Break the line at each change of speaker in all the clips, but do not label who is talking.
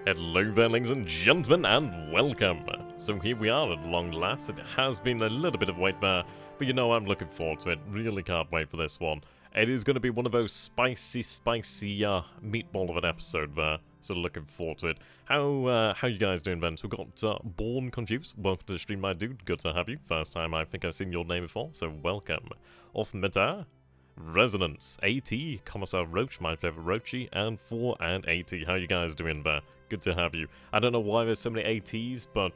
Hello there, ladies and gentlemen, and welcome. So here we are at long last. It has been a little bit of wait there, but you know I'm looking forward to it. Really can't wait for this one. It is going to be one of those spicy meatball of an episode there. So looking forward to it. How you guys doing, Ben? So we've got Born Confused. Welcome to the stream, my dude. Good to have you. First time I think I've seen your name before, so welcome. Off Meta. Resonance, AT, Commissar Roach, my favorite Roachy, and 4 and AT. How you guys doing there? Good to have you. I don't know why there's so many ATs, but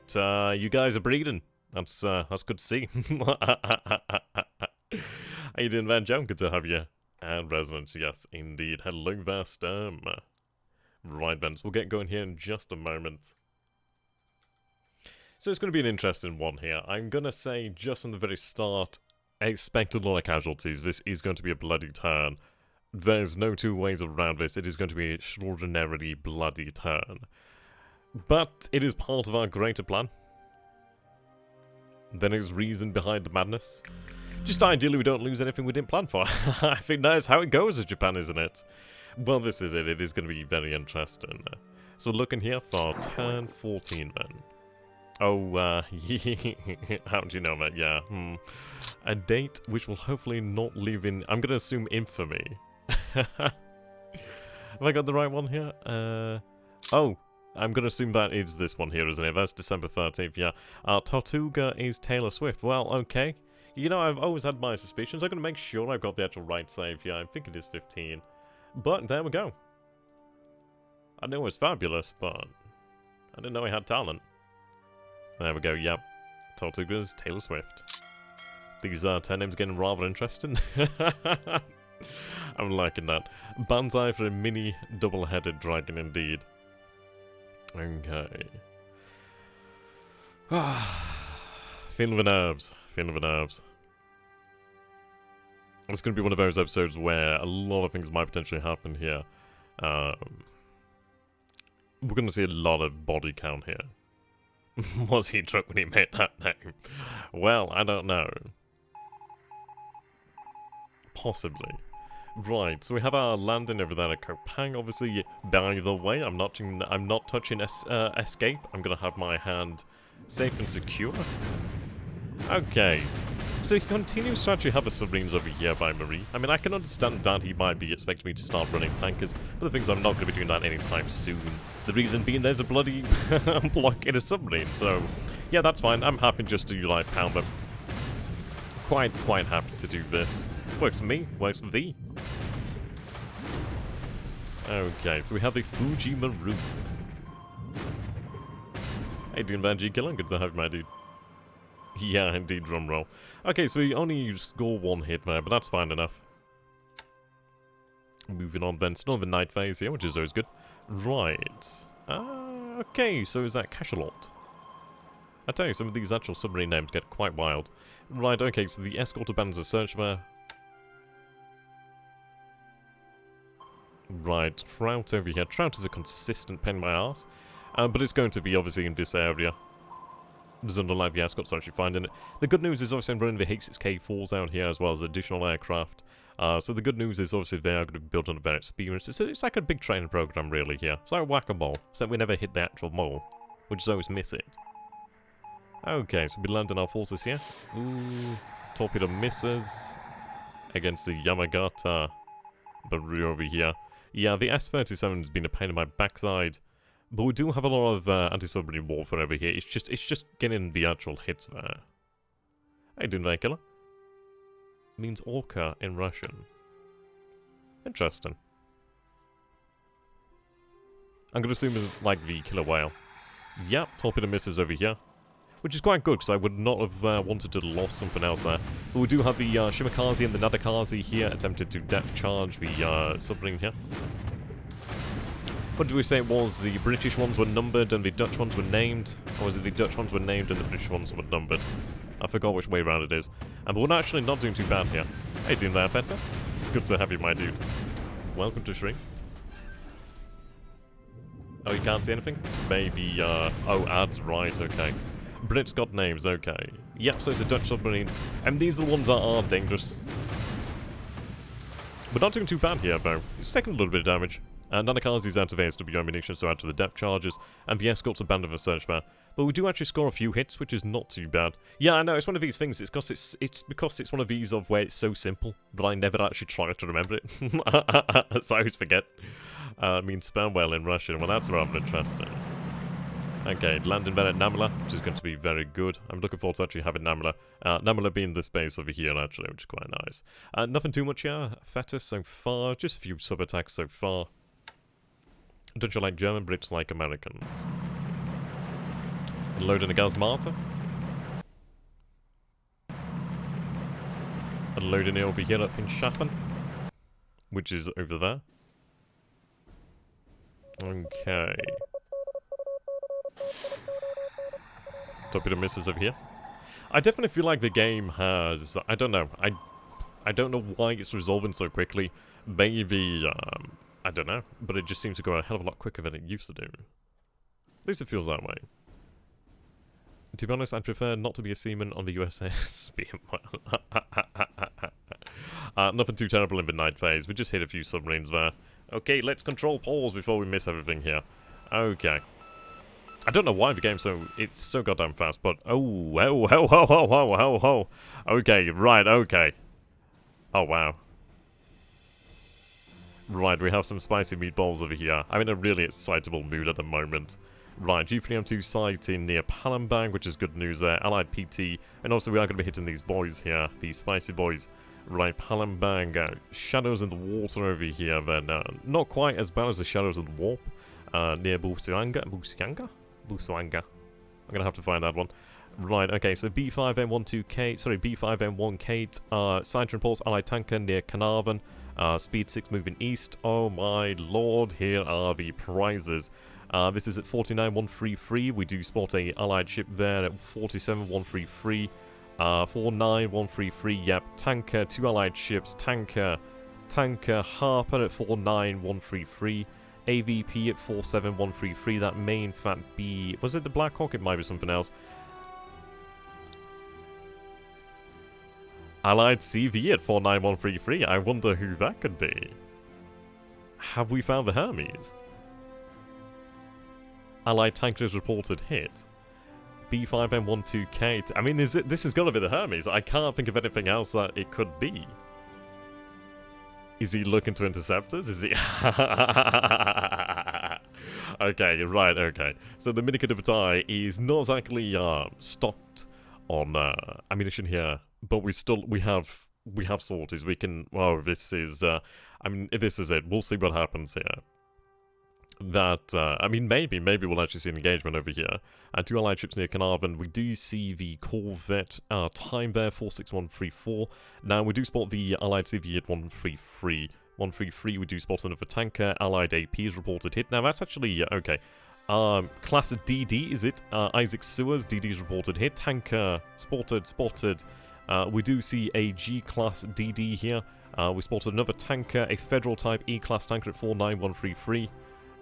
you guys are breeding. That's good to see. How you doing, Van Joe? Good to have you. And Resonance, yes, indeed. Hello there, Sturm. Right, Ben, so we'll get going here in just a moment. So it's going to be an interesting one here. I'm going to say just from the very start, expect a lot of casualties. This is going to be a bloody turn. There's no two ways around this. It is going to be an extraordinarily bloody turn. But it is part of our greater plan. Then there's reason behind the madness. Just ideally we don't lose anything we didn't plan for. I think that is how it goes with Japan, isn't it? Well, this is it. It is going to be very interesting. So looking here for turn 14 then. Oh, how do you know that? Yeah, A date which will hopefully not live in, I'm going to assume, infamy. Have I got the right one here? Oh, I'm going to assume that is this one here, isn't it? That's December 13th, yeah. Tortuga is Taylor Swift. Well, okay. You know, I've always had my suspicions. I'm going to make sure I've got the actual right save. Yeah, I think it is 15. But there we go. I know it was fabulous, but I didn't know he had talent. There we go, yep. Tortuga's Taylor Swift. These 10 names getting rather interesting. I'm liking that. Banzai for a mini double-headed dragon indeed. Okay. Feeling the nerves. Feeling the nerves. It's going to be one of those episodes where a lot of things might potentially happen here. We're going to see a lot of body count here. Was he drunk when he made that name? Well, I don't know. Possibly. Right, so we have our landing over there at Kopang. Obviously, by the way, I'm not touching escape. I'm gonna have my hand safe and secure. Okay. So he continues to actually have the submarines over here by Marie. I mean, I can understand that he might be expecting me to start running tankers, but the thing is I'm not going to be doing that anytime soon. The reason being there's a bloody block in a submarine, so yeah, that's fine. I'm happy just to, like, pound them. Quite happy to do this. Works for me, works for thee. Okay, so we have the Fuji Maroon. Hey, doing Van G Killer? Good to have you, my dude. Yeah, indeed, drum roll. Okay, so we only score one hit there, but that's fine enough. Moving on then, still in the night phase here, which is always good. Right. Okay, so is that Cachalot? I tell you, some of these actual submarine names get quite wild. Right, okay, so the escort abandons a search there. Right, Trout over here. Trout is a consistent pain in my arse. But it's going to be obviously in this area. There's unlike the escorts actually finding it. The good news is obviously I'm running the H6K4s out here as well as additional aircraft. So the good news is obviously they are going to be built on their experience. It's like a big training program really here. It's like whack-a-mole, except we never hit the actual mole. We just always miss it. Okay, so we landing our forces here. Ooh, torpedo misses against the Yamagata. But we're over here. Yeah, the S-37 has been a pain in my backside. But we do have a lot of anti-submarine warfare over here. It's just getting the actual hits there. How you doing there, killer? Means orca in Russian. Interesting. I'm going to assume it's like the killer whale. Yep, torpedo misses over here. Which is quite good, because I would not have wanted to lose something else there. But we do have the Shimakaze and the Nadakaze here attempted to depth charge the submarine here. What did we say it was? The British ones were numbered and the Dutch ones were named? Or was it the Dutch ones were named and the British ones were numbered? I forgot which way around it is. But we're actually not doing too bad here. Hey, doing there, Feta? Good to have you, my dude. Welcome to Shrink. Oh, you can't see anything? Maybe, oh, ads, right, okay. Brits got names, okay. Yep, so it's a Dutch submarine. And these are the ones that are dangerous. We're not doing too bad here, though. It's taking a little bit of damage. Nanakazi's out of ASW ammunition, so add to the depth charges, and the escorts abandon the search bar. But we do actually score a few hits, which is not too bad. Yeah, I know, it's one of these things. It's because it's one of these of where it's so simple that I never actually try to remember it. So I always forget. I mean, spell well in Russian. Well, that's rather interesting. Okay, landing then at Namala, which is going to be very good. I'm looking forward to actually having Namala. Namala being this base over here, actually, which is quite nice. Nothing too much here. Fetus so far. Just a few sub-attacks so far. Don't you like German, Brits like Americans? Unloading a gas martyr. Unloading it over here at Finnshafen, which is over there. Okay. Torpedo misses over here. I definitely feel like the game has... I don't know. I don't know why it's resolving so quickly. Maybe... I don't know. But it just seems to go a hell of a lot quicker than it used to do. At least it feels that way. To be honest, I'd prefer not to be a seaman on the USS. Nothing too terrible in the night phase. We just hit a few submarines there. Okay, let's control pause before we miss everything here. Okay. I don't know why the game's it's so goddamn fast, but oh. Okay, right, okay. Oh wow. Right, we have some spicy meatballs over here. I'm in a really excitable mood at the moment. Right, G3M2 sighting near Palembang, which is good news there. Allied PT, and also we are going to be hitting these boys here, these spicy boys. Right, Palembang, shadows in the water over here then. Not quite as bad as the shadows in the warp. Near Busuanga. I'm gonna have to find that one. Right, okay, so B5M12K, sorry, B5M1K, side pulse Allied tanker near Carnarvon. Speed 6 moving east. Oh my lord, here are the prizes. This is at 49133. We do spot a Allied ship there at 47133. 49133. Yep, tanker, 2 Allied ships. Tanker, Harper at 49133. AVP at 47133. That main fat B. Was it the Black Hawk? It might be something else. Allied CV at 49133. I wonder who that could be. Have we found the Hermes? Allied tankers reported hit. B5M12K. I mean, this has got to be the Hermes. I can't think of anything else that it could be. Is he looking to intercept us? Is he... Okay, right, okay. So the Minika Divitai is not exactly stocked on ammunition here, but we have sorties. We can... Well, this is... I mean, this is it. We'll see what happens here. That, I mean, maybe we'll actually see an engagement over here. 2 Allied ships near Carnarvon. We do see the Corvette time there, 46134. Now, we do spot the Allied CV at 133. 133, we do spot another tanker. Allied AP is reported hit. Now, that's actually, okay. Class DD, is it? Isaac Sewers, DD is reported hit. Tanker, spotted. We do see a G-class DD here. We spotted another tanker, a Federal type E-class tanker at 49133.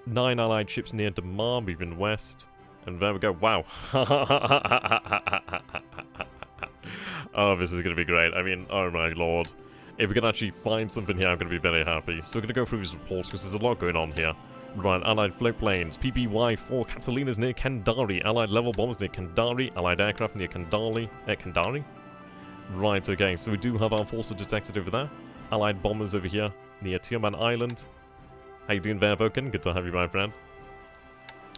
9 Allied ships near Damar, moving west. And there we go. Wow. Oh, this is going to be great. I mean, oh my lord. If we can actually find something here, I'm going to be very happy. So we're going to go through these reports because there's a lot going on here. Right, Allied float planes. PBY-4 Catalinas near Kandari. Allied level bombers near Kandari. Allied aircraft near Kandari. Kandari? Right, okay. So we do have our forces detected over there. Allied bombers over here near Tiaman Island. How you doing there, Vulcan? Good to have you, my friend.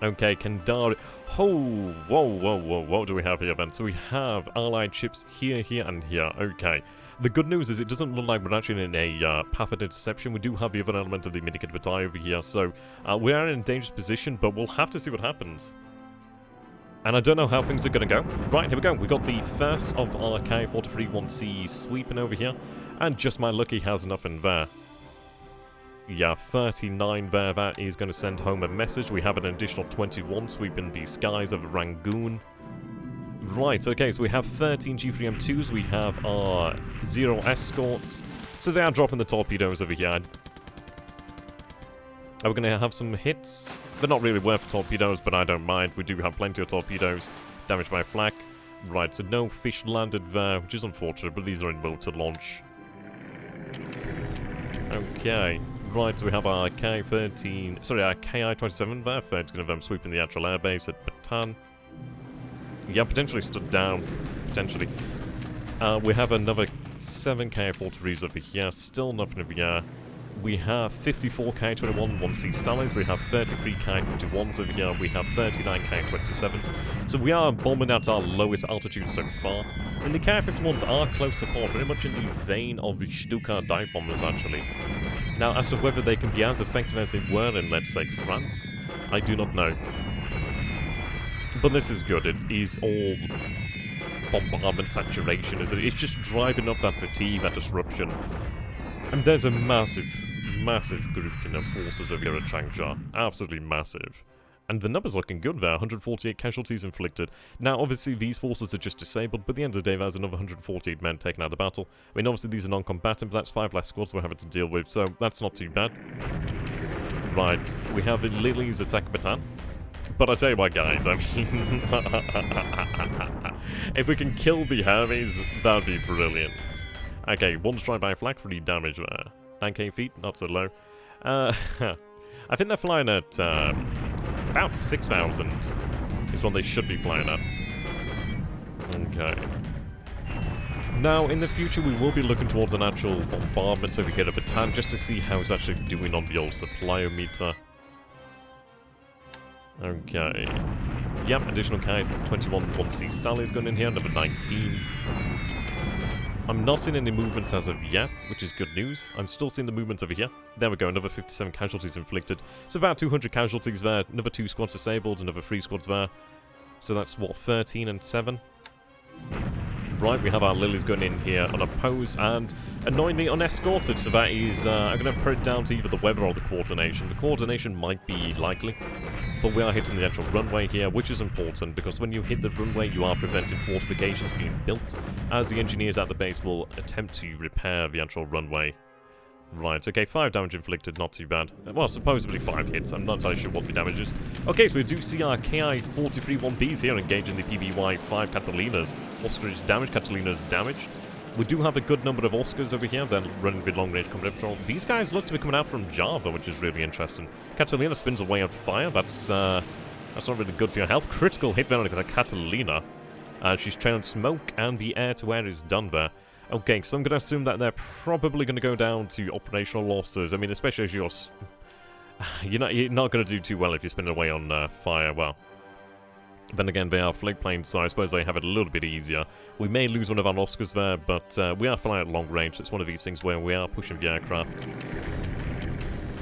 Okay, Kandari. Oh, whoa. What do we have here, then? So we have Allied ships here, and here. Okay. The good news is it doesn't look like we're actually in a path of interception. We do have the other element of the Minika Divitai over here. So we are in a dangerous position, but we'll have to see what happens. And I don't know how things are going to go. Right, here we go. We got the first of our K-431C sweeping over here. And just my lucky has nothing there. Yeah, 39 there. That is going to send home a message. We have an additional 21 sweeping the skies of Rangoon. Right, okay, so we have 13 G3M2s. We have our 0 escorts. So they are dropping the torpedoes over here. Are we going to have some hits? They're not really worth torpedoes, but I don't mind. We do have plenty of torpedoes. Damaged by flak. Right, so no fish landed there, which is unfortunate, but these are in mode to launch. Okay. Right, so we have our Ki-13, sorry, our Ki-27 there, 13 of them sweeping the actual airbase at Bataan. Yeah, potentially stood down, potentially. We have another 7 Ki-43s over here, still nothing over here. We have 54 Ki-21 1C Stallions, we have 33 Ki-51s over here, we have 39 Ki-27s. So we are bombing at our lowest altitude so far. And the Ki-51s are close support, very much in the vein of the Stuka dive bombers actually. Now, as to whether they can be as effective as they were in, let's say, France, I do not know. But this is good, it is all bombardment saturation, isn't it? It's just driving up that fatigue, that disruption. And there's a massive group of forces over here at Changsha. Absolutely massive. And the numbers looking good there, 148 casualties inflicted. Now, obviously, these forces are just disabled, but at the end of the day, there's another 148 men taken out of battle. I mean, obviously, these are non-combatant, but that's 5 less squads we're having to deal with, so that's not too bad. Right, we have the Lilies attack Bataan. But I tell you what, guys, I mean... if we can kill the Hermes, that would be brilliant. Okay, 1 strike by flak, 3 damage there. 9k feet, not so low. I think they're flying at about 6,000 is what they should be flying at. Okay. Now, in the future, we will be looking towards an actual bombardment over here at Bataan just to see how it's actually doing on the old suppliometer. Okay. Yep, additional Ki-21 1C Sally's gone in here, number 19. I'm not seeing any movements as of yet, which is good news. I'm still seeing the movements over here. There we go, another 57 casualties inflicted. So about 200 casualties there, another 2 squads disabled, another 3 squads there. So that's, what, 13 and 7? Right, we have our Lilies going in here unopposed and annoyingly unescorted, so that is, I'm going to put it down to either the weather or the coordination. The coordination might be likely, but we are hitting the actual runway here, which is important, because when you hit the runway, you are preventing fortifications being built, as the engineers at the base will attempt to repair the actual runway. Right, okay, 5 damage inflicted, not too bad. Well, supposedly 5 hits, I'm not entirely sure what the damage is. Okay, so we do see our Ki-43 1Bs here engaging the PBY 5 Catalinas. Oscar is damaged, Catalina's damaged. We do have a good number of Oscars over here, they're running with long-range combat patrol. These guys look to be coming out from Java, which is really interesting. Catalina spins away on fire, that's not really good for your health. Critical hit there on Catalina. She's trailing smoke, and the air-to-air is done there. Okay, so I'm going to assume that they're probably going to go down to operational losses. I mean, especially as you're not going to do too well if you spin away on fire. Well, then again, they are flight planes, so I suppose they have it a little bit easier. We may lose one of our Oscars there, but we are flying at long range. So it's one of these things where we are pushing the aircraft.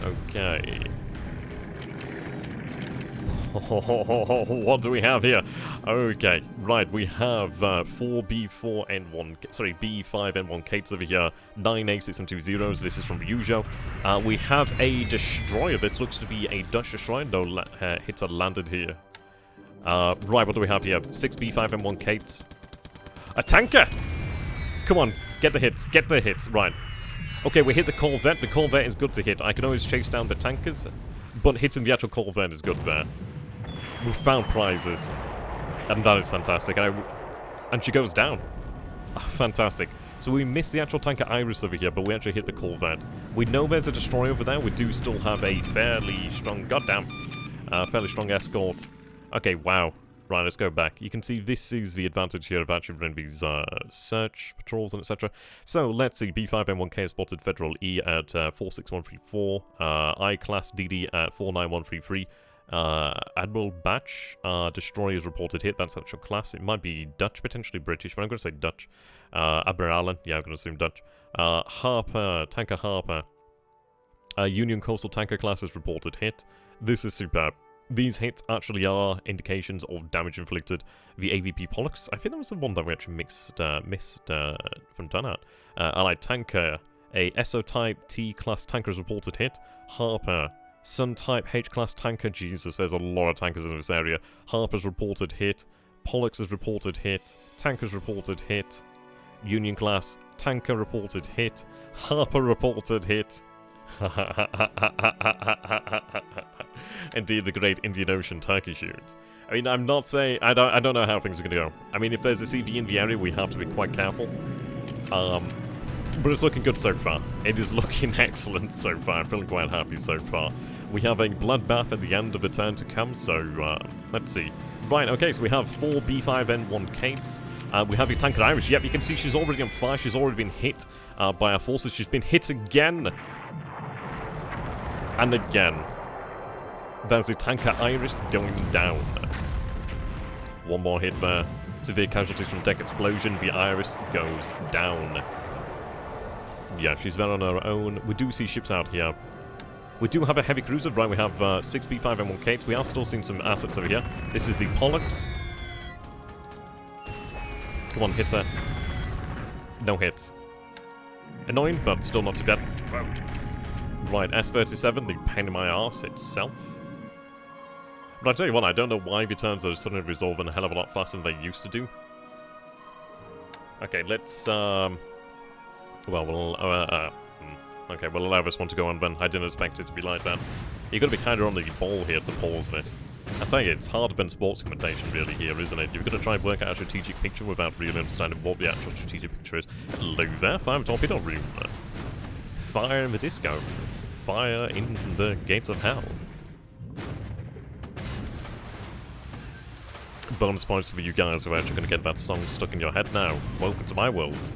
Okay. What do we have here? Okay, right, we have 4 B4N1, sorry, B5N1 Kates over here, 9 A6 and 2 zeros. This is from Ryujo. We have a destroyer. This looks to be a Dutch destroyer. No hits are landed here. Right, what do we have here? 6 B5N1 Kates. A tanker! Come on, get the hits, right. Okay, we hit the Corvette. The Corvette is good to hit. I can always chase down the tankers, but hitting the actual Corvette is good there. We found prizes, and that is fantastic. And she goes down. Fantastic. So we missed the actual tanker Iris over here, but we actually hit the Corvette. We know there's a destroyer over there. We do still have a fairly strong, fairly strong escort. Okay, wow. Right, let's go back. You can see this is the advantage here of actually running these search patrols and etc. So let's see. B5M1K has spotted Federal E at 46134. I-Class DD at 49133. Admiral Batch, destroyers reported hit. That's actual class. It might be Dutch, potentially British, but I'm going to say Dutch. Admiral, yeah, I'm going to assume Dutch. Harper, Tanker Harper. Union Coastal Tanker class has reported hit. This is superb. These hits actually are indications of damage inflicted. The AVP Pollux, I think that was the one that we actually missed from Donut. Allied Tanker, a SO-type T-class tanker has reported hit. Harper, Sun-type H-class tanker, Jesus, there's a lot of tankers in this area. Harper's reported hit. Pollux has reported hit. Tankers reported hit. Union class, tanker reported hit. Harper reported hit. Indeed, the great Indian Ocean turkey shoot. I mean, I'm not saying... I don't know how things are going to go. I mean, if there's a CV in the area, we have to be quite careful. But it's looking good so far. It is looking excellent so far. I'm feeling quite happy so far. We have a bloodbath at the end of the turn to come, so let's see. Right, okay, so we have 4 B5N1 Kates. We have a tanker Irish. Yep, you can see she's already on fire. She's already been hit by our forces. She's been hit again. And again. There's a tanker Iris going down. One more hit there. Severe casualties from deck explosion. The Iris goes down. Yeah, she's there on her own. We do see ships out here. We do have a heavy cruiser. Right, we have 6 B5M1 Kates. We are still seeing some assets over here. This is the Pollux. Come on, hit her. No hits. Annoying, but still not too bad. Right, S-37, the pain in my arse itself. But I tell you what, I don't know why the turns are suddenly resolving a hell of a lot faster than they used to do. Okay, let's, well, we'll, okay, we'll allow this one to go on then. I didn't expect it to be like that. You've got to be kind of on the ball here to pause this. I tell you, it's harder than sports commentation really here, isn't it? You've got to try and work out a strategic picture without really understanding what the actual strategic picture is. Hello there, fire torpedo room. Fire in the disco. Fire in the gates of hell. Bonus points for you guys who are actually going to get that song stuck in your head now. Welcome to my world.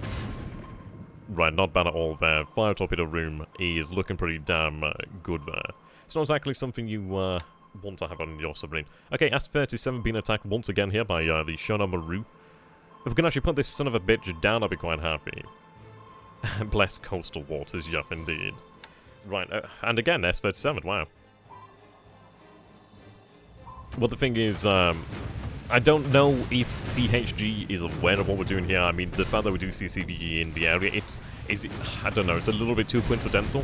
Right, not bad at all there. Fire torpedo room is looking pretty damn good there. It's not exactly something you want to have on your submarine. Okay, S-37 being attacked once again here by the Shona Maru. If we can actually put this son of a bitch down, I'll be quite happy. Bless coastal waters, yup, indeed. Right, and again, S-37, wow. Well, the thing is, I don't know if THG is aware of what we're doing here. I mean, the fact that we do see CVE in the area, I don't know, it's a little bit too coincidental.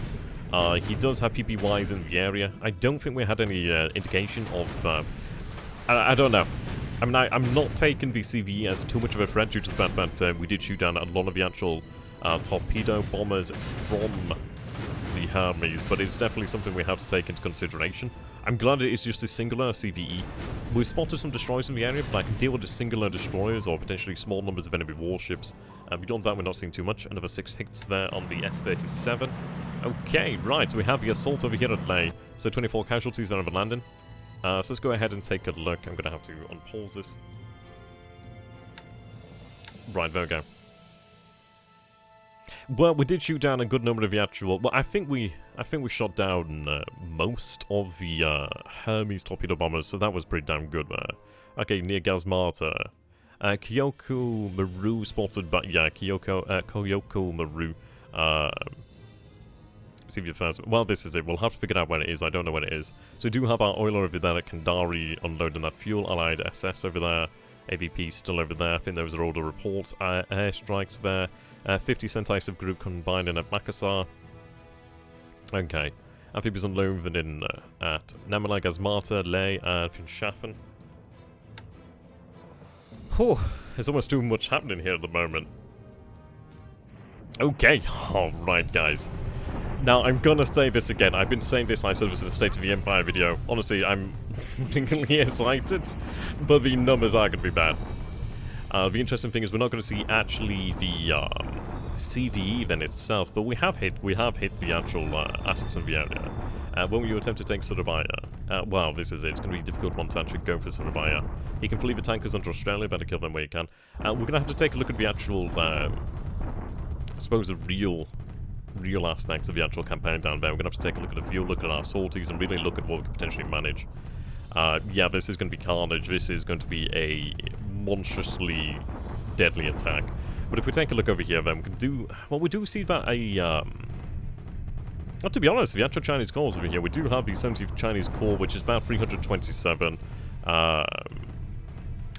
He does have PPYs in the area. I don't think we had any indication of, I don't know. I mean, I'm not taking the CVE as too much of a threat due to the fact that we did shoot down a lot of the actual torpedo bombers from the Hermes, but it's definitely something we have to take into consideration. I'm glad it is just a singular CVE. We've spotted some destroyers in the area, but I can deal with the singular destroyers or potentially small numbers of enemy warships. Beyond that, we're not seeing too much. Another 6 hits there on the S-37. Okay, right, so we have the assault over here at Ley. So 24 casualties there over landing. So let's go ahead and take a look. I'm going to have to unpause this. Right, there we go. Well, we did shoot down a good number of the actual. Well, I think we shot down most of the Hermes torpedo bombers, so that was pretty damn good there. Okay, near Gazmata, Kyoko Maru spotted, but yeah, Koyoko Maru. See if you first. Well, this is it. We'll have to figure out where it is. I don't know where it is. So we do have our oiler over there at Kandari unloading that fuel. Allied SS over there. AVP still over there. I think those are all the reports. Airstrikes there. 50 Centice group combining at Makassar. Okay. Amphibious unloaded in at Namala, Gazmata, Ley, and Finchafen. Whew. There's almost too much happening here at the moment. Okay. Alright, guys. Now, I'm gonna say this again. I've been saying this, I said this in the State of the Empire video. Honestly, I'm really excited, but the numbers are gonna be bad. The interesting thing is we're not going to see actually the CVE then itself, but we have hit the actual assets in the area. When you attempt to take Surabaya, well, this is it. It's going to be a difficult one to actually go for Surabaya. You can flee the tankers under Australia, better kill them where you can. We're going to have to take a look at the actual, I suppose, the real aspects of the actual campaign down there. We're going to have to take a look at the fuel, look at our sorties, and really look at what we can potentially manage. Yeah, this is going to be carnage. This is going to be a monstrously deadly attack. But if we take a look over here, then we can do... Well, we do see that well, to be honest, the actual Chinese cores over here, we do have the 70th Chinese core, which is about 327. I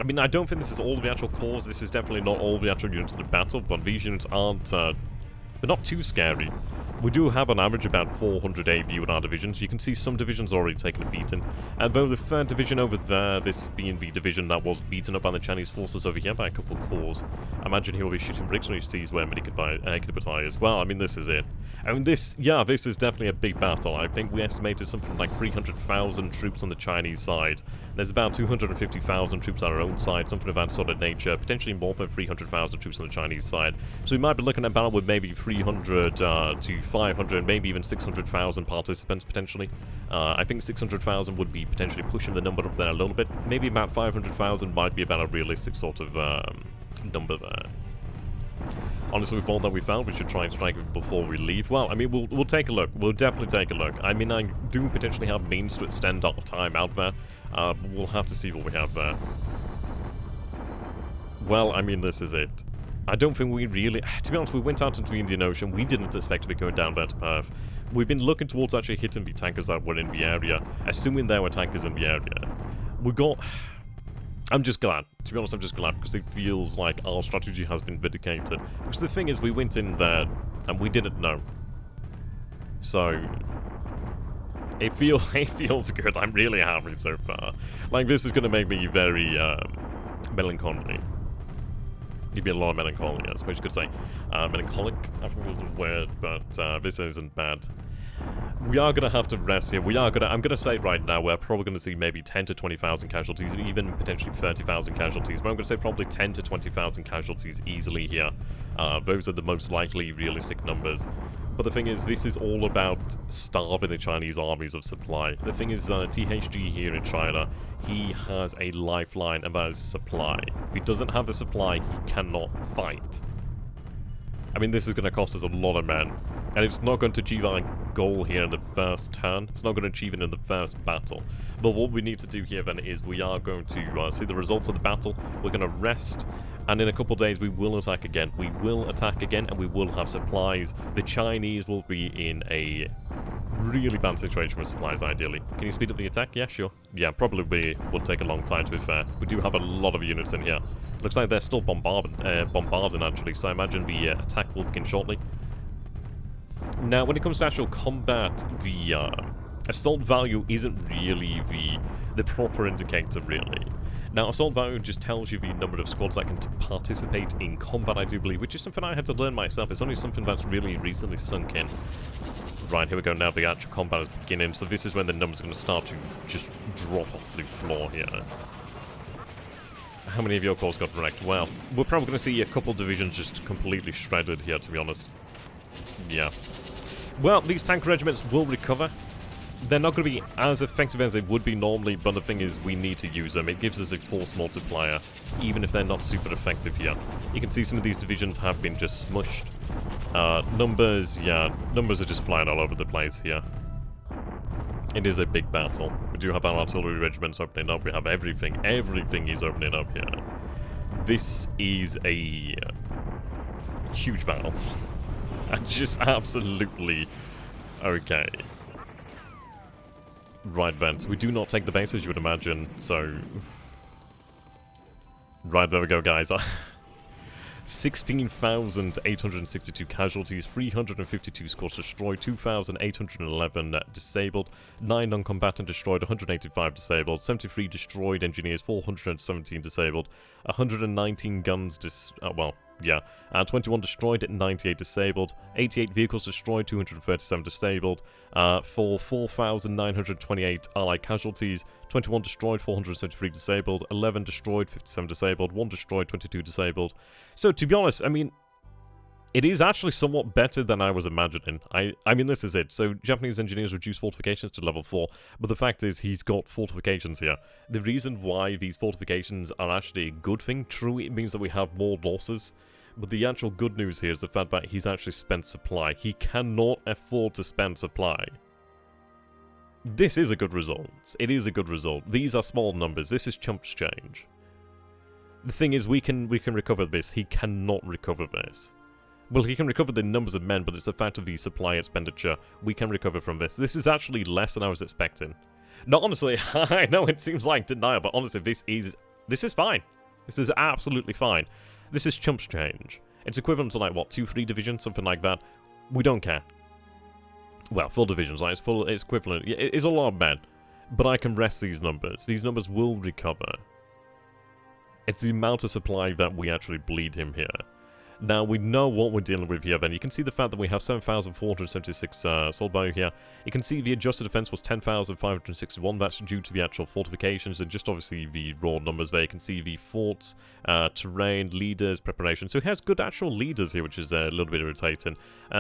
mean, I don't think this is all of the actual cores. This is definitely not all of the actual units in the battle, but these units aren't... they're not too scary. We do have on average about 400 AV in our divisions. You can see some divisions already taking a beating. And though the 3rd division over there, this being the division that was beaten up by the Chinese forces over here by a couple of cores, I imagine he will be shooting bricks when he sees where many could buy as well. I mean, this is it. I mean, this is definitely a big battle. I think we estimated something like 300,000 troops on the Chinese side There's about 250,000 troops on our own side, something of that sort of nature, potentially more than 300,000 troops on the Chinese side. So we might be looking at a battle with maybe 300 to 500, maybe even 600,000 participants, potentially. I think 600,000 would be potentially pushing the number up there a little bit. Maybe about 500,000 might be about a realistic sort of number there. Honestly, with all that we found, we should try and strike it before we leave. Well, I mean, we'll take a look. We'll definitely take a look. I mean, I do potentially have means to extend our time out there. But we'll have to see what we have there. Well, I mean, this is it. I don't think we really... To be honest, we went out into the Indian Ocean. We didn't expect to be going down that path. We've been looking towards actually hitting the tankers that were in the area, assuming there were tankers in the area. We got... I'm just glad. To be honest, I'm just glad, because it feels like our strategy has been vindicated. Because the thing is, we went in there, and we didn't know. So... It feels good. I'm really happy so far. Like, this is going to make me very, melancholy. Give me a lot of melancholy, I suppose you could say. Melancholic, I think was a word, but this isn't bad. We are going to have to rest here. I'm going to say right now, we're probably going to see maybe 10 to 20,000 casualties, even potentially 30,000 casualties. But I'm going to say probably 10 to 20,000 casualties easily here. Those are the most likely realistic numbers. But the thing is, this is all about starving the Chinese armies of supply. The thing is, THG here in China, he has a lifeline, and that is supply. If he doesn't have a supply, he cannot fight. I mean, this is going to cost us a lot of men. And it's not going to achieve our goal here in the first turn. It's not going to achieve it in the first battle. But what we need to do here then is we are going to see the results of the battle. We're going to rest. And in a couple of days, we will attack again. We will attack again, and we will have supplies. The Chinese will be in a really bad situation with supplies, ideally. Can you speed up the attack? Yeah, sure. Yeah, probably will take a long time, to be fair. We do have a lot of units in here. Looks like they're still bombarding, actually, so I imagine the attack will begin shortly. Now, when it comes to actual combat, the assault value isn't really the proper indicator, really. Now, assault value just tells you the number of squads that can participate in combat, I do believe, which is something I had to learn myself. It's only something that's really recently sunk in. Right, here we go. Now the actual combat is beginning, so this is when the numbers are going to start to just drop off the floor here. How many of your corps got wrecked? Well, we're probably going to see a couple divisions just completely shredded here, to be honest. Yeah. Well, these tank regiments will recover. They're not going to be as effective as they would be normally, but the thing is, we need to use them. It gives us a force multiplier, even if they're not super effective here. You can see some of these divisions have been just smushed. Numbers are just flying all over the place here. It is a big battle. We do have our artillery regiments opening up. We have everything. Everything is opening up here. This is a huge battle. And just absolutely okay. Right then, so we do not take the base as you would imagine, so... Right, there we go, guys. 16,862 casualties, 352 squads destroyed, 2,811 disabled, 9 non-combatant destroyed, 185 disabled, 73 destroyed engineers, 417 disabled, 119 guns 21 destroyed, 98 disabled, 88 vehicles destroyed, 237 disabled, for 4,928 allied casualties, 21 destroyed, 473 disabled, 11 destroyed, 57 disabled, 1 destroyed, 22 disabled. So, to be honest, I mean, it is actually somewhat better than I was imagining. I mean, this is it. So, Japanese engineers reduce fortifications to level 4, but the fact is, he's got fortifications here. The reason why these fortifications are actually a good thing, true, it means that we have more losses, but the actual good news here is the fact that he's actually spent supply. He cannot afford to spend supply. This is a good result. It is a good result. These are small numbers. This is chumps change. The thing is, we can recover this. He cannot recover this. Well, he can recover the numbers of men, but it's the fact of the supply expenditure. We can recover from this. This is actually less than I was expecting. No, honestly, I know it seems like denial, but honestly, this is fine. This is absolutely fine. This is chumps change. It's equivalent to, like, what, 2-3 divisions, something like that. We don't care. Well, full divisions, like, it's equivalent. It's a lot of men. But I can rest these numbers. These numbers will recover. It's the amount of supply that we actually bleed him here. Now, we know what we're dealing with here, then. You can see the fact that we have 7,476 sold value here. You can see the adjusted defense was 10,561. That's due to the actual fortifications and just obviously the raw numbers there. You can see the forts, terrain, leaders, preparation. So he has good actual leaders here, which is a little bit irritating.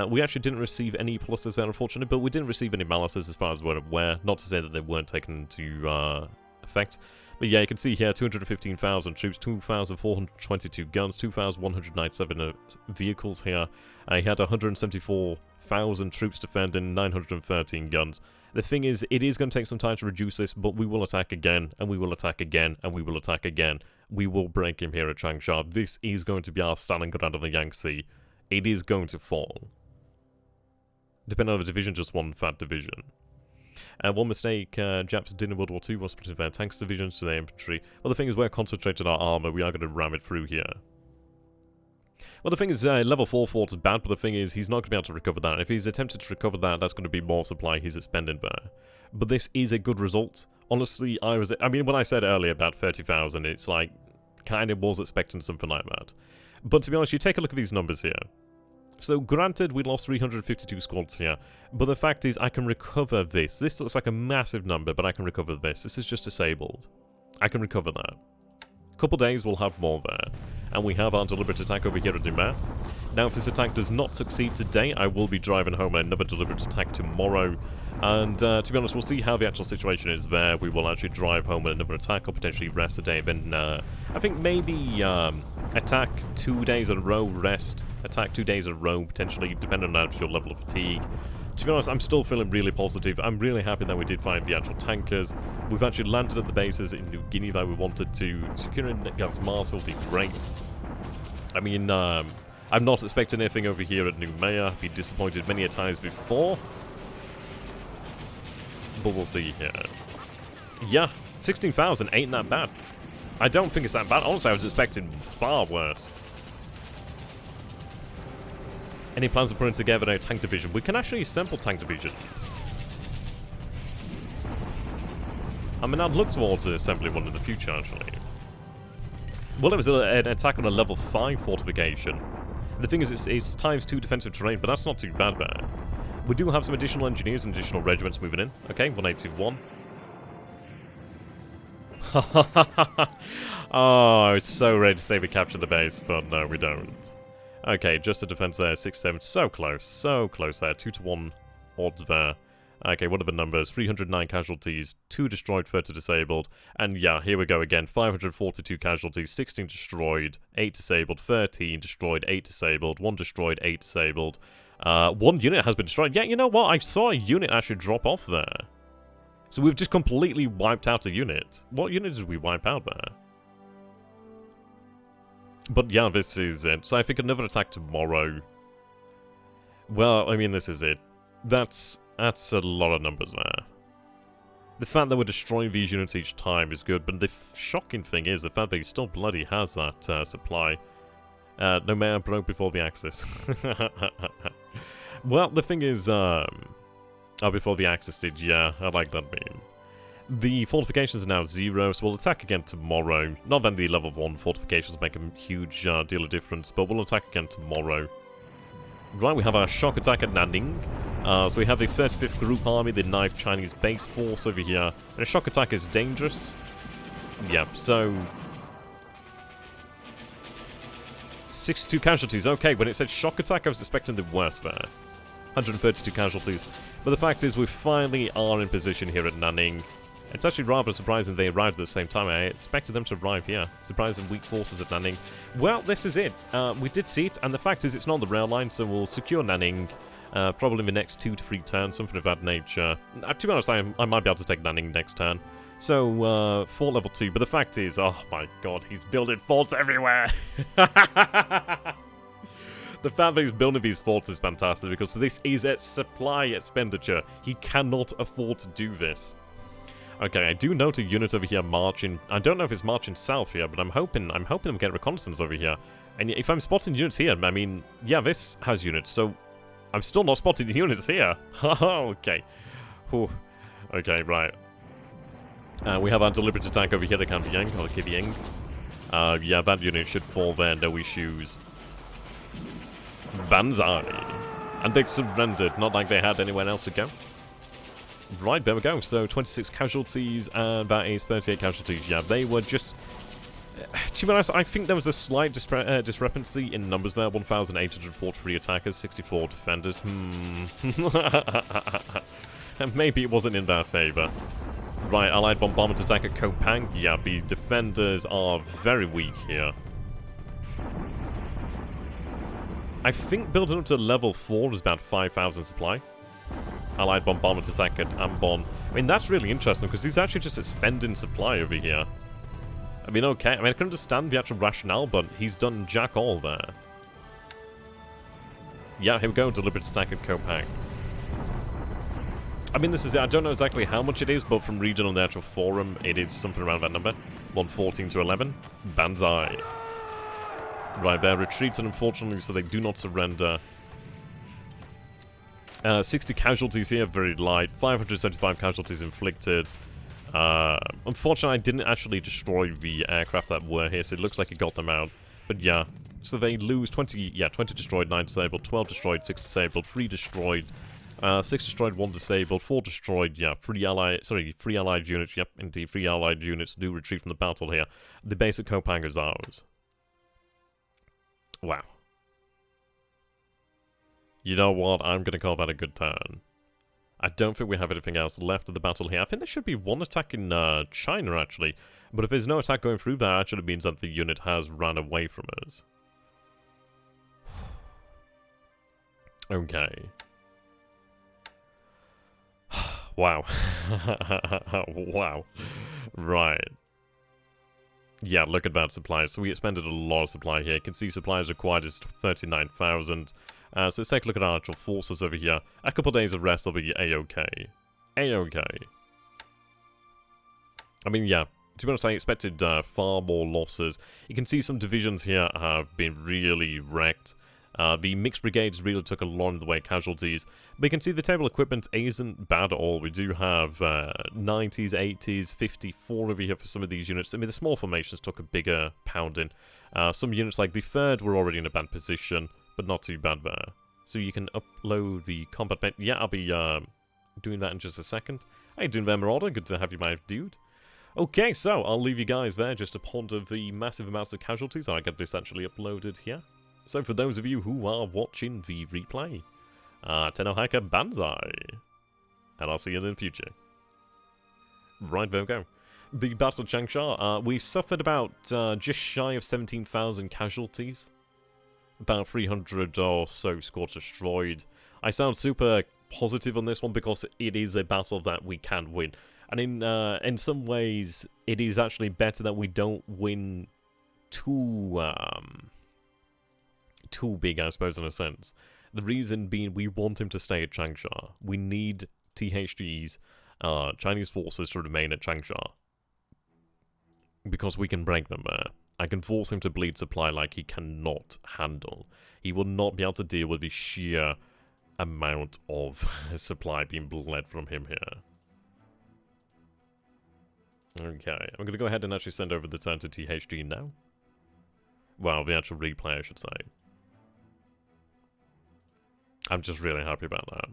We actually didn't receive any pluses there, unfortunately, but we didn't receive any malices as far as we're aware. Not to say that they weren't taken into effect. But yeah, you can see here 215,000 troops, 2,422 guns, 2,197 vehicles here. He had 174,000 troops defending, 913 guns. The thing is, it is going to take some time to reduce this, but we will attack again, and we will attack again, and we will attack again. We will break him here at Changsha. This is going to be our Stalingrad of the Yangtze. It is going to fall. Depending on the division, just one fat division. One mistake, Japs did in World War II was splitting their tanks divisions to their infantry. Well, the thing is, we're concentrating our armor. We are going to ram it through here. Well, the thing is, level 4 forts is bad, but the thing is, he's not going to be able to recover that. If he's attempted to recover that, that's going to be more supply he's expending there. But this is a good result. Honestly, I mean, when I said earlier about 30,000, it's like, kind of was expecting something like that. But to be honest, you take a look at these numbers here. So, granted, we lost 352 squads here, but the fact is, I can recover this. This looks like a massive number, but I can recover this. This is just disabled. I can recover that. Couple days, we'll have more there. And we have our deliberate attack over here at Dumas. Now, if this attack does not succeed today, I will be driving home another deliberate attack tomorrow. And, to be honest, we'll see how the actual situation is there. We will actually drive home another attack, or potentially rest a day. Then, I think maybe, attack 2 days in a row, rest. Attack 2 days in a row, potentially, depending on your level of fatigue. To be honest, I'm still feeling really positive. I'm really happy that we did find the actual tankers. We've actually landed at the bases in New Guinea that we wanted to. Securing Mars will be great. I mean, I'm not expecting anything over here at Noumea. I've been disappointed many a times before. But we'll see here. Yeah, 16,000 ain't that bad. I don't think it's that bad. Honestly, I was expecting far worse. Any plans of putting together a tank division? We can actually assemble tank divisions. I mean, I'd look towards assembling one in the future, actually. Well, it was an attack on a level 5 fortification. The thing is, it's ×2 defensive terrain, but that's not too bad there. We do have some additional engineers and additional regiments moving in. Okay, 1821. Oh, it's so ready to say we captured the base, but no, we don't. Okay, just a defense there, 6-7, so close there, 2-1 odds there. Okay, what are the numbers? 309 casualties, 2 destroyed, 30 disabled, and yeah, here we go again, 542 casualties, 16 destroyed, 8 disabled, 13 destroyed, 8 disabled, 1 destroyed, 8 disabled. 1 unit has been destroyed. Yeah, you know what? I saw a unit actually drop off there. So we've just completely wiped out a unit. What unit did we wipe out there? But yeah, this is it. So I think another attack tomorrow. Well, I mean, this is it. That's a lot of numbers there. The fact that we're destroying these units each time is good, but the shocking thing is the fact that he still bloody has that supply. No man broke before the Axis. Well, the thing is, before the Axis did, yeah, I like that meme. The fortifications are now 0, so we'll attack again tomorrow. Not that the level 1 fortifications make a huge deal of difference, but we'll attack again tomorrow. Right, we have our shock attack at Nanning. So we have the 35th Group Army, the 9th Chinese Base Force over here. And a shock attack is dangerous. Yep, so 62 casualties. Okay, when it said shock attack, I was expecting the worst there. 132 casualties. But the fact is, we finally are in position here at Nanning. It's actually rather surprising they arrived at the same time. I expected them to arrive here. Surprising weak forces at Nanning. Well, this is it. We did see it, and the fact is it's not on the rail line, so we'll secure Nanning probably in the next 2 to 3 turns, something of that nature. To be honest, I might be able to take Nanning next turn. So, fort level 2, but the fact is, oh my god, he's building forts everywhere! The fact that he's building these forts is fantastic, because this is a supply expenditure. He cannot afford to do this. Okay, I do note a unit over here marching. I don't know if it's marching south here, but I'm hoping we get reconnaissance over here. And if I'm spotting units here, I mean, yeah, this has units, so I'm still not spotting units here. Okay. Whew. Okay, right. We have our deliberate attack over here, the Kanbiang, or Kibiang. Yeah, that unit should fall there, no issues. Banzai. And they surrendered, not like they had anywhere else to go. Right, there we go. So 26 casualties and that is 38 casualties. Yeah, they were just... To be honest, I think there was a slight discrepancy in numbers there. 1,843 attackers, 64 defenders. And maybe it wasn't in their favour. Right, Allied bombardment attack at Kopang. Yeah, the defenders are very weak here. I think building up to level 4 is about 5,000 supply. Allied bombardment attack at Ambon. I mean, that's really interesting because he's actually just expending supply over here. I mean, okay. I mean, I can understand the actual rationale, but he's done jack all there. Yeah, here we go. Deliberate attack at Kopang. I mean, this is it. I don't know exactly how much it is, but from reading on the actual forum, it is something around that number. 114 to 11. Banzai. Right, they're retreating, unfortunately, so they do not surrender. 60 casualties here, very light. 575 casualties inflicted. Unfortunately, I didn't actually destroy the aircraft that were here, so it looks like it got them out. But yeah, so they lose 20 destroyed, 9 disabled, 12 destroyed, 6 disabled, 3 destroyed, 6 destroyed, 1 disabled, 4 destroyed, yeah, 3 allied units, yep, indeed, 3 allied units do retreat from the battle here. The base at Kopang is ours. Wow. You know what, I'm going to call that a good turn. I don't think we have anything else left of the battle here. I think there should be one attack in China, actually. But if there's no attack going through, that actually means that the unit has run away from us. Okay. Wow. Wow. Right. Yeah, look at that supply. So we expended a lot of supply here. You can see supplies required is 39,000. So let's take a look at our actual forces over here. A couple of days of rest will be A-OK. A-OK. I mean, yeah. To be honest, I expected far more losses. You can see some divisions here have been really wrecked. The mixed brigades really took a lot in the way of casualties. But you can see the table equipment isn't bad at all. We do have 90s, 80s, 54 over here for some of these units. I mean, the small formations took a bigger pounding. Some units like the 3rd were already in a bad position, but not too bad there. So you can upload the combat bench. Yeah, I'll be doing that in just a second. How you doing there, Marauder? Good to have you, my dude. Okay, so I'll leave you guys there just to ponder the massive amounts of casualties. I'll get this actually uploaded here. So for those of you who are watching the replay, Tenno, Heika, Banzai. And I'll see you in the future. Right, there we go. The Battle of Changsha, we suffered about just shy of 17,000 casualties. About 300 or so scores destroyed. I sound super positive on this one because it is a battle that we can win. And in some ways, it is actually better that we don't win too big, I suppose, in a sense. The reason being, we want him to stay at Changsha. We need THG's Chinese forces to remain at Changsha. Because we can break them there. I can force him to bleed supply like he cannot handle. He will not be able to deal with the sheer amount of supply being bled from him here. Okay, I'm going to go ahead and actually send over the turn to THG now. Well, the actual replay, I should say. I'm just really happy about that.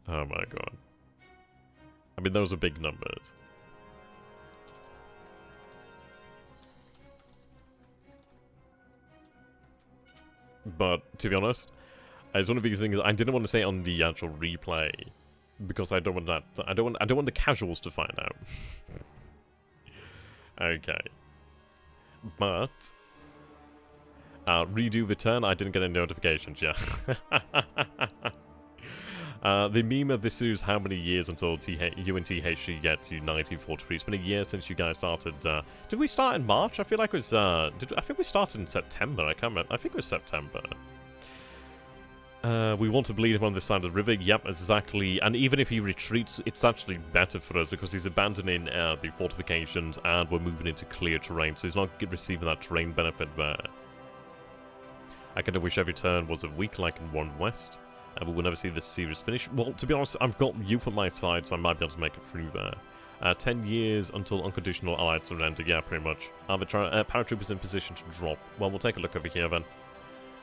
Oh my god. I mean, those are big numbers. But, to be honest, it's one of these things I didn't want to say on the actual replay. Because I don't want that. I don't want the casuals to find out. Okay. But redo the turn. I didn't get any notifications. Yeah. The meme of this is how many years until you and THG get to 1943. It's been a year since you guys started. Did we start in March? I feel like it was. I think we started in September. I can't remember. I think it was September. We want to bleed him on this side of the river. Yep, exactly. And even if he retreats, it's actually better for us because he's abandoning the fortifications and we're moving into clear terrain, so he's not receiving that terrain benefit there. I kind of wish every turn was a week like in One West, and we will never see this series finish. Well, to be honest, I've got youth on my side, so I might be able to make it through there. 10 years until unconditional Allied surrender. Yeah, pretty much. Are the paratroopers in position to drop? Well, we'll take a look over here then.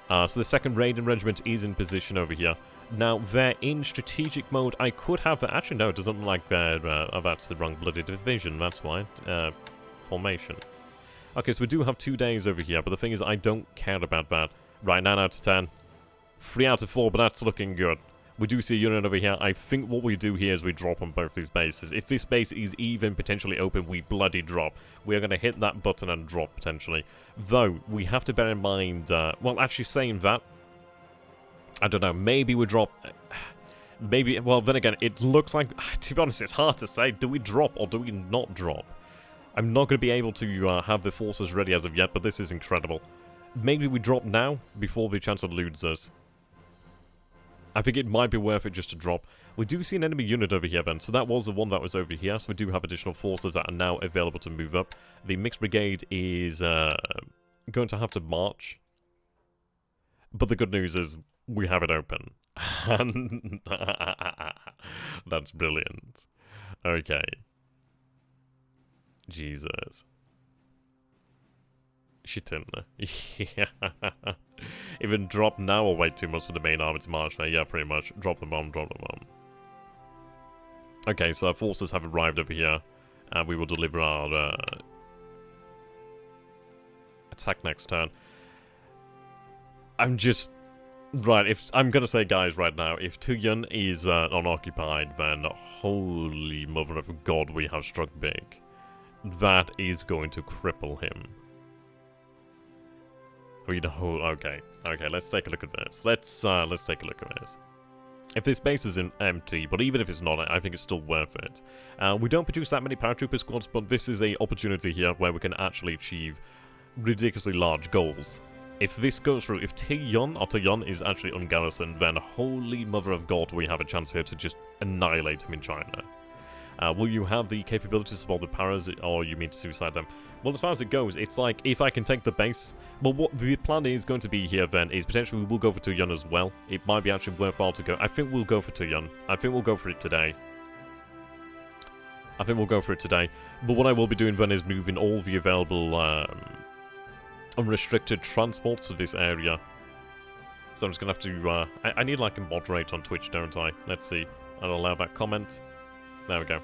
So the 2nd Raiding Regiment is in position over here. Now, they're in strategic mode. I could have... Actually, no, it doesn't look like they're... that's the wrong bloody division, that's why. Formation. Okay, so we do have 2 days over here, but the thing is, I don't care about that. Right, 9 out of 10. 3 out of 4, but that's looking good. We do see a unit over here. I think what we do here is we drop on both these bases. If this base is even potentially open, we bloody drop. We are going to hit that button and drop, potentially. Though, we have to bear in mind... well, actually saying that... I don't know, maybe we drop... Maybe... Well, then again, it looks like... To be honest, it's hard to say. Do we drop or do we not drop? I'm not going to be able to have the forces ready as of yet, but this is incredible. Maybe we drop now, before the Chancellor eludes us. I think it might be worth it just to drop. We do see an enemy unit over here then, so that was the one that was over here, so we do have additional forces that are now available to move up. The Mixed Brigade is going to have to march. But the good news is, we have it open. That's brilliant. Okay. Jesus. Shittin'. Yeah. Even drop now or wait too much for the main army to march there? Yeah, pretty much. Drop the bomb, drop the bomb. Okay, so our forces have arrived over here. And we will deliver our attack next turn. I'm just... Right, if I'm gonna say, guys, right now, if Tuyun is unoccupied, then holy mother of God, we have struck big. That is going to cripple him. Okay, let's take a look at this. Let's take a look at this. If this base is empty, but even if it's not, I think it's still worth it. We don't produce that many paratrooper squads, but this is a opportunity here where we can actually achieve ridiculously large goals. If this goes through, if Tuyun is actually ungarrisoned, then holy mother of God, we have a chance here to just annihilate him in China. Will you have the capability to support the paras, or you mean to suicide them? Well, as far as it goes, it's like, if I can take the base... Well, what the plan is going to be here, then, is potentially we will go for Tuyun as well. It might be actually worthwhile to go... I think we'll go for Tuyun. I think we'll go for it today. But what I will be doing, then, is moving all the available, unrestricted transports to this area. So I'm just going to have to... I need, like, a moderate on Twitch, don't I? Let's see. I'll allow that comment. There we go.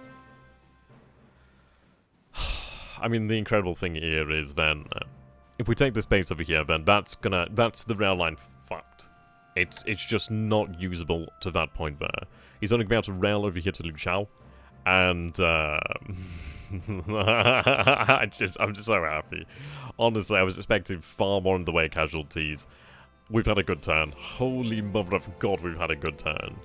I mean, the incredible thing here is then, if we take this base over here, then that's the rail line fucked. It's just not usable to that point there. He's only going to be able to rail over here to Luchao, and I'm just so happy. Honestly, I was expecting far more in the way of casualties. We've had a good turn. Holy mother of God, we've had a good turn.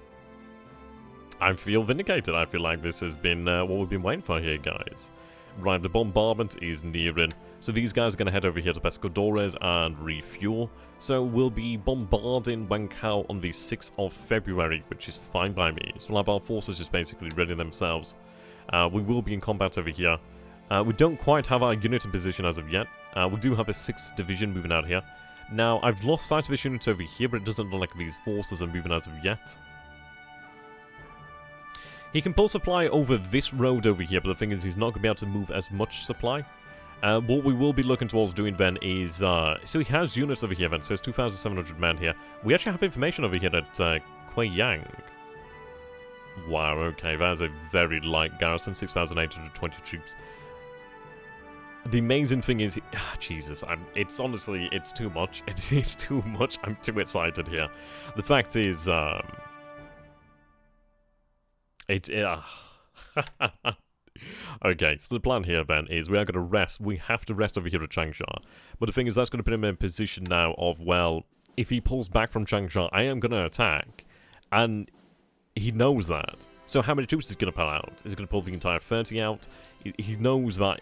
I feel vindicated. I feel like this has been what we've been waiting for here, guys. Right, the bombardment is nearing. So these guys are going to head over here to Pescadores and refuel. So we'll be bombarding Wankau on the 6th of February, which is fine by me. So we'll have our forces just basically ready themselves. We will be in combat over here. We don't quite have our unit in position as of yet. We do have a 6th division moving out here. Now, I've lost sight of this unit over here, but it doesn't look like these forces are moving as of yet. He can pull supply over this road over here, but the thing is he's not going to be able to move as much supply. What we will be looking towards doing then is... so he has units over here then, so it's 2,700 men here. We actually have information over here at Kuiyang. Wow, okay, that is a very light garrison, 6,820 troops. The amazing thing is... Jesus, it's honestly, it's too much. It's too much. I'm too excited here. The fact is... Okay, so the plan here then is we are going to rest. We have to rest over here at Changsha. But the thing is, that's going to put him in a position now of, well, if he pulls back from Changsha, I am going to attack. And he knows that. So how many troops is he going to pull out? Is he going to pull the entire 30 out? He knows that...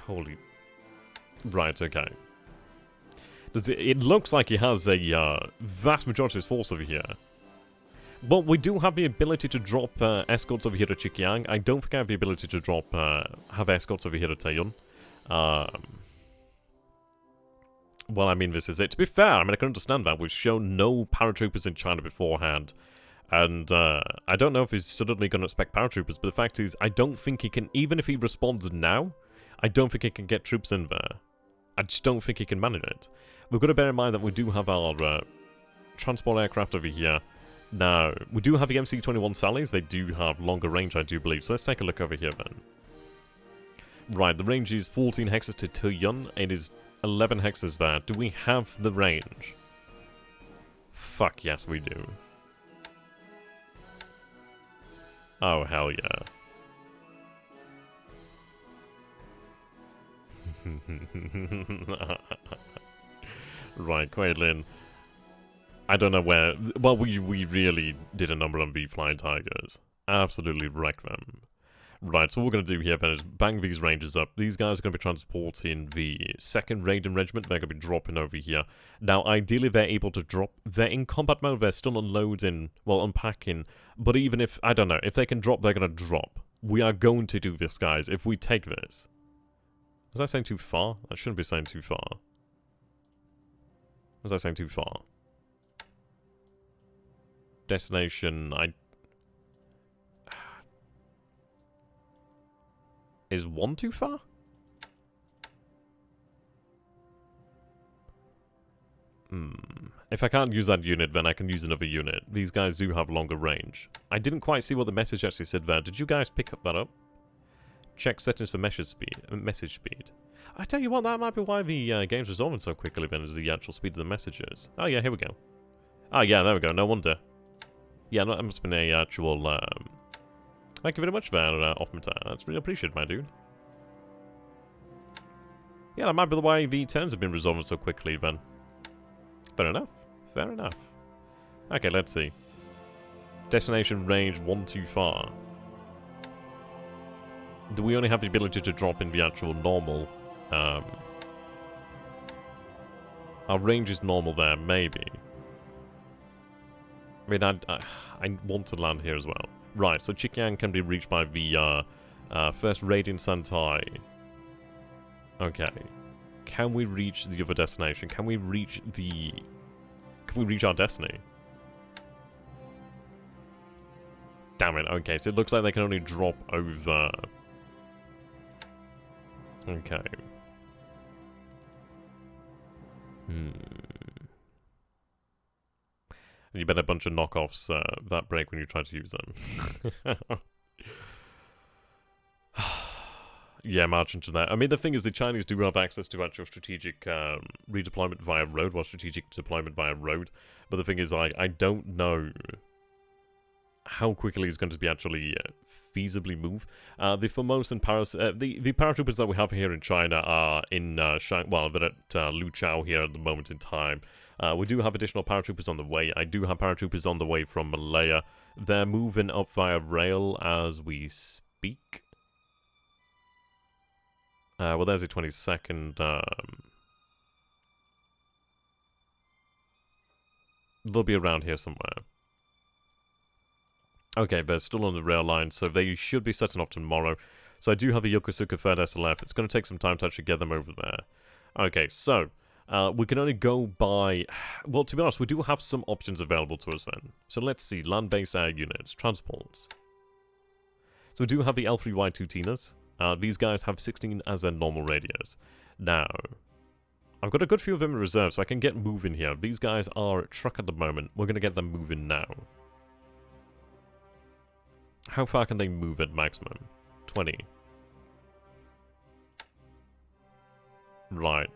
Holy... Right, okay. It looks like he has a vast majority of his force over here. Well, we do have the ability to drop escorts over here to Chikiang. I don't think I have the ability to drop have escorts over here to Taeyun. Well, I mean, this is it. To be fair, I mean, I can understand that. We've shown no paratroopers in China beforehand. And I don't know if he's suddenly going to expect paratroopers, but the fact is, I don't think he can, even if he responds now, I don't think he can get troops in there. I just don't think he can manage it. We've got to bear in mind that we do have our transport aircraft over here. Now, we do have the MC-21 Sallies. They do have longer range, I do believe. So let's take a look over here then. Right, the range is 14 hexes to Tuyun. It is 11 hexes there. Do we have the range? Fuck, yes we do. Oh, hell yeah. Right, Quaidlin. I don't know where... Well, we really did a number on the Flying Tigers. Absolutely wrecked them. Right, so what we're going to do here then is bang these rangers up. These guys are going to be transporting the 2nd Raiden Regiment. They're going to be dropping over here. Now, ideally, they're able to drop. They're in combat mode. They're still unloading, well, unpacking. But even if, I don't know, if they can drop, they're going to drop. We are going to do this, guys, if we take this. Was I saying too far? I shouldn't be saying too far. Was I saying too far? Destination, Is 1 too far? If I can't use that unit, then I can use another unit. These guys do have longer range. I didn't quite see what the message actually said there. Did you guys pick that up? Check settings for message speed. I tell you what, that might be why the game's resolving so quickly then, is the actual speed of the messages. Oh yeah, here we go. Oh yeah, there we go, no wonder. Yeah, that must have been a actual, Thank you very much for that, Offmeter. That's really appreciated, my dude. Yeah, that might be the why the turns have been resolving so quickly, then. Fair enough. Fair enough. Okay, let's see. Destination range 1 too far. Do we only have the ability to drop in the actual normal? Our range is normal there, maybe. I mean, I want to land here as well. Right, so Chikyang can be reached by the first raid in Santai. Okay. Can we reach the other destination? Can we reach the... Can we reach our destiny? Damn it, okay, so it looks like they can only drop over... Okay. You bet a bunch of knockoffs that break when you try to use them. Yeah, march into that. I mean, the thing is, the Chinese do have access to actual strategic redeployment via road, or strategic deployment via road. But the thing is, I don't know how quickly it's going to be actually feasibly move. The Formosan the paratroopers that we have here in China are in they're at Lu Chao here at the moment in time. We do have additional paratroopers on the way. I do have paratroopers on the way from Malaya. They're moving up via rail as we speak. Well, there's a 22nd. They'll be around here somewhere. Okay, they're still on the rail line, so they should be setting off tomorrow. So I do have a Yokosuka 3rd SLF. It's going to take some time to actually get them over there. Okay, so we can only go by... Well, to be honest, we do have some options available to us then. So let's see. Land-based air units. Transports. So we do have the L3Y2 Tinas. These guys have 16 as their normal radius. Now, I've got a good few of them in reserve, so I can get moving here. These guys are at truck at the moment. We're going to get them moving now. How far can they move at maximum? 20. Right.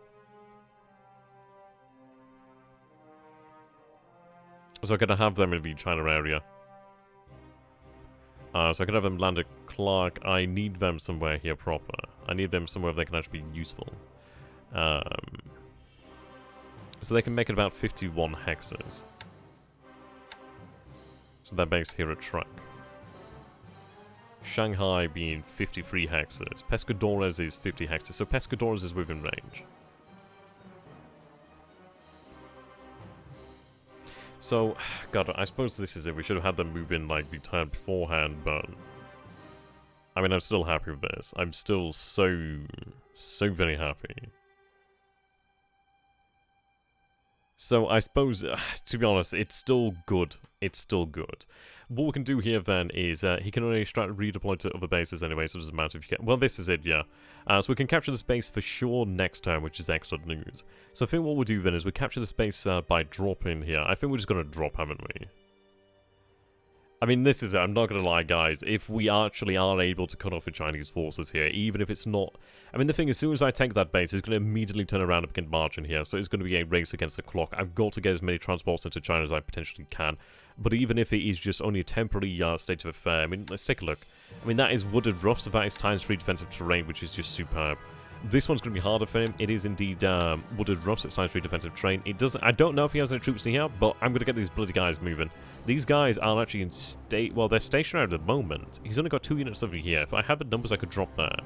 So I could have them in the China area. So I could have them land at Clark. I need them somewhere here proper. I need them somewhere they can actually be useful. So they can make it about 51 hexes. So they're based here at Trek. Shanghai being 53 hexes. Pescadores is 50 hexes. So Pescadores is within range. So, God, I suppose this is it. We should have had them move in, like, the turn beforehand, but... I mean, I'm still happy with this. I'm still so very happy. So I suppose, to be honest, it's still good. It's still good. What we can do here then is he can only redeploy to other bases anyway, so it doesn't matter if you get... Well, this is it, yeah. So we can capture the space for sure next turn, which is extra news. So I think what we'll do then is we capture the space by dropping here. I think we're just going to drop, haven't we? I mean, this is it. I'm not going to lie, guys. If we actually are able to cut off the Chinese forces here, even if it's not... I mean, the thing is, as soon as I take that base, it's going to immediately turn around and begin marching here. So it's going to be a race against the clock. I've got to get as many transports into China as I potentially can. But even if it is just only a temporary state of affair, I mean, let's take a look. I mean, that is wooded rough, so that is ×3 defensive terrain, which is just superb. This one's going to be harder for him. It is indeed wooded rough, so it's ×3 defensive terrain. It doesn't... I don't know if he has any troops in here, but I'm going to get these bloody guys moving. These guys are actually in state... Well, they're stationary at the moment. He's only got 2 units over here. If I had the numbers, I could drop there.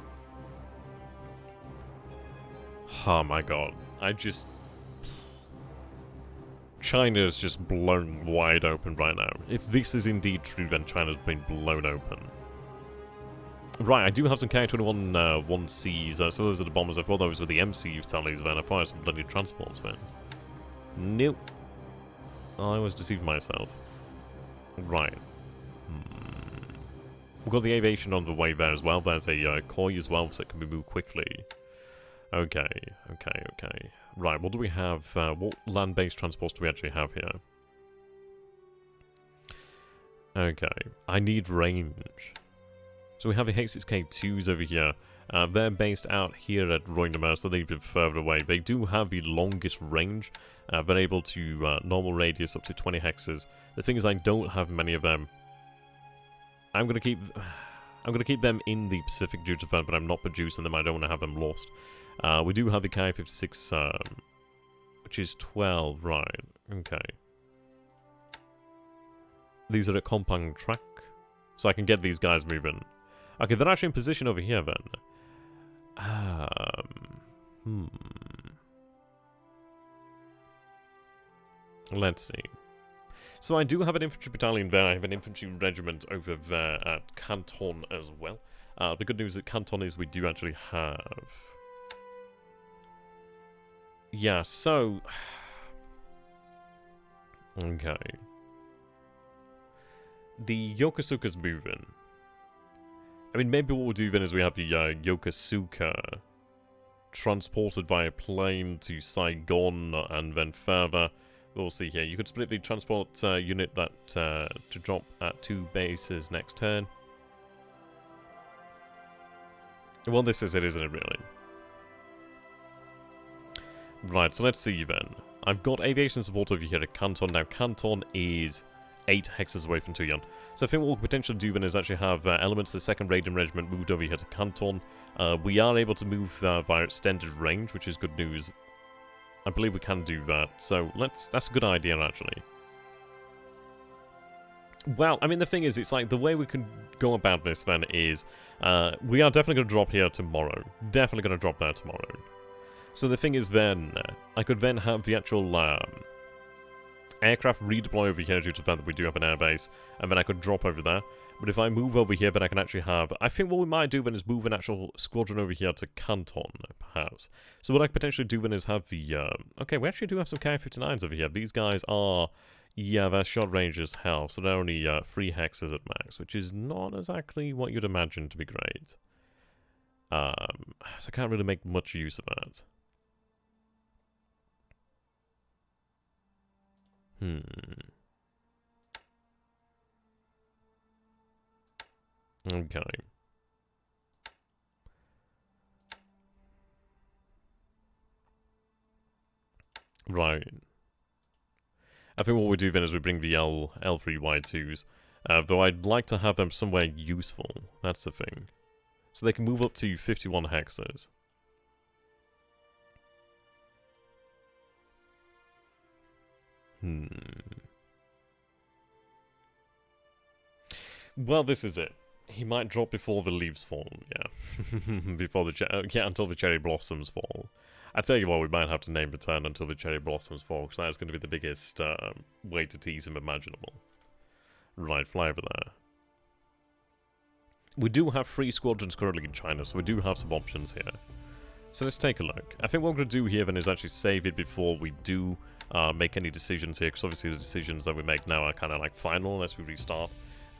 Oh my god. I just... China's just blown wide open right now. If this is indeed true, then China's been blown open. Right, I do have some Ki-21 1Cs, so those are the bombers. I thought those were the MCU tallies, then I fired some bloody transports, then. Nope. I was deceiving myself. Right. We've got the aviation on the way there as well. There's a koi as well, so it can be moved quickly. Okay. Right, what do we have? What land-based transports do we actually have here? Okay, I need range. So we have the H6K2s over here. They're based out here at Roynamur, so they've been further away. They do have the longest range. They're able to normal radius up to 20 hexes. The thing is, I don't have many of them. I'm gonna keep them in the Pacific due to that, but I'm not producing them. I don't want to have them lost. We do have the Ki-56, which is 12, right? Okay. These are a compound track, so I can get these guys moving. Okay, they're actually in position over here then. Let's see. So I do have an infantry battalion there. I have an infantry regiment over there at Canton as well. The good news at Canton is we do actually have... Yeah, so... Okay. The Yokosuka's moving. I mean, maybe what we'll do then is we have the Yokosuka transported via plane to Saigon and then further. We'll see here. You could split the transport unit that to drop at 2 bases next turn. Well, this is it, isn't it, really? Right, so let's see then. I've got aviation support over here at Canton. Now, Canton is 8 hexes away from Tuyan. So I think what we'll potentially do then is actually have elements of the 2nd Raiden Regiment moved over here to Canton. We are able to move via extended range, which is good news. I believe we can do that, so that's a good idea, actually. Well, I mean, the thing is, it's like, the way we can go about this, then, is we are definitely going to drop here tomorrow. Definitely going to drop there tomorrow. So the thing is, then, I could then have the actual aircraft redeploy over here due to the fact that we do have an airbase, and then I could drop over there. But if I move over here, then I can actually have... I think what we might do then is move an actual squadron over here to Canton, perhaps. So what I could potentially do then is have the... Okay, we actually do have some Ki-59s over here. These guys are... Yeah, their shot range is hell, so they're only 3 hexes at max, which is not exactly what you'd imagine to be great. So I can't really make much use of that. Okay. Right. I think what we do then is we bring the L3Y2s. Though I'd like to have them somewhere useful. That's the thing. So they can move up to 51 hexes. Well, this is it. He might drop before the leaves fall, yeah. Before the until the cherry blossoms fall. I tell you what, we might have to name the turn until the cherry blossoms fall, because that's going to be the biggest way to tease him imaginable. Right, fly over there. We do have 3 squadrons currently in China, so we do have some options here. So let's take a look. I think what we're going to do here then is actually save it before we do make any decisions here, because obviously the decisions that we make now are kind of like final unless we restart.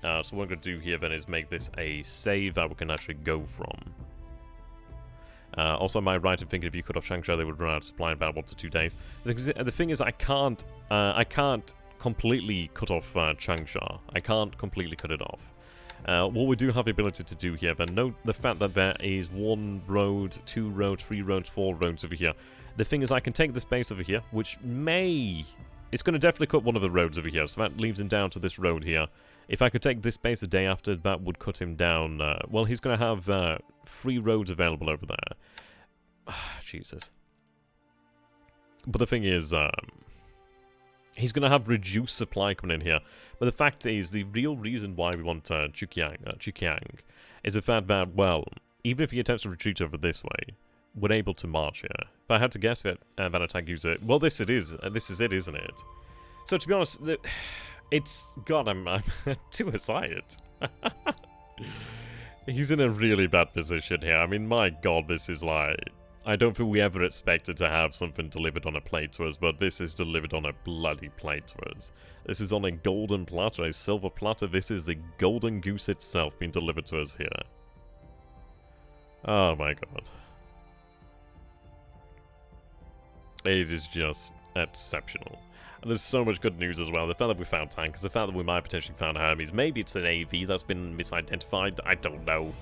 So what we're going to do here then is make this a save that we can actually go from. Also, am I right in thinking if you cut off Changsha, they would run out of supply in about 1 to 2 days? The thing is, I can't completely cut off Changsha. I can't completely cut it off. What we do have the ability to do here, then note the fact that there is 1 road, 2 roads, 3 roads, 4 roads over here. The thing is, I can take this base over here, which may... It's going to definitely cut one of the roads over here, so that leaves him down to this road here. If I could take this base a day after, that would cut him down. Well, he's going to have 3 roads available over there. Jesus. But the thing is, he's going to have reduced supply coming in here. But the fact is, the real reason why we want Chikiang is the fact that, well, even if he attempts to retreat over this way, we're able to march here. If I had to guess that Van Attack user... Well, this it is. This is it, isn't it? So, to be honest, it's... God, I'm too excited. He's in a really bad position here. I mean, my God, this is like... I don't think we ever expected to have something delivered on a plate to us, but this is delivered on a bloody plate to us. This is on a golden platter, a silver platter. This is the golden goose itself being delivered to us here. Oh my God. It is just exceptional. And there's so much good news as well. The fact that we found tankers, the fact that we might potentially found Hermes. Maybe it's an AV that's been misidentified. I don't know.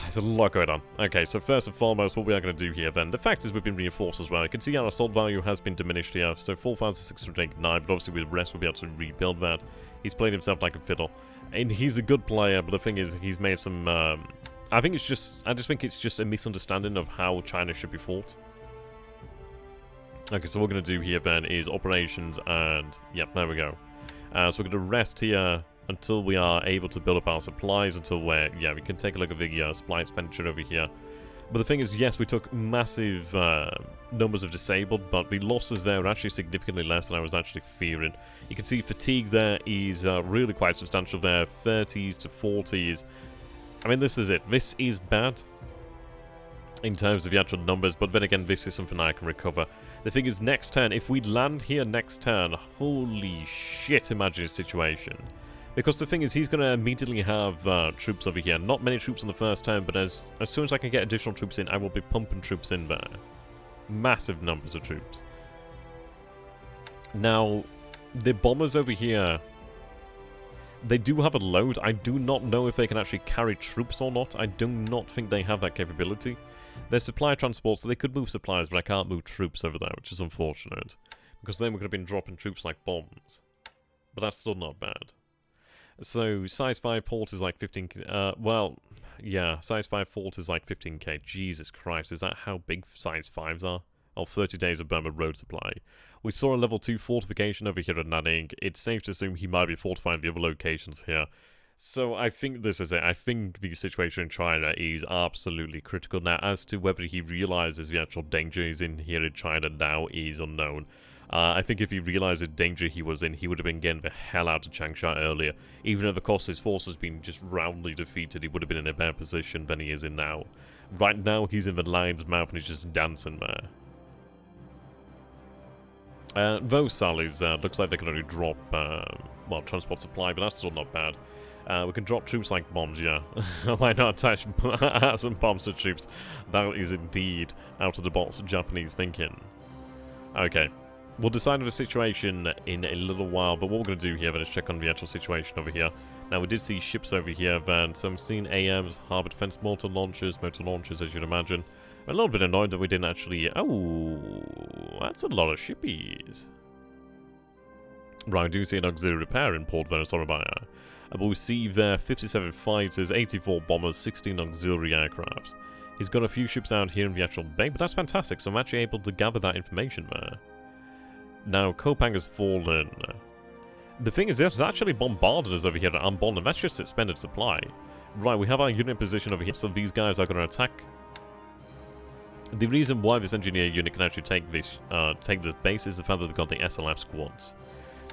There's a lot going on. Okay, so first and foremost, what we are going to do here then. The fact is we've been reinforced as well. You can see our assault value has been diminished here. So 4,689, but obviously with rest we'll be able to rebuild that. He's played himself like a fiddle. And he's a good player, but the thing is he's made some... I just think it's just a misunderstanding of how China should be fought. Okay, so what we're going to do here then is operations and... Yep, there we go. So we're going to rest here until we are able to build up our supplies, until we're... Yeah, we can take a look at the supply expenditure over here. But the thing is, yes, we took massive numbers of disabled, but the losses there are actually significantly less than I was actually fearing. You can see fatigue there is really quite substantial there, 30s to 40s. I mean, this is it. This is bad in terms of the actual numbers, but then again, this is something I can recover. The thing is, next turn, if we land here next turn, holy shit, imagine his situation. Because the thing is, he's going to immediately have troops over here. Not many troops on the first turn, but as soon as I can get additional troops in, I will be pumping troops in there. Massive numbers of troops. Now, the bombers over here... They do have a load. I do not know if they can actually carry troops or not. I do not think they have that capability. They're supply transports, so they could move supplies, but I can't move troops over there, which is unfortunate. Because then we could have been dropping troops like bombs. But that's still not bad. So, size 5 port is like 15k. Well, yeah, size 5 port is like 15k. Jesus Christ, is that how big size 5s are? Oh, 30 days of Burma road supply. We saw a level 2 fortification over here at Nanning. It's safe to assume he might be fortifying the other locations here. So I think this is it. I think the situation in China is absolutely critical. Now, as to whether he realizes the actual danger is in here in China now is unknown. I think if he realized the danger he was in, he would have been getting the hell out of Changsha earlier. Even at the cost his force has been just roundly defeated, he would have been in a better position than he is in now. Right now, he's in the lion's mouth and he's just dancing there. Those sallies, looks like they can only drop, well, transport supply, but that's still not bad. We can drop troops like bombs, yeah. Why not attach some bombs to troops? That is indeed out-of-the-box Japanese thinking. Okay. We'll decide on the situation in a little while, but what we're going to do here then is check on the actual situation over here. Now, we did see ships over here, then, so I'm seeing AMs, harbour defense motor launchers, as you'd imagine. I'm a little bit annoyed that we didn't actually... Oh, that's a lot of shippies. Right, we do see an auxiliary repair in Port Venezuela. But we see there 57 fighters, 84 bombers, 16 auxiliary aircrafts. He's got a few ships out here in the actual bay, but that's fantastic, so I'm actually able to gather that information there. Now, Kopang has fallen. The thing is, there's actually bombarded us over here at Ambon, and that's just expended supply. Right, we have our unit position over here, so these guys are going to attack. The reason why this engineer unit can actually take this base is the fact that they've got the SLF squads.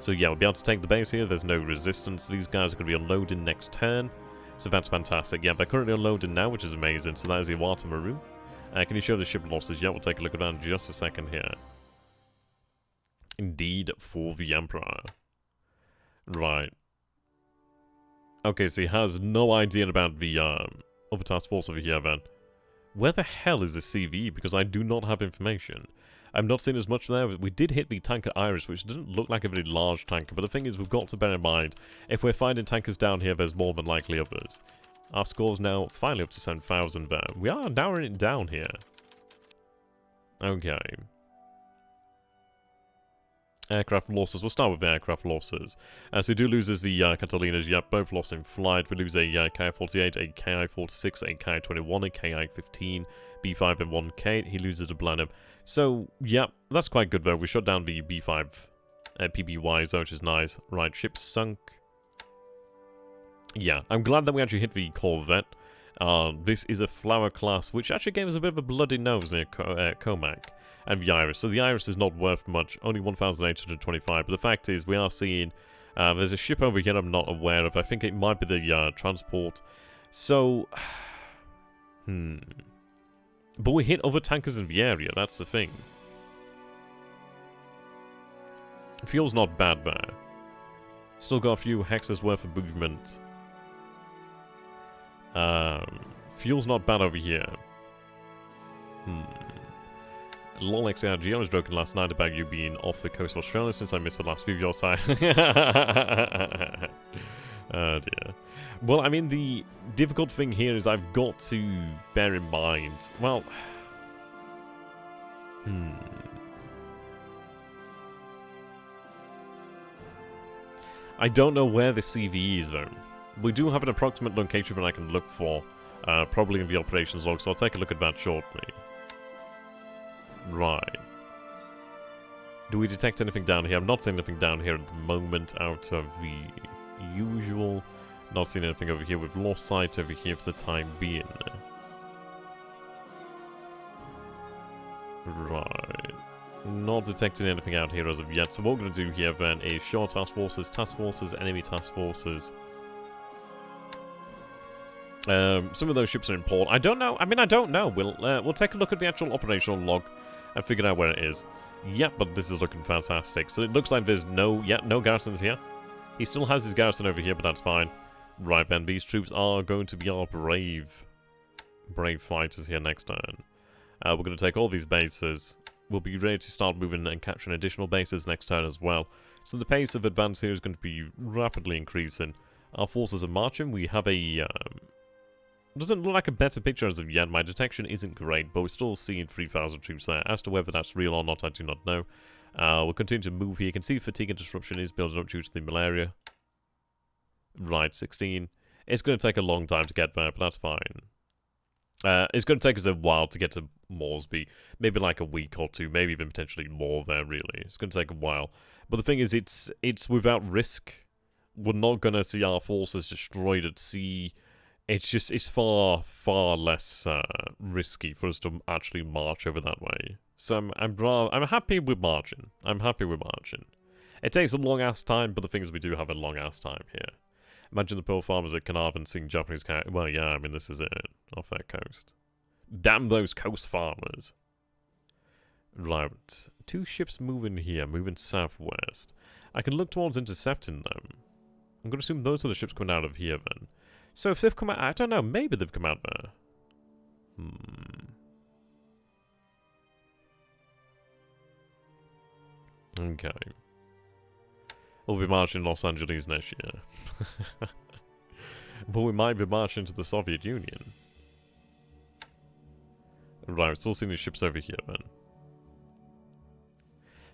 So yeah, we'll be able to take the base here. There's no resistance. These guys are going to be unloading next turn. So that's fantastic. Yeah, they're currently unloaded now, which is amazing. So that is the Iwata Maru. Can you show the ship losses? Yeah, we'll take a look at that in just a second here. Indeed, for the Emperor. Right. Okay, so he has no idea about the other task force over here then. Where the hell is the CV? Because I do not have information. I've not seen as much there. We did hit the tanker Iris, which didn't look like a very large tanker. But the thing is, we've got to bear in mind, if we're finding tankers down here, there's more than likely others. Our score's now finally up to 7,000 there. We are narrowing it down here. Okay. Aircraft losses. We'll start with the aircraft losses. So we do lose as the Catalinas. Yep, both lost in flight. We lose a Ki-48, a Ki-46, a Ki-21, a Ki-15, B-5 and 1K. He loses a Blenheim. So, yeah, that's quite good though. We shut down the B-5 PBY, which is nice. Right, ship sunk. Yeah, I'm glad that we actually hit the Corvette. This is a Flower class, which actually gave us a bit of a bloody nose near Comac. And the Iris. So the Iris is not worth much, only 1,825. But the fact is, we are seeing there's a ship over here I'm not aware of. I think it might be the transport. So, but we hit other tankers in the area. That's the thing. Fuel's not bad there. Still got a few hexes worth of movement. Fuel's not bad over here. Lol XTRG, I was joking last night about you being off the coast of Australia since I missed the last few of your side. Oh dear. Well, I mean, the difficult thing here is I've got to bear in mind... Well... I don't know where the CV is, though. We do have an approximate location that I can look for, probably in the operations log, so I'll take a look at that shortly. Right. Do we detect anything down here? I'm not seeing anything down here at the moment out of the usual. Not seeing anything over here. We've lost sight over here for the time being. Right. Not detecting anything out here as of yet. So what we're going to do here then is show task forces, enemy task forces. Some of those ships are in port. I don't know. I mean, I don't know. We'll take a look at the actual operational log and figure out where it is. Yep, but this is looking fantastic. So it looks like there's no garrisons here. He still has his garrison over here, but that's fine. Right then, these troops are going to be our brave fighters here next turn. We're going to take all these bases. We'll be ready to start moving and capturing additional bases next turn as well. So the pace of advance here is going to be rapidly increasing. Our forces are marching. We have a... doesn't look like a better picture as of yet. My detection isn't great, but we're still seeing 3,000 troops there. As to whether that's real or not, I do not know. We'll continue to move here. You can see fatigue and disruption is building up due to the malaria. Right, 16. It's going to take a long time to get there, but that's fine. It's going to take us a while to get to Moresby. Maybe like a week or two, maybe even potentially more there, really. It's going to take a while. But the thing is, it's without risk. We're not going to see our forces destroyed at sea. It's far, far less risky for us to actually march over that way. So I'm happy with marching. I'm happy with marching. It takes a long-ass time, but the thing is we do have a long-ass time here. Imagine the poor farmers at Carnarvon seeing Japanese cow. Well, yeah, I mean, this is it. Off their coast. Damn those coast farmers. Right. 2 ships moving here, moving southwest. I can look towards intercepting them. I'm going to assume those are the ships coming out of here, then. So if they've come out... I don't know, maybe they've come out there. Okay. We'll be marching Los Angeles next year. But we might be marching to the Soviet Union. Right, we're still seeing these ships over here, then.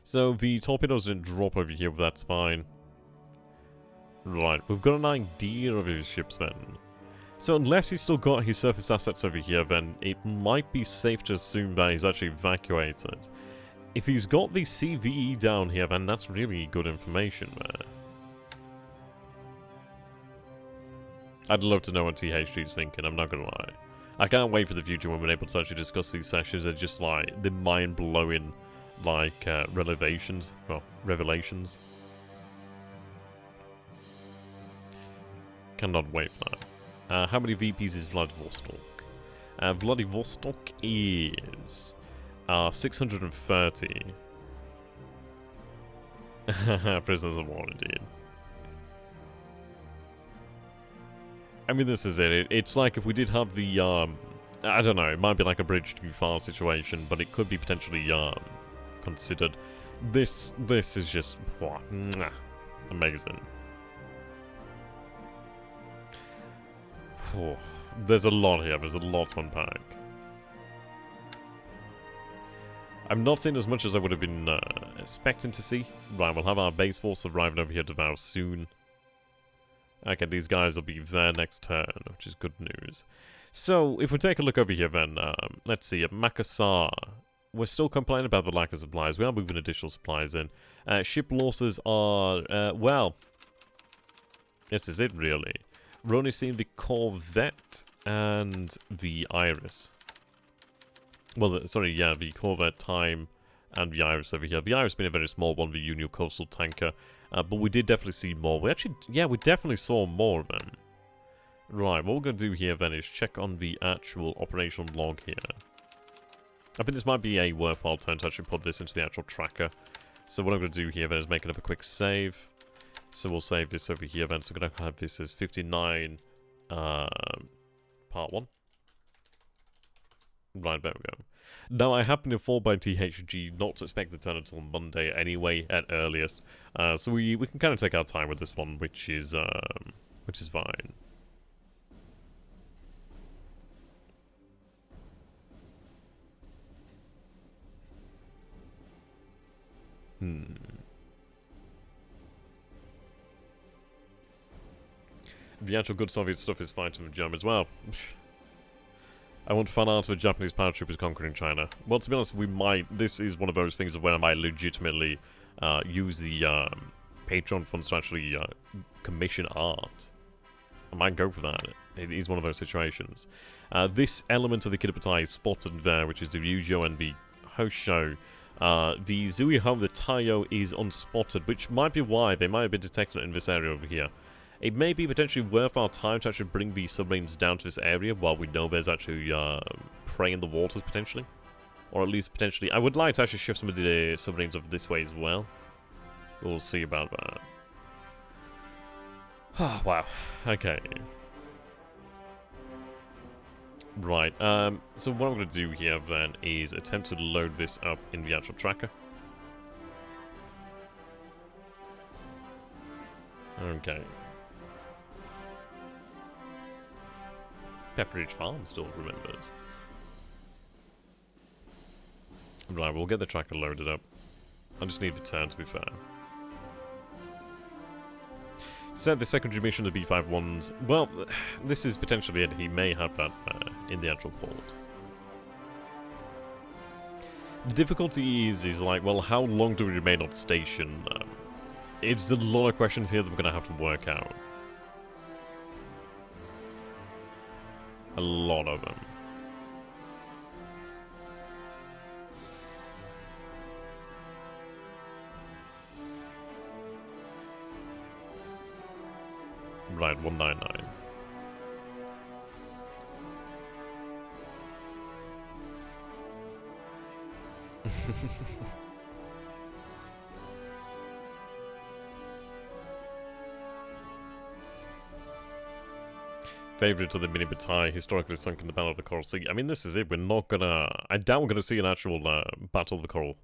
So the torpedoes didn't drop over here, but that's fine. Right, we've got an idea of his ships, then. So unless he's still got his surface assets over here, then it might be safe to assume that he's actually evacuated. If he's got the CVE down here, then that's really good information there. I'd love to know what THG's thinking, I'm not gonna lie. I can't wait for the future when we're able to actually discuss these sessions. They're just like the mind-blowing, like, revelations. Well, revelations. Cannot wait for that. How many VPs is Vladivostok? Vladivostok is 630. Prisoners of war, indeed. I mean, this is it. It's like if we did have the, I don't know, it might be like a bridge too far situation, but it could be potentially, considered. This is just, amazing. There's a lot here. There's a lot to unpack. I'm not seeing as much as I would have been expecting to see. Right, we'll have our base force arriving over here to Vow soon. Okay, these guys will be there next turn, which is good news. So, if we take a look over here then, let's see, at Makassar, we're still complaining about the lack of supplies. We are moving additional supplies in. Ship losses are, well, this is it really. We're only seeing the Corvette and the Iris. Well, sorry, yeah, the Corvette Time and the Iris over here. The Iris being a very small one, the Union Coastal Tanker. But we did definitely see more. We actually, yeah, we definitely saw more of them. Right, what we're going to do here then is check on the actual operational log here. I think this might be a worthwhile turn to actually put this into the actual tracker. So what I'm going to do here then is making up a quick save. So we'll save this over here then. So we're going to have this as 59 part 1. Right, there we go. Now, I happen to fall by THG, not to expect the turn until Monday anyway, at earliest. So we can kind of take our time with this one, which is fine. The actual good Soviet stuff is fighting with Germans. Well, I want to find out if the Japanese paratroopers conquering China. Well, to be honest, we might. This is one of those things of where I might legitimately use the Patreon funds to actually commission art. I might go for that. It is one of those situations. This element of the Kitapatai is spotted there, which is the Ryujo and the Hosho. The Zuiho, the Taiyo, is unspotted, which might be why they might have been detected in this area over here. It may be potentially worth our time to actually bring these submarines down to this area while we know there's actually prey in the waters, potentially. Or at least potentially... I would like to actually shift some of the submarines over this way as well. We'll see about that. Oh, wow. Okay. Right. So what I'm going to do here then is attempt to load this up in the actual tracker. Okay. Pepperidge Farm still remembers. Right, we'll get the tracker loaded up. I just need the turn, to be fair. Said the secondary mission of the B-51s. Well, this is potentially it. He may have that in the actual port. The difficulty is like, well, how long do we remain on station? It's a lot of questions here that we're going to have to work out. A lot of them. Right, 199. Favorite of the mini battalion, historically sunk in the Battle of the Coral Sea. I mean, this is it. We're not gonna. I doubt we're gonna see an actual Battle of the Coral.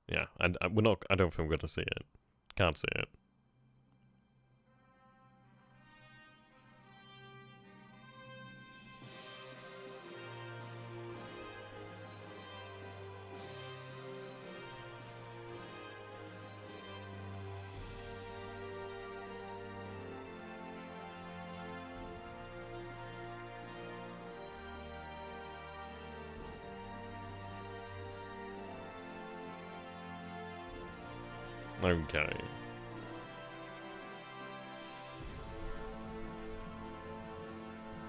Yeah, and we're not. I don't think we're gonna see it. Can't see it. Okay.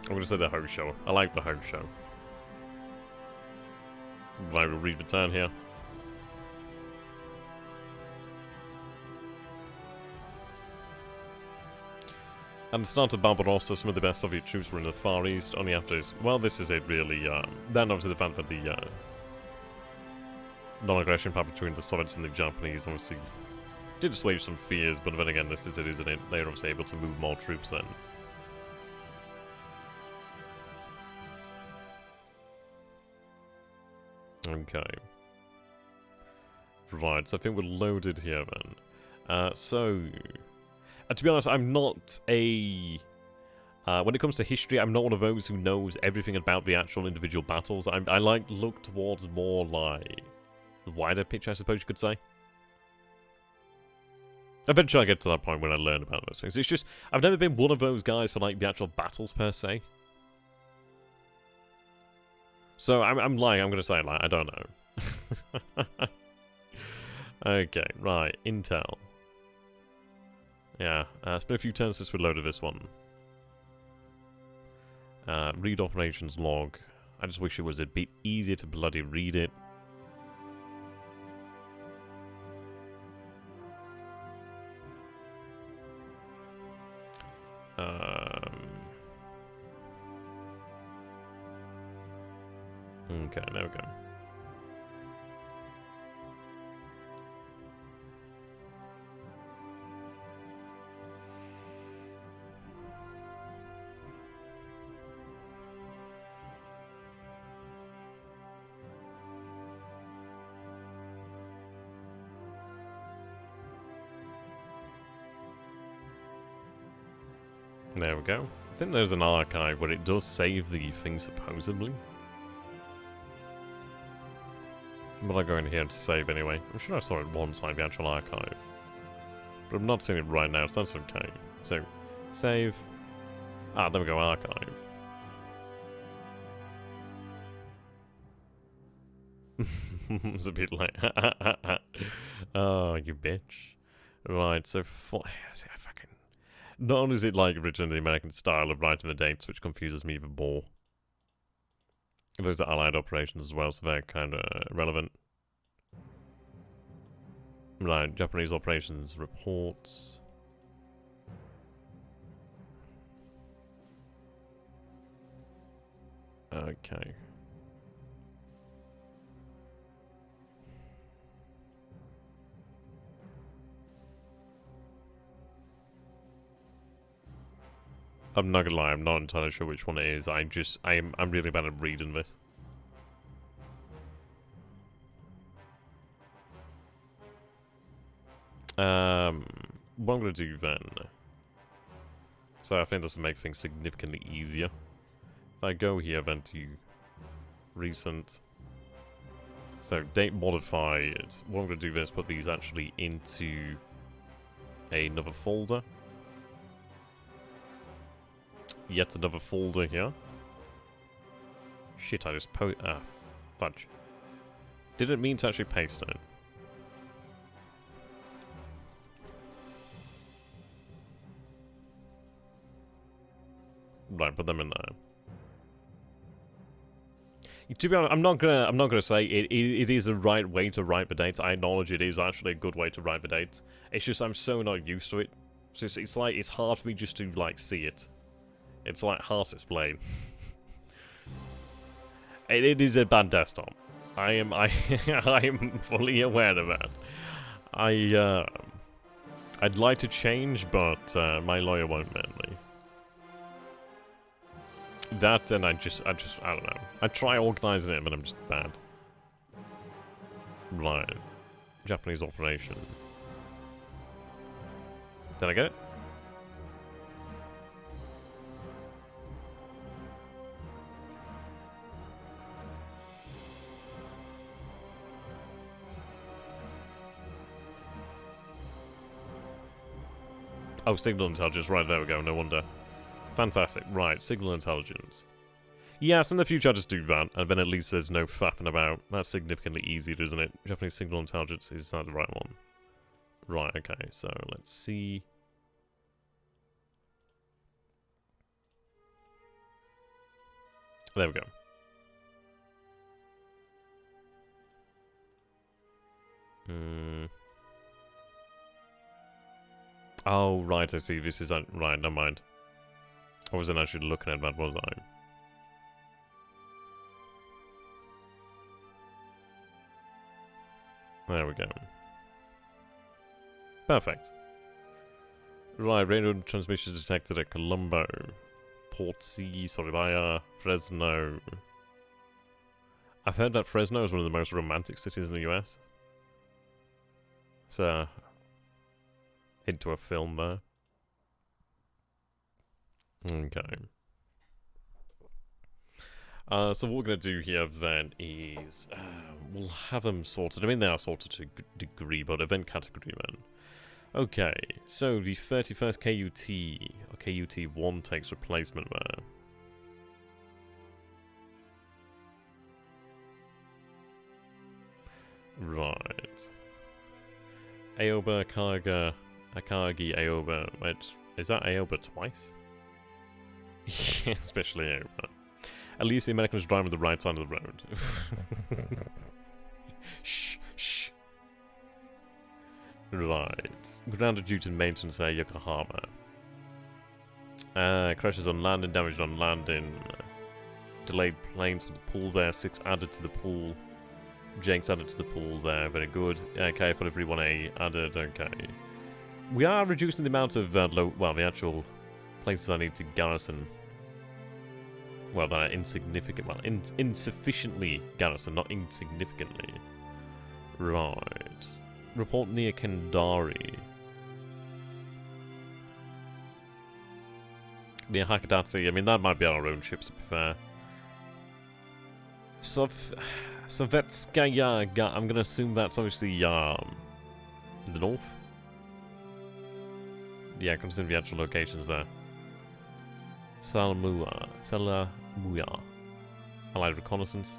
I'm gonna say the Ho Show. I like the Ho Show. Right, we'll read the turn here. And start of Barbarossa, some of the best Soviet troops were in the Far East. Only after this, well, this is it really. Then obviously the fact that the non-aggression pact between the Soviets and the Japanese obviously did assuage some fears, but then again, this is it, isn't it? They're obviously able to move more troops then. Okay. Right, so I think we're loaded here then. To be honest, I'm not a... when it comes to history, I'm not one of those who knows everything about the actual individual battles. I like look towards more like the wider picture, I suppose you could say. Eventually I get to that point when I learn about those things. It's just, I've never been one of those guys for like the actual battles per se. So I'm lying, I'm gonna say like, I don't know. Okay, right, Intel. Yeah, it's been a few turns since we loaded this one. Read operations log. I just wish it was a bit easier to bloody read it. Okay, there we go. There we go. I think there's an archive where it does save the thing, supposedly. But I go in here to save anyway. I'm sure I saw it once, like the actual archive. But I'm not seeing it right now, so that's okay. So, save. Ah, there we go, archive. It's a bit late. Oh, you bitch. Right, so fucking... Not only is it like written in the American style of writing the dates, which confuses me even more. Those are Allied operations as well, so they're kind of relevant. Right, Japanese operations reports. Okay. I'm not gonna lie, I'm not entirely sure which one it is. I'm really bad at reading this. What I'm gonna do then. So I think this will make things significantly easier. If I go here then to recent. So date modified. What I'm gonna do then is put these actually into another folder. Yet another folder here. Shit, I just fudge. Didn't mean to actually paste it. Right, put them in there. To be honest, I'm not gonna say it is a right way to write the dates. I acknowledge it is actually a good way to write the dates. It's just I'm so not used to it. So it's like it's hard for me just to like see it. It's like hard to explain. It is a bad desktop. I am fully aware of that. I'd like to change, but my lawyer won't let me. That and I don't know. I try organizing it, but I'm just bad. Right. Japanese operation. Did I get it? Oh, signal intelligence. Right, there we go. No wonder. Fantastic. Right, signal intelligence. Yes, in the future I'll just do that, and then at least there's no faffing about. That's significantly easier, isn't it? Japanese signal intelligence is not the right one. Right, okay, so let's see. There we go. Oh, right, I see. This is... right, never mind. I wasn't actually looking at that, was I? There we go. Perfect. Right, radio transmission detected at Colombo. Port C, Soribaya, Fresno. I've heard that Fresno is one of the most romantic cities in the US. So, into a film there. Okay. So what we're going to do here then is, we'll have them sorted. I mean, they are sorted to a degree, but event category then. Okay, so the 31st KUT, or KUT-1 takes replacement there. Right. Aoba, Kaga, Akagi, Aoba. Wait, is that Aoba twice? Especially Aoba. At least the Americans drive on the right side of the road. Shh, shh. Right. Grounded due to maintenance at Yokohama. Crashes on landing, damaged on landing. Delayed planes with the pool there. 6 added to the pool. Jenks added to the pool there. Very good. Okay, for every 1A added. Okay. We are reducing the amount of the actual places I need to garrison. Well, that are insignificant. Well, insufficiently garrison, not insignificantly. Right. Report near Kendari. Near Hakadatsui. I mean, that might be our own ships, to be fair. Sovetskaya. I'm going to assume that's obviously in the north. Yeah, consider the actual locations there. Salamuya. Allied reconnaissance.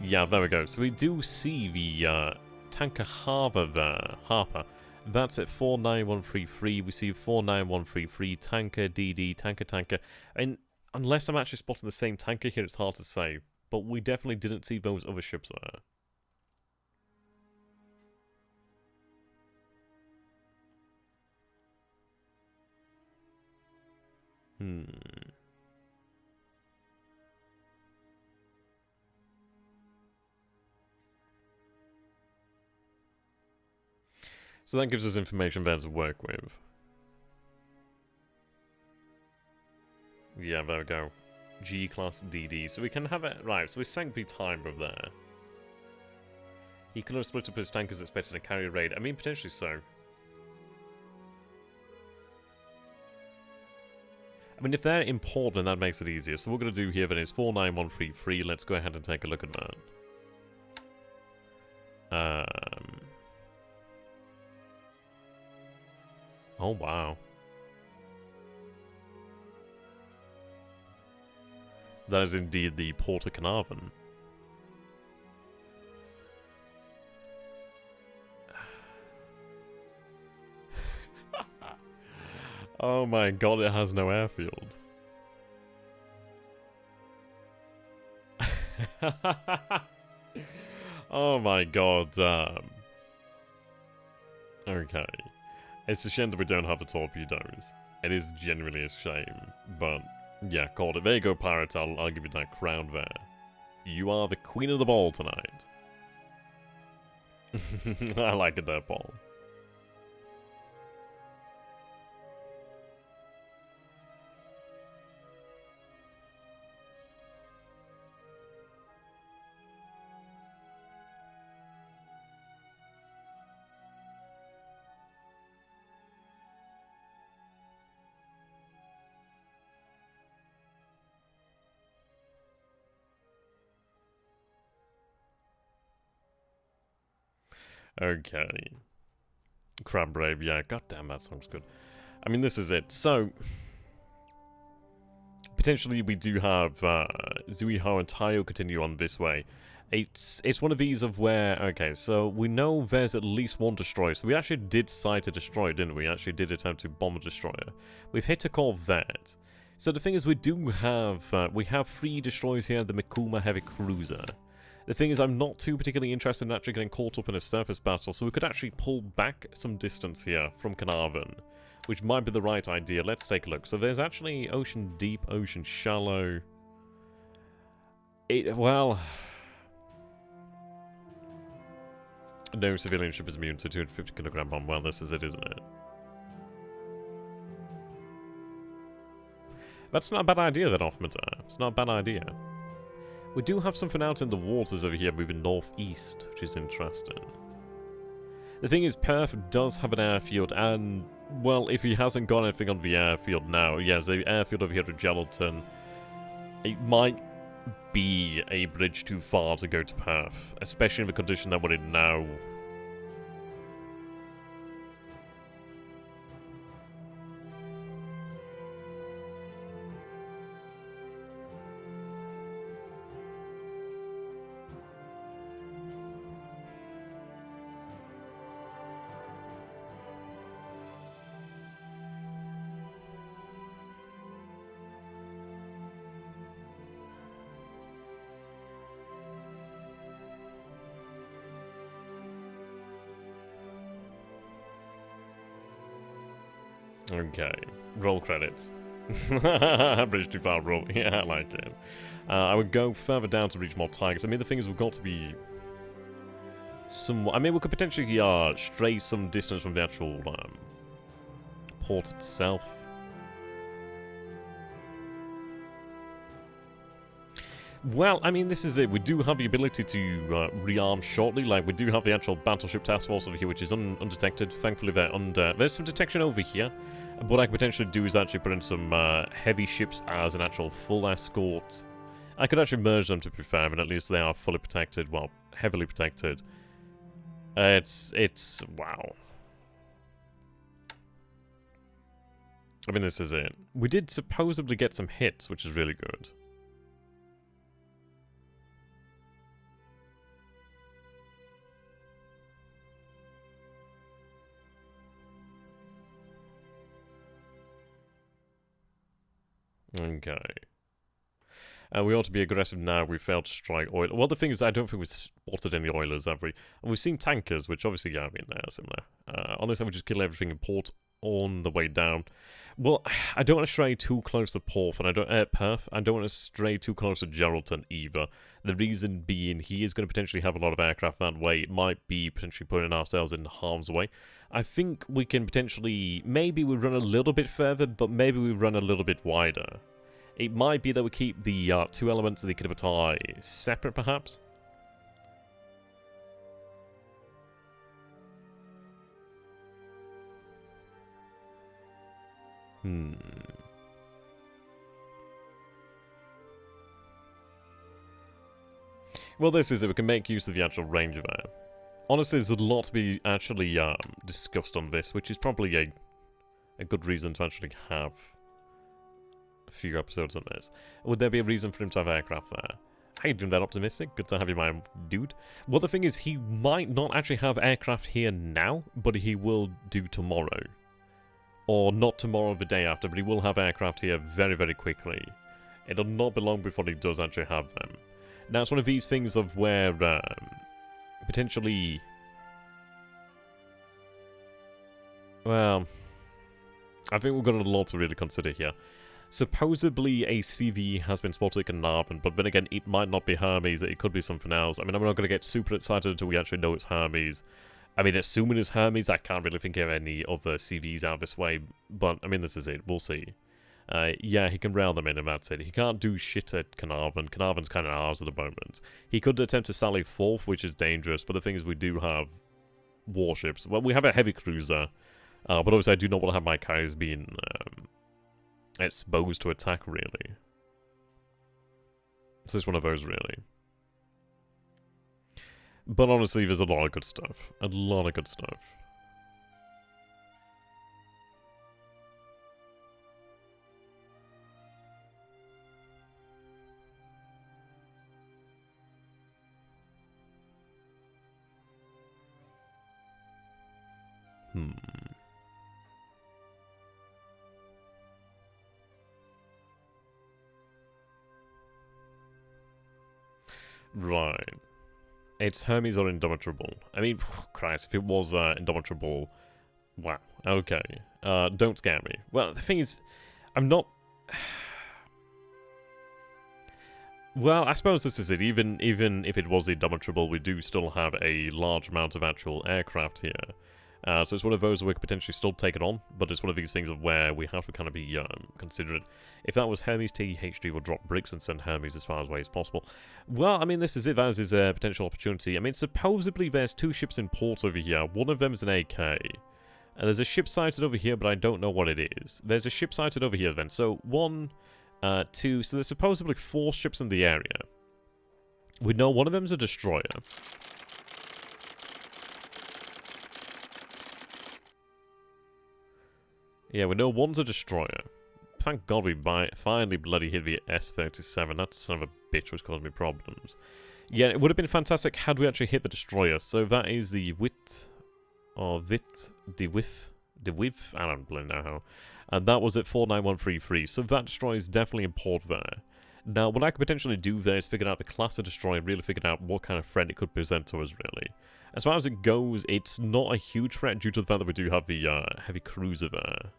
Yeah, there we go. So we do see the tanker harbour there. Harper. That's at 49133. We see 49133. Tanker, DD, tanker. And unless I'm actually spotting the same tanker here, it's hard to say. But we definitely didn't see those other ships there. So that gives us information better to work with. Yeah, there we go. G-class DD. So we can have it... Right, so we sank the time over there. He could have split up his tankers expecting a carrier raid. I mean, potentially so. I mean, if they're important, then that makes it easier. So what we're going to do here then is 49133. Let's go ahead and take a look at that. Oh, wow. That is indeed the Port of Carnarvon. Oh my god, it has no airfield. Oh my god, okay. It's a shame that we don't have the torpedoes. It is genuinely a shame, but yeah, called it. There you go, pirates. I'll give you that crown there. You are the queen of the ball tonight. I like it there, Paul. Okay. Crab Brave, yeah, goddamn, that song's good. I mean, this is it. So, potentially we do have Zuiho and Tayo continue on this way. It's one of these of where, okay, so we know there's at least one destroyer. So we actually did sight a destroyer, didn't we? Actually did attempt to bomb a destroyer. We've hit a corvette. So the thing is, we do have, we have 3 destroyers here, the Mikuma Heavy Cruiser. The thing is, I'm not too particularly interested in actually getting caught up in a surface battle, so we could actually pull back some distance here from Carnarvon. which might be the right idea. Let's take a look. So there's actually ocean deep, ocean shallow. Well... No civilian ship is immune to 250 kilogram bomb. Well, this is it, isn't it? That's not a bad idea, then, Offmeter. It's not a bad idea. We do have something out in the waters over here moving northeast, which is interesting. The thing is, Perth does have an airfield, and, well, if he hasn't got anything on the airfield now, yeah, there's an airfield over here at Gelatin. It might be a bridge too far to go to Perth, especially in the condition that we're in now. Okay, roll credits. Bridge too far, roll. Yeah, I like it. I would go further down to reach more targets. I mean, the thing is, we've got to be somewhat... I mean, we could potentially stray some distance from the actual port itself. Well, I mean, this is it. We do have the ability to rearm shortly. Like, we do have the actual battleship task force over here, which is undetected. Thankfully, they're under... There's some detection over here. What I could potentially do is actually put in some heavy ships as an actual full escort. I could actually merge them, to be fair, and at least they are fully protected. Well, heavily protected. It's... wow. I mean, this is it. We did supposedly get some hits, which is really good. Okay. We ought to be aggressive now. We failed to strike oil. Well, the thing is, I don't think we've spotted any oilers, have we? And we've seen tankers, which obviously, yeah, I mean, they're similar. Honestly, we just kill everything in port on the way down. Well, I don't want to stray too close to Porth, and I don't... Perth. I don't want to stray too close to Geraldton either. The reason being, he is going to potentially have a lot of aircraft that way. It might be potentially putting ourselves in harm's way. I think we can potentially... Maybe we run a little bit further, but maybe we run a little bit wider. It might be that we keep the two elements of the Kitabatai separate, perhaps? Well, this is it. We can make use of the actual range of air. Honestly, there's a lot to be actually discussed on this, which is probably a good reason to actually have a few episodes on this. Would there be a reason for him to have aircraft there? How you doing that optimistic? Good to have you, my dude. Well, the thing is, he might not actually have aircraft here now, but he will do tomorrow. Or not tomorrow, the day after, but he will have aircraft here very, very quickly. It'll not be long before he does actually have them. Now, it's one of these things of where, potentially... Well, I think we've got a lot to really consider here. Supposedly, a CV has been spotted at Carnarvon, but then again, it might not be Hermes, it could be something else. I mean, I'm not going to get super excited until we actually know it's Hermes. I mean, assuming it's Hermes, I can't really think of any other CVs out this way, but, I mean, this is it. We'll see. Yeah, he can rail them in, and that's it. He can't do shit at Carnarvon. Carnarvon's kind of ours at the moment. He could attempt to sally forth, which is dangerous, but the thing is, we do have warships. Well, we have a heavy cruiser, but obviously I do not want to have my carriers being exposed to attack, really. So it's one of those, really. But honestly, there's a lot of good stuff. A lot of good stuff. Right. It's Hermes or Indomitable. I mean, Christ, if it was Indomitable... Wow, okay. Don't scare me. Well, the thing is, I'm not... Well, I suppose this is it. Even if it was indomitable, we do still have a large amount of actual aircraft here. So it's one of those where we could potentially still take it on, but it's one of these things of where we have to kind of be considerate. If that was Hermes, THG would drop bricks and send Hermes as far away as possible. Well, I mean, this is it. That is a potential opportunity. I mean, supposedly there's 2 ships in port over here. One of them is an AK. And there's a ship sighted over here, but I don't know what it is. There's a ship sighted over here then. So 1, 2... So there's supposedly 4 ships in the area. We know one of them's a destroyer. Yeah, we know one's a destroyer. Thank God we finally bloody hit the S-37. That son of a bitch was causing me problems. Yeah, it would have been fantastic had we actually hit the destroyer. So that is the Wit... Or Vit... De Wiv? I don't really know how. And that was at 49133. So that destroyer is definitely in port there. Now, what I could potentially do there is figure out the class of destroyer, really figure out what kind of threat it could present to us, really. As far as it goes, it's not a huge threat due to the fact that we do have the heavy cruiser there.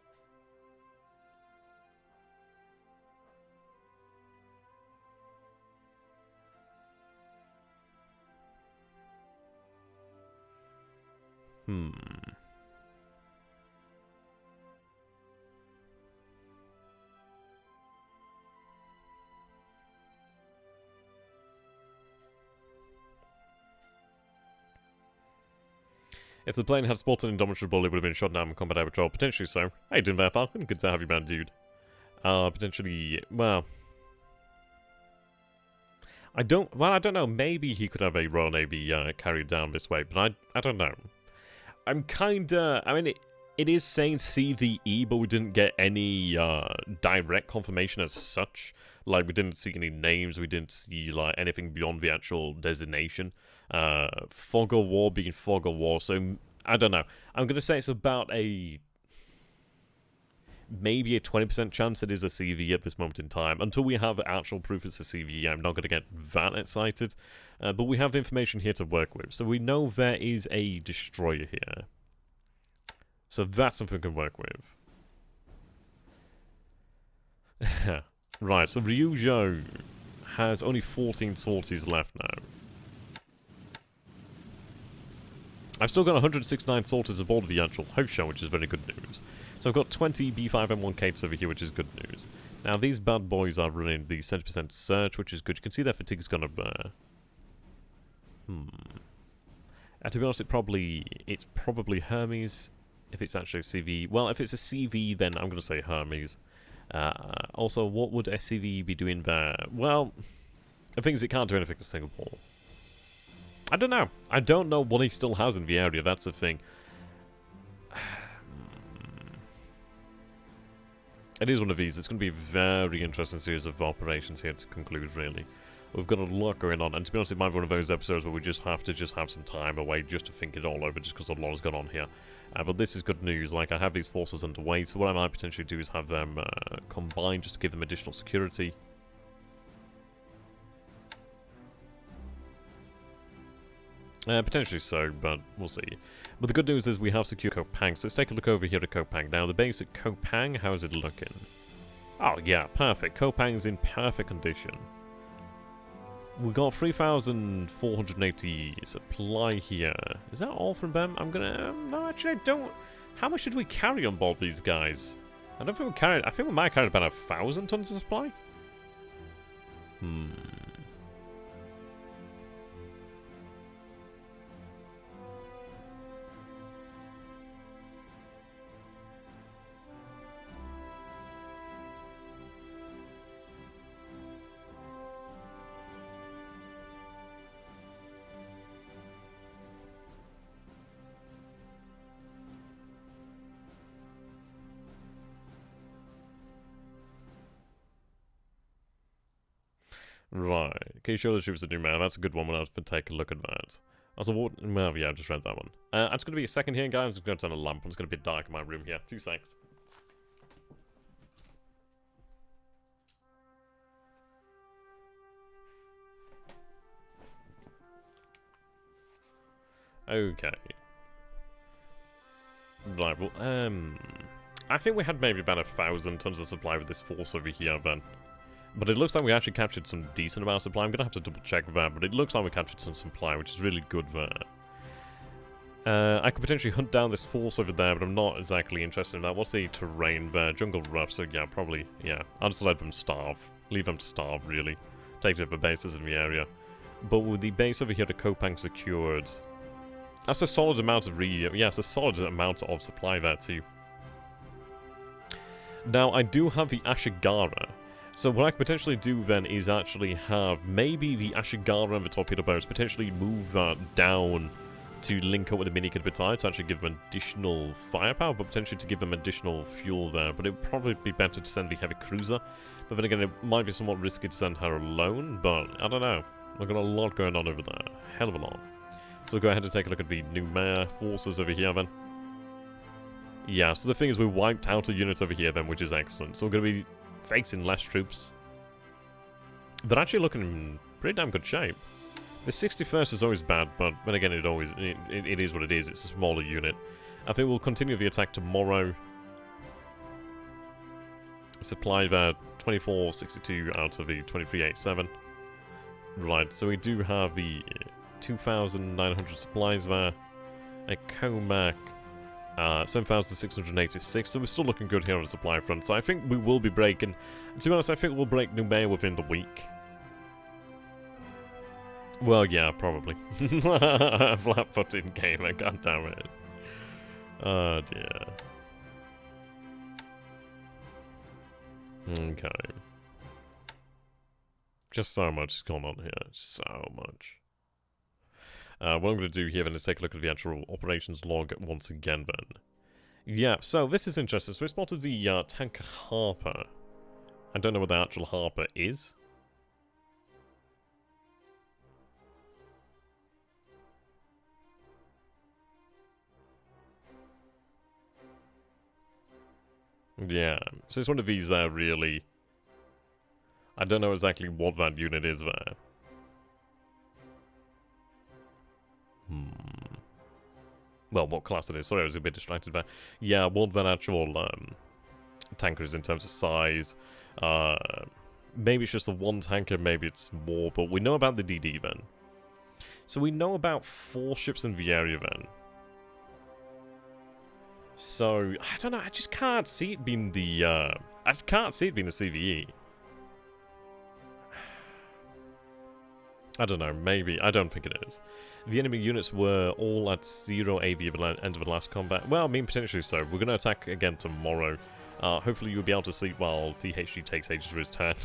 If the plane had spotted an indomitable, it would have been shot down in combat air patrol. Potentially so. How you doing there, Falcon? Good to have you, man, dude. Potentially, well... I don't know. Maybe he could have a Royal Navy carried down this way, but I don't know. I'm kinda... I mean, it is saying CVE, but we didn't get any direct confirmation as such. Like, we didn't see any names, we didn't see, like, anything beyond the actual designation. Fog of War being Fog of War, so I don't know. I'm gonna say it's about maybe a 20% chance it is a CVE at this moment in time. Until we have actual proof it's a CVE, I'm not gonna get that excited. But we have information here to work with, so we know there is a destroyer here. So that's something we can work with. Right, so Ryujo has only 14 sorties left now. I've still got 169 sorties aboard the actual host shell, which is very good news. So I've got 20 B5M1Ks over here, which is good news. Now, these bad boys are running the 70% search, which is good. You can see their fatigue's gone up there. To be honest, it's probably Hermes, if it's actually a CV. Well, if it's a CV, then I'm going to say Hermes. Also, what would SCV be doing there? Well, the thing is, it can't do anything to Singapore. I don't know. I don't know what he still has in the area, that's the thing. It is one of these. It's going to be a very interesting series of operations here to conclude, really. We've got a lot going on, and to be honest, it might be one of those episodes where we just have to have some time away just to think it all over, just because a lot has gone on here. But this is good news. Like, I have these forces underway, so what I might potentially do is have them combined just to give them additional security. Potentially so, but we'll see. But the good news is we have secured Kopang, so let's take a look over here at Kopang. Now, the base at Kopang, how is it looking? Oh, yeah, perfect. Kopang's in perfect condition. We got 3,480 supply here. Is that all from them? I'm gonna... no, actually, I don't... How much did we carry on board these guys? I don't think we carried... I think we might have carried about 1,000 tons of supply? Right. Can you show the ships a new man? That's a good one. We'll have to take a look at that. Also, what... well, yeah, I just read that one. It's going to be a second here, guys. I'm just going to turn a lamp. It's going to be dark in my room here. 2 seconds. Okay. Right, well, I think we had maybe about 1,000 tons of supply with this force over here then. But it looks like we actually captured some decent amount of supply. I'm going to have to double check that, but it looks like we captured some supply, which is really good there. I could potentially hunt down this force over there, but I'm not exactly interested in that. What's the terrain there? Jungle rough, so yeah, probably, yeah. I'll just let them starve. Leave them to starve, really. Take over bases in the area. But with the base over here to Kopang secured, that's a solid amount of it's a solid amount of supply there too. Now, I do have the Ashigara. So what I could potentially do then is actually have maybe the Ashigara and the torpedo boats potentially move that down to link up with the mini-kid battalion to actually give them additional firepower, but potentially to give them additional fuel there. But it would probably be better to send the heavy cruiser. But then again, it might be somewhat risky to send her alone, but I don't know. We've got a lot going on over there. Hell of a lot. So we'll go ahead and take a look at the Numair forces over here then. Yeah, so the thing is we wiped out a unit over here then, which is excellent. So we're going to be facing less troops. They're actually looking in pretty damn good shape. The 61st is always bad, but then again, it is what it is. It's a smaller unit. I think we'll continue the attack tomorrow. Supply there, 2462 out of the 2387. Right, so we do have the 2,900 supplies there. A Comac, 7,686. So we're still looking good here on the supply front. So I think we will be breaking. To be honest, I think we'll break Numair within the week. Well, yeah, probably. Flat-footed gamer, goddammit. Oh, dear. Okay. Just so much going on here. So much. What I'm going to do here then is take a look at the actual operations log once again then. Yeah, so this is interesting. So we spotted the tanker Harper. I don't know what the actual Harper is. Yeah, so it's one of these there, really. I don't know exactly what that unit is there. Well, what class it is. Sorry, I was a bit distracted there. Yeah, what that actual tanker is in terms of size. Maybe it's just the one tanker, maybe it's more, but we know about the DD then. So we know about 4 ships in the area then. So, I don't know, I just can't see it being the, I just can't see it being a CVE. I don't know, maybe, I don't think it is. The enemy units were all at 0 AV at the end of the last combat. Well, I mean, potentially so. We're going to attack again tomorrow. Hopefully you'll be able to sleep while THG takes ages for his turn.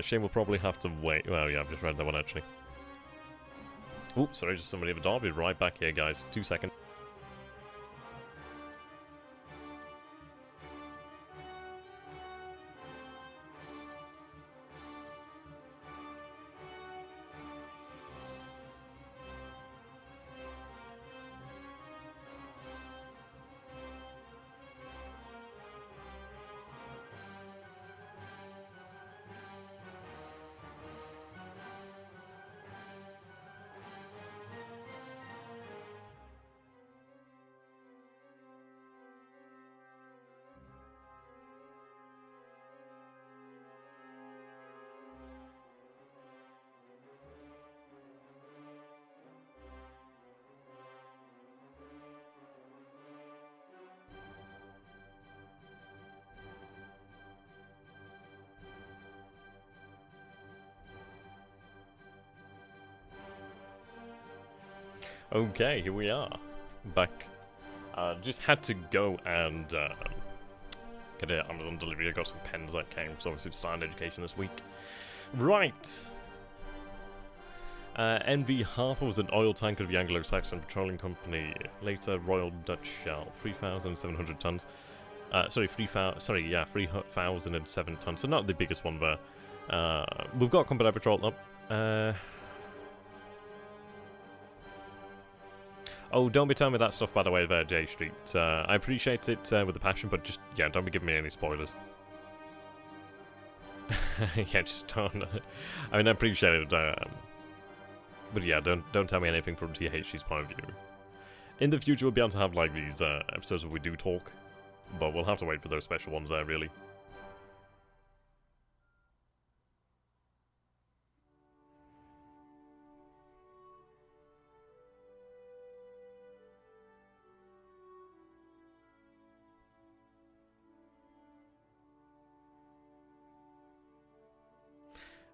Shane will probably have to wait. Well, yeah, I've just read that one, actually. Oops, sorry, just somebody at the door. I'll be right back here, guys. 2 seconds. Okay, here we are. Back. Just had to go and get an Amazon delivery. I got some pens that came, so obviously starting education this week. Right. NV Harper was an oil tanker of the Anglo-Saxon Petroleum Company, later Royal Dutch Shell, 3,700 tons. 3,007 tons, so not the biggest one there. We've got combat patrol up. Oh, don't be telling me that stuff, by the way, there, J Street. I appreciate it with a passion, but just, yeah, don't be giving me any spoilers. Yeah, just don't. I mean, I appreciate it, but yeah, don't tell me anything from THG's point of view. In the future, we'll be able to have, like, these episodes where we do talk. But we'll have to wait for those special ones there, really.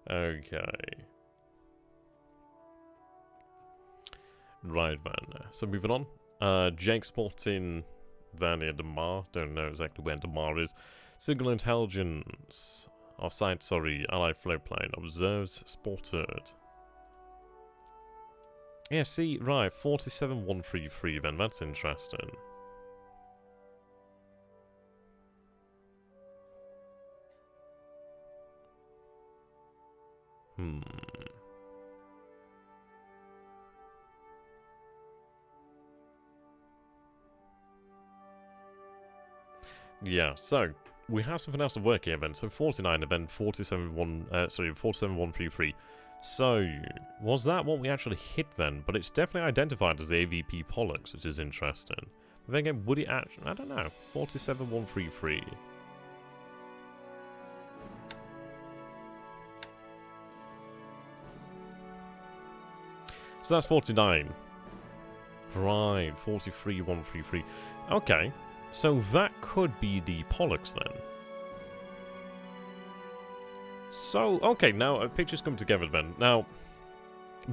Okay. Right, then. So moving on. Jake spotting van near Damar. Don't know exactly where Damar is. Signal intelligence. Our sight, sorry. Allied floatplane. Observes spotted. Yeah, see, right. 47133 then. That's interesting. Yeah, so we have something else to work here then. So 49 and then 47133. So was that what we actually hit then? But it's definitely identified as the AVP Pollux, which is interesting. But then again, would it actually? I don't know. 47133. So that's 49. Right, 43133. Okay. So that could be the Pollux then. So, okay, now a picture's come together then. Now,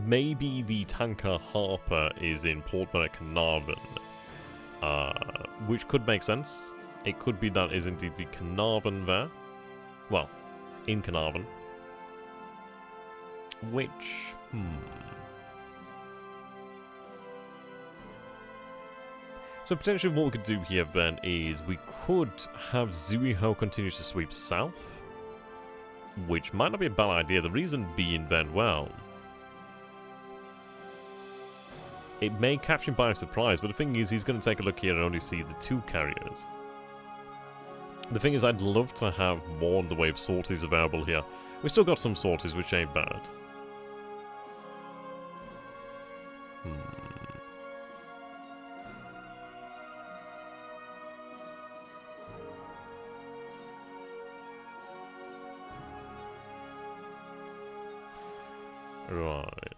maybe the tanker Harper is in Port Carnarvon, which could make sense. It could be that is indeed the Carnarvon there. Well, in Carnarvon. Which, So potentially what we could do here then is we could have Zuiho continue to sweep south, which might not be a bad idea. The reason being then, well, it may catch him by surprise, but the thing is he's going to take a look here and only see the 2 carriers. The thing is I'd love to have more in the way of sorties available here. We still got some sorties, which ain't bad. Right.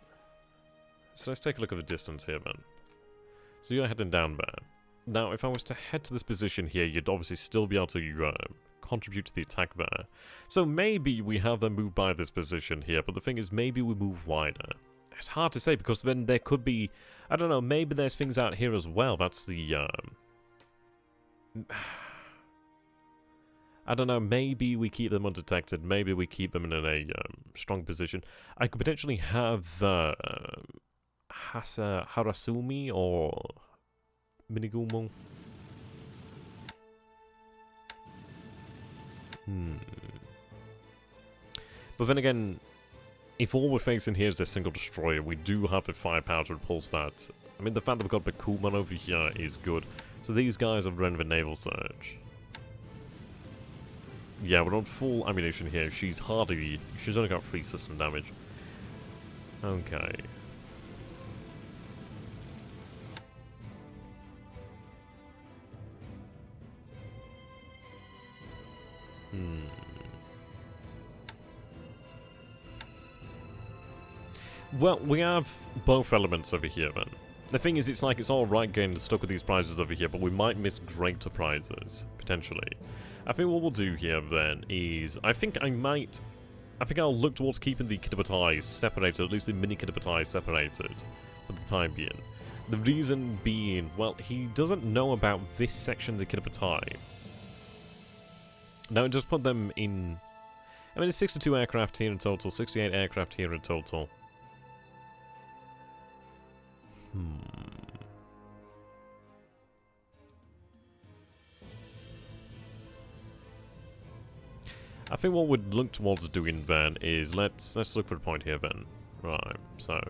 So let's take a look at the distance here then. So you're heading down there. Now, if I was to head to this position here, you'd obviously still be able to contribute to the attack there. So maybe we have them move by this position here, but the thing is, maybe we move wider. It's hard to say, because then there could be, I don't know, maybe there's things out here as well. That's the, I don't know, maybe we keep them undetected, maybe we keep them in a strong position. I could potentially have Harasumi or Minigumo. But then again, if all we're facing here is this single destroyer, we do have the firepower to repulse that. I mean, the fact that we've got Bakuman over here is good. So these guys have run the naval surge. Yeah, we're on full ammunition here. She's only got 3 system damage. Okay. Well, we have both elements over here then. The thing is, it's like it's alright getting stuck with these prizes over here, but we might miss greater prizes, potentially. I think what we'll do here then is, I think I'll look towards keeping the Kitabatai separated, at least the mini Kitabatai separated, for the time being. The reason being, well, he doesn't know about this section of the Kitabatai. Now, just put them in, I mean, it's 62 aircraft here in total, 68 aircraft here in total. I think what we'd look towards doing then is let's look for a point here then. Right, so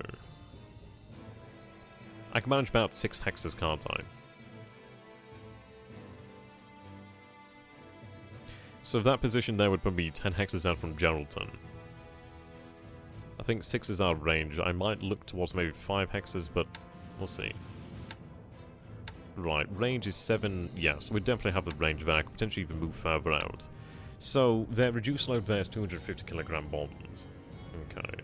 I can manage about 6 hexes, can't I? So that position there would put me 10 hexes out from Geraldton. I think 6 is our range. I might look towards maybe 5 hexes, but we'll see. Right, range is 7. Yes, we definitely have the range there. I could potentially even move further out. So, their reduced load there is 250 kilogram bombs. Okay.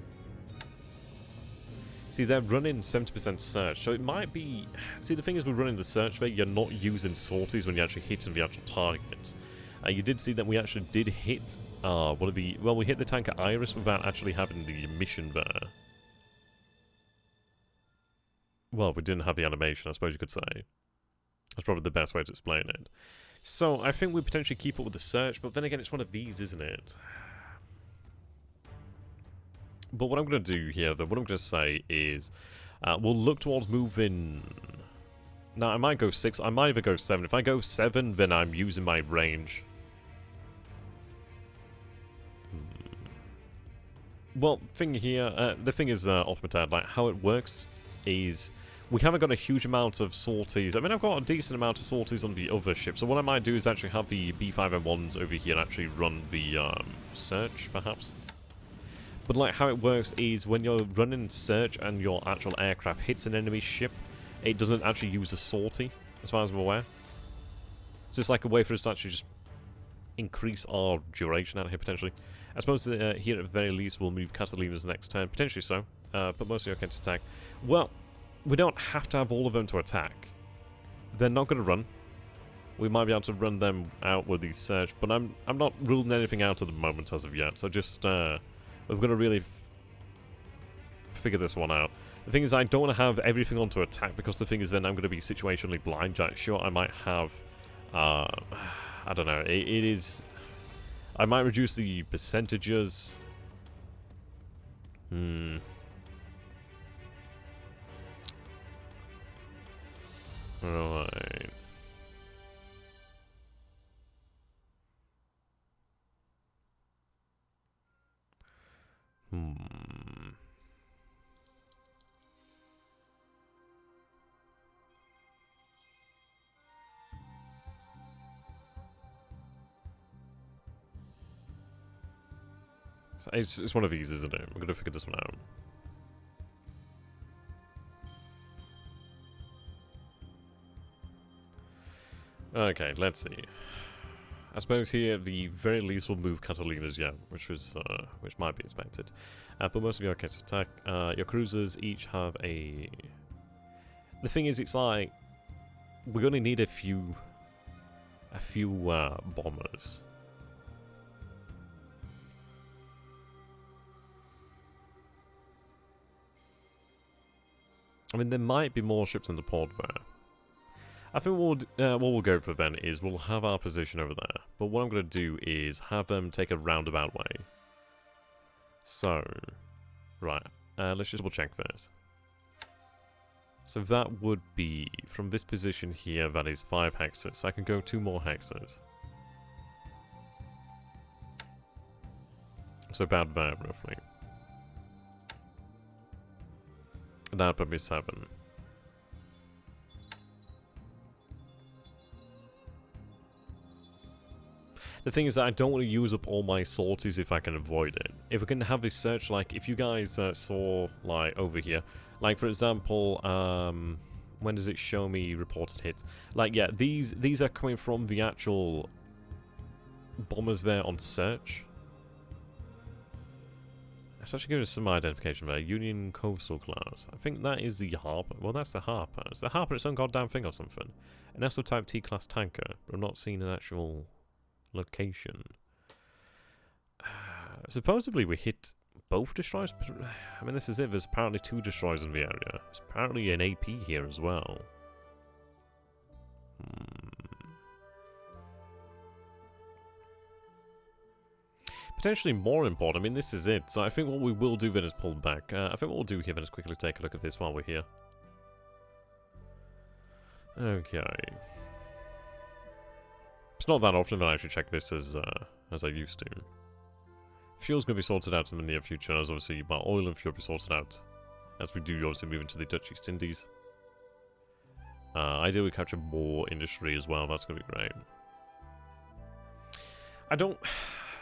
See, they're running 70% search, so it might be... See, the thing is, with running the search there, you're not using sorties when you're actually hitting the actual targets. You did see that we actually did hit one of the... Well, we hit the tanker Iris without actually having the mission there. Well, we didn't have the animation, I suppose you could say. That's probably the best way to explain it. So, I think we potentially keep up with the search, but then again, it's one of these, isn't it? But what I'm going to do here, though, what I'm going to say is, we'll look towards moving... Now, I might go 6, I might even go 7. If I go 7, then I'm using my range. Well, the thing is, off my head, like, how it works is... We haven't got a huge amount of sorties. I mean, I've got a decent amount of sorties on the other ship, so what I might do is actually have the B5M1s over here and actually run the search, perhaps. But like how it works is when you're running search and your actual aircraft hits an enemy ship, it doesn't actually use a sortie, as far as I'm aware. It's just like a way for us to actually just increase our duration out here, potentially. I suppose here at the very least we'll move Catalinas next turn, potentially so, but mostly okay to attack. Well, we don't have to have all of them to attack. They're not going to run. We might be able to run them out with the search, but I'm not ruling anything out at the moment as of yet, so just... We're going to really figure this one out. The thing is, I don't want to have everything on to attack, because the thing is then I'm going to be situationally blind. Sure, I might have... I don't know. It is... I might reduce the percentages. Right. It's one of these, isn't it? We're going to figure this one out. Okay, let's see. I suppose here, the very least, we'll move Catalinas, yeah, which might be expected. But most of you are okay to attack. Your cruisers each have a... The thing is, it's like... We're going to need a few bombers. I mean, there might be more ships in the port there. I think what we'll go for then is we'll have our position over there. But what I'm going to do is have them take a roundabout way. So, right. Let's just double check this. So that would be, from this position here, that is 5 hexes. So I can go 2 more hexes. So about there, roughly. And that would probably be 7. The thing is that I don't want to use up all my sorties if I can avoid it. If we can have this search, like, if you guys saw, like, over here, like, for example, when does it show me reported hits? Like, yeah, these are coming from the actual bombers there on search. Let's actually give us some identification there. Union Coastal Class. I think that is the Harper. Well, that's the Harper. Is the Harper its own goddamn thing or something? An ESO type T-Class tanker, but I'm not seeing an actual location. Supposedly we hit both destroyers, but I mean, this is it. There's apparently 2 destroyers in the area. There's apparently an AP here as well. Potentially more important. I mean, this is it. So I think what we will do then is pull back. I think what we'll do here then is quickly take a look at this while we're here. Okay. It's not that often that I actually check this as I used to. Fuel's going to be sorted out in the near future, as obviously, well, oil and fuel will be sorted out as we do obviously move into the Dutch East Indies. Ideally capture more industry as well, that's going to be great. I don't...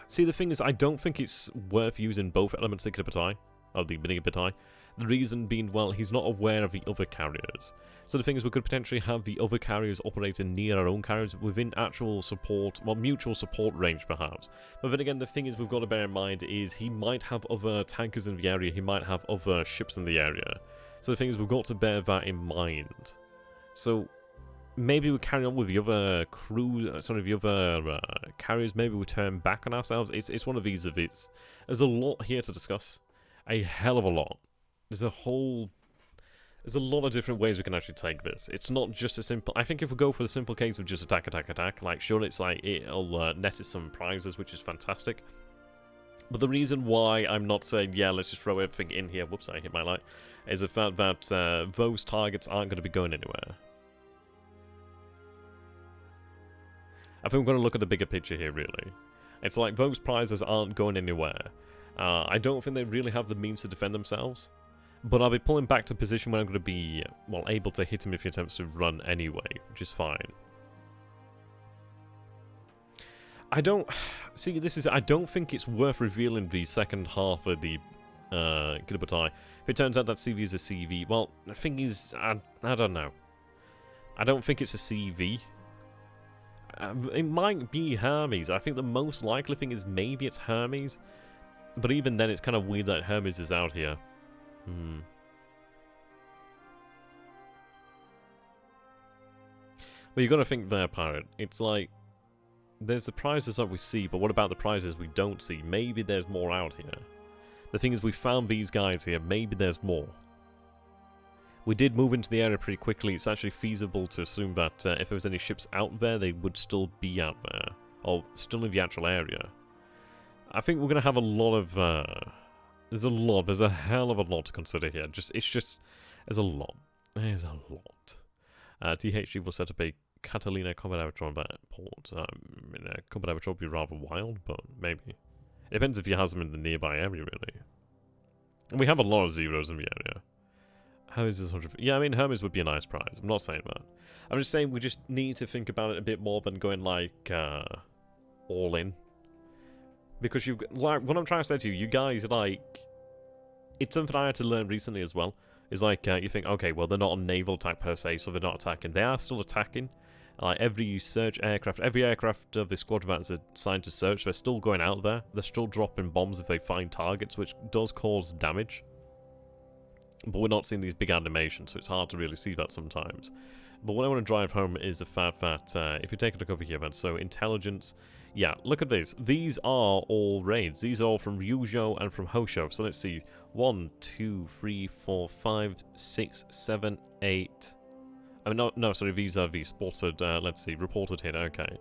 See, the thing is, I don't think it's worth using both elements of the Batai, or the Mini Batai. The reason being, well, he's not aware of the other carriers. So the thing is, we could potentially have the other carriers operating near our own carriers within actual support, well, mutual support range, perhaps. But then again, the thing is, we've got to bear in mind is he might have other tankers in the area, he might have other ships in the area. So the thing is, we've got to bear that in mind. So maybe we carry on with the other the other carriers. Maybe we turn back on ourselves. It's one of these of it's. There's a lot here to discuss. A hell of a lot. There's a lot of different ways we can actually take this. It's not just a simple... I think if we go for the simple case of just attack, attack, attack, like, sure, it's like, it'll net us some prizes, which is fantastic. But the reason why I'm not saying, yeah, let's just throw everything in here, whoops, I hit my light, is the fact that those targets aren't going to be going anywhere. I think we're going to look at the bigger picture here, really. It's like, those prizes aren't going anywhere. I don't think they really have the means to defend themselves. But I'll be pulling back to a position where I'm going to be, well, able to hit him if he attempts to run anyway, which is fine. I don't... See, this is... I don't think it's worth revealing the second half of the Gilbertai. If it turns out that CV is a CV, well, the thing is, I don't know. I don't think it's a CV. It might be Hermes. I think the most likely thing is maybe it's Hermes. But even then, it's kind of weird that Hermes is out here. But you got to think there, Pirate. It's like, there's the prizes that we see, but what about the prizes we don't see? Maybe there's more out here. The thing is, we found these guys here. Maybe there's more. We did move into the area pretty quickly. It's actually feasible to assume that if there was any ships out there, they would still be out there. Or still in the actual area. I think we're going to have a lot of... There's a hell of a lot to consider here. There's a lot. There's a lot. THG will set up a Catalina combat aerodrome at port. Combat aerodrome would be rather wild, but maybe. It depends if he has them in the nearby area, really. And we have a lot of zeros in the area. How is this 100? Yeah, I mean, Hermes would be a nice prize. I'm not saying that. I'm just saying we just need to think about it a bit more than going, like, all in. Because you, like, what I'm trying to say to you, you guys, like, it's something I had to learn recently as well. Is like, you think, okay, well, they're not a naval attack per se, so they're not attacking. They are still attacking. Like, every search aircraft, every aircraft of the squadron that's assigned to search, they're still going out there. They're still dropping bombs if they find targets, which does cause damage. But we're not seeing these big animations, so it's hard to really see that sometimes. But what I want to drive home is the fact that, if you take a look over here, man, so intelligence... Yeah, look at this. These are all raids. These are all from Ryujo and from Hosho. So let's see. 1, 2, 3, 4, 5, 6, 7, 8. I mean, no, sorry, these are the spotted, let's see, reported hit. Okay.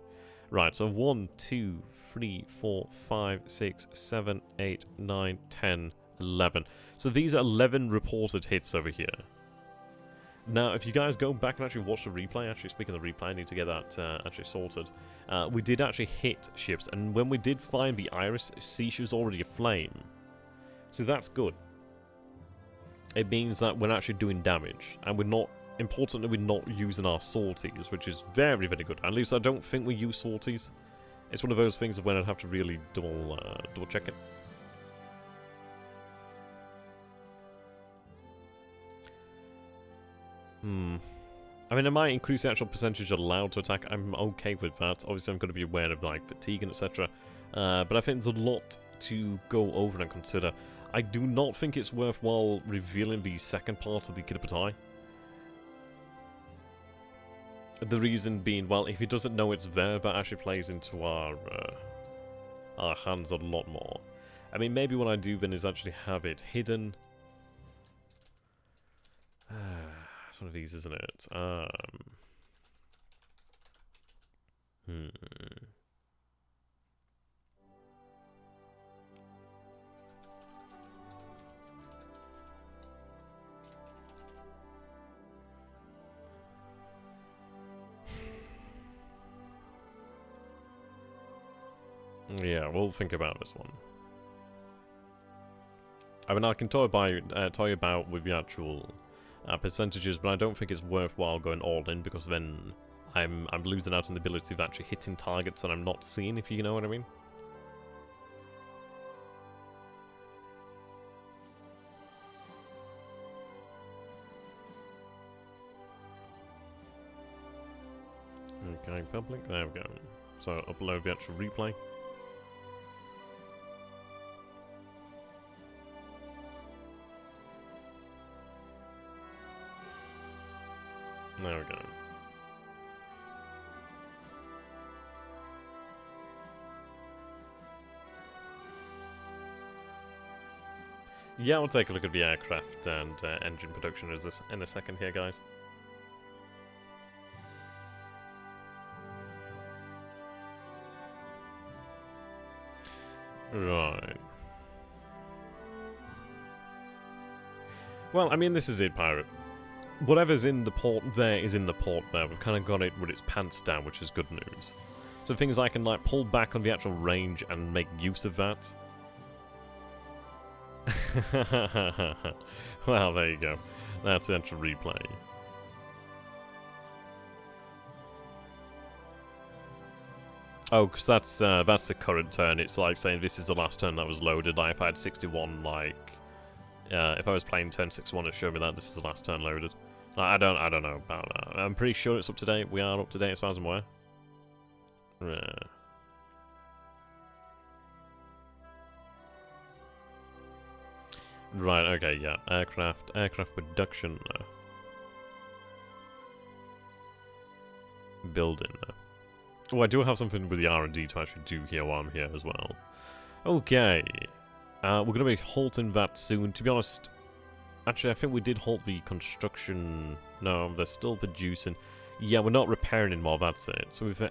Right, so 1, 2, 3, 4, 5, 6, 7, 8, 9, 10, 11. So these are 11 reported hits over here. Now, if you guys go back and actually watch the replay, actually speaking of the replay, I need to get that actually sorted. We did actually hit ships, and when we did find the Iris, see she was already aflame. So that's good. It means that we're actually doing damage, and we're not, importantly, we're not using our sorties, which is very, very good. At least I don't think we use sorties. It's one of those things of when I'd have to really double check it. I mean, it might increase the actual percentage allowed to attack. I'm okay with that. Obviously, I'm going to be aware of, like, fatigue and etc. But I think there's a lot to go over and consider. I do not think it's worthwhile revealing the second part of the Kidpatai. The reason being, well, if he doesn't know it's there, that actually plays into our hands a lot more. I mean, maybe what I do then is actually have it hidden. It's one of these, isn't it? Yeah, we'll think about this one. I mean, I can tell you about with the actual percentages, but I don't think it's worthwhile going all in, because then I'm losing out on the ability of actually hitting targets that I'm not seeing, if you know what I mean. Going public, there we go. So upload the actual replay. There we go. Yeah, we'll take a look at the aircraft and engine production in a second here, guys. Right. Well, I mean, this is it, Pirate. Whatever's in the port there is in the port there. We've kind of got it with its pants down, which is good news. So things I can, like, pull back on the actual range and make use of that. Well, there you go. That's the actual replay. Oh, because that's the current turn. It's like saying this is the last turn that was loaded. Like if I had 61, like if I was playing turn 61, it showed me that this is the last turn loaded. Like, I don't know about that. I'm pretty sure it's up to date. We are up to date as far as I'm aware. Yeah. Right, okay, yeah. Aircraft production. Building. Oh, I do have something with the R&D to actually do here while I'm here as well. Okay. We're going to be halting that soon. To be honest, actually, I think we did halt the construction. No, they're still producing. Yeah, we're not repairing anymore, that's it. So we've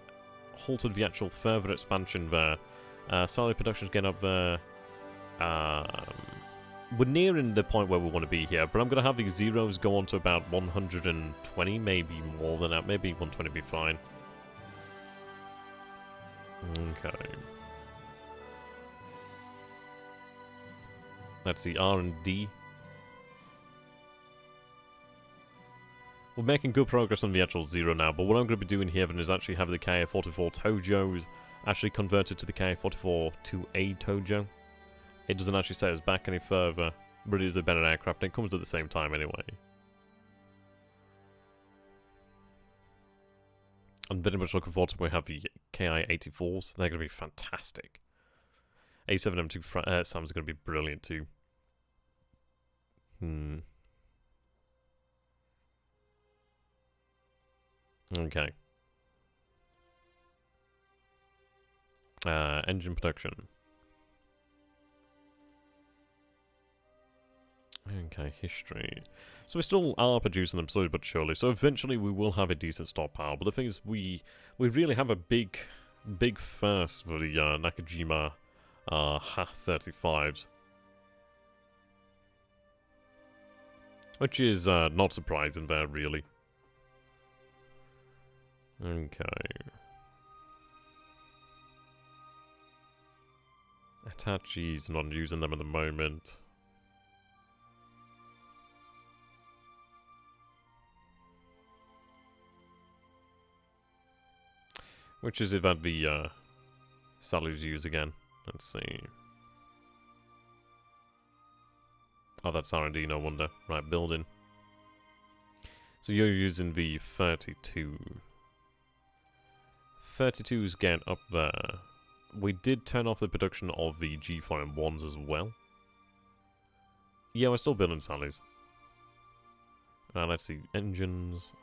halted the actual further expansion there. Salary production's getting up there. We're nearing the point where we want to be here, but I'm going to have these zeros go on to about 120, maybe more than that. Maybe 120 would be fine. Okay. That's the R&D. We're making good progress on the actual zero now, but what I'm going to be doing here then is actually have the Ka-44 Tojos actually converted to the Ka-44-2A Tojo. It doesn't actually set us back any further, but it is a better aircraft, and it comes at the same time anyway. I'm very much looking forward to when we have the Ki-84s. They're going to be fantastic. A7M2 SAMs are going to be brilliant too. Okay. Engine production. Okay, history. So we still are producing them slowly but surely. So eventually we will have a decent stockpile. But the thing is, we really have a big first for the Nakajima Ha-35s. Which is not surprising there, really. Okay. Attaches, not using them at the moment. Which is if I'd be salaries used again. Let's see. Oh, that's R&D, no wonder. Right, building. So you're using the 32. 32's getting up there. We did turn off the production of the G4M1s as well. Yeah, we're still building salaries. Let's see, engines.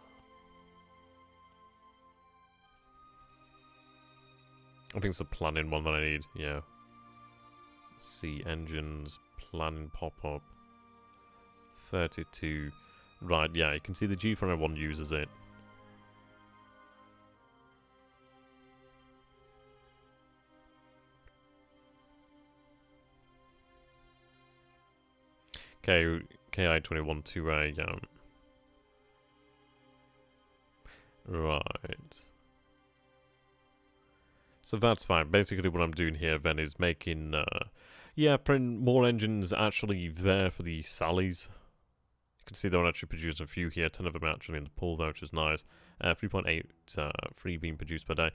I think it's the planning one that I need, yeah. See, engines, planning pop-up. 32. Right, yeah, you can see the G4M1 uses it. Okay, Ki-21-2A, right. So that's fine. Basically what I'm doing here then is making, yeah, putting more engines actually there for the Sallies. You can see they're actually producing a few here, 10 of them actually in the pool there, which is nice. 3.8 free being produced per day.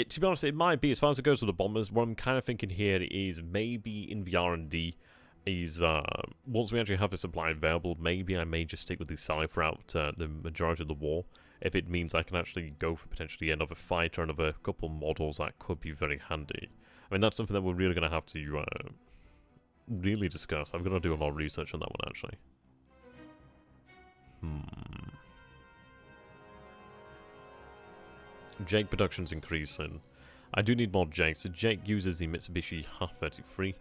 To be honest, it might be, as far as it goes with the bombers, what I'm kind of thinking here is maybe in the R&D is, once we actually have a supply available, maybe I may just stick with the Sally throughout the majority of the war. if it means I can actually go for potentially another fighter, another couple models, that could be very handy. I mean, that's something that we're really going to have to really discuss. I'm going to do a lot of research on that one, actually. Jake production's increasing. I do need more Jake. So Jake uses the Mitsubishi Ha-33.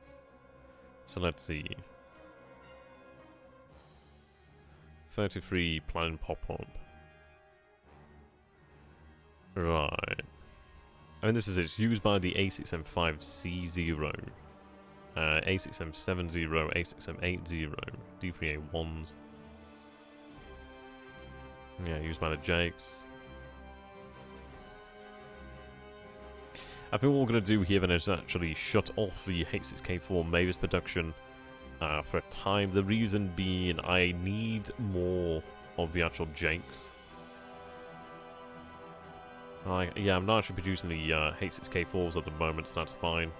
So let's see. 33 plane pop-up. Right. I mean, this is it. It's used by the A6M5C0, A6M70, A6M80, D3A1s. Yeah, used by the Jakes. I think what we're going to do here then is actually shut off the H6K4 Mavis production for a time. The reason being I need more of the actual Jakes. Yeah, I'm not actually producing the H6K4s at the moment, so that's fine.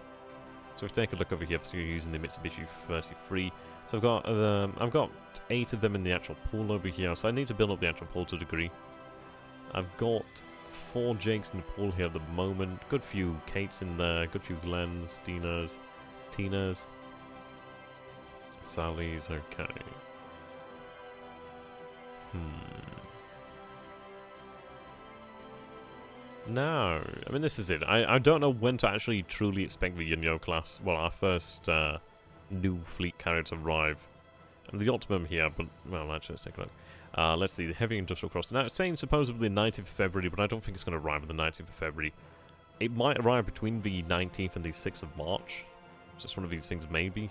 So if we take a look over here, so you're using the Mitsubishi 33. So I've got 8 of them in the actual pool over here, so I need to build up the actual pool to a degree. I've got 4 Jakes in the pool here at the moment. Good few Kates in there, good few Glens, Dinas, Tinas, Sally's, okay. No, I mean, this is it. I don't know when to actually truly expect the Yunyo class, well, our first new fleet carrier to arrive. And the optimum here, but, well, actually, let's take a look. Let's see, the heavy industrial cross. Now, it's saying supposedly 19th of February, but I don't think it's going to arrive on the 19th of February. It might arrive between the 19th and the 6th of March. Just one of these things, maybe.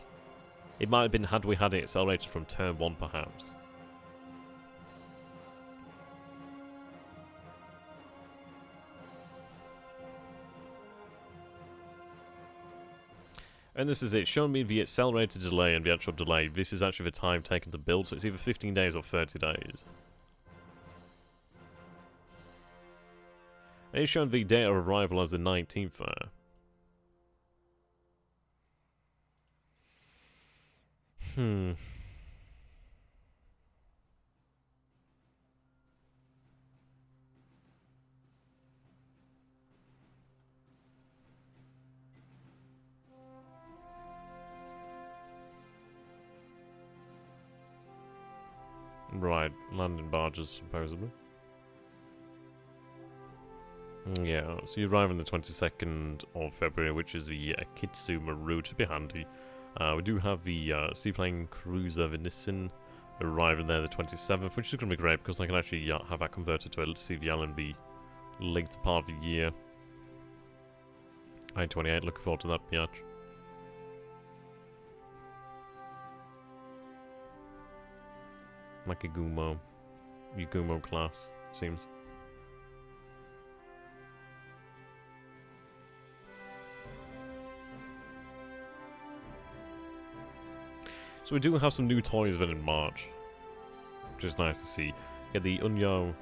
It might have been had we had it accelerated from turn 1, perhaps. And this is it, showing me the accelerated delay and the actual delay. This is actually the time taken to build, so it's either 15 days or 30 days. And it's showing the date of arrival as the 19th there. Right, landing barges, supposedly. Yeah, so you arrive on the 22nd of February, which is the Kitsuma route. Should be handy. We do have the seaplane cruiser Blinson arriving there the 27th, which is going to be great because I can actually have that converted to a CVL and be later part of the year. I-28, looking forward to that biatch. Like a Yugumo class, seems. So we do have some new toys then in March, which is nice to see. Yeah, the Unyo.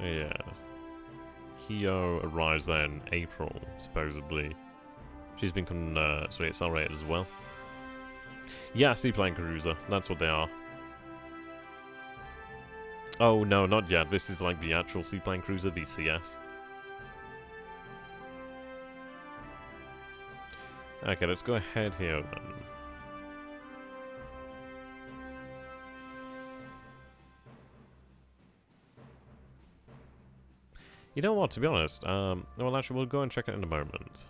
Yes. Hio arrives there in April, supposedly. She's been accelerated as well. Yeah, seaplane cruiser. That's what they are. Oh, no, not yet. This is like the actual seaplane cruiser, the CS. Okay, let's go ahead here then. You know what, to be honest, well, actually, we'll go and check it in a moment.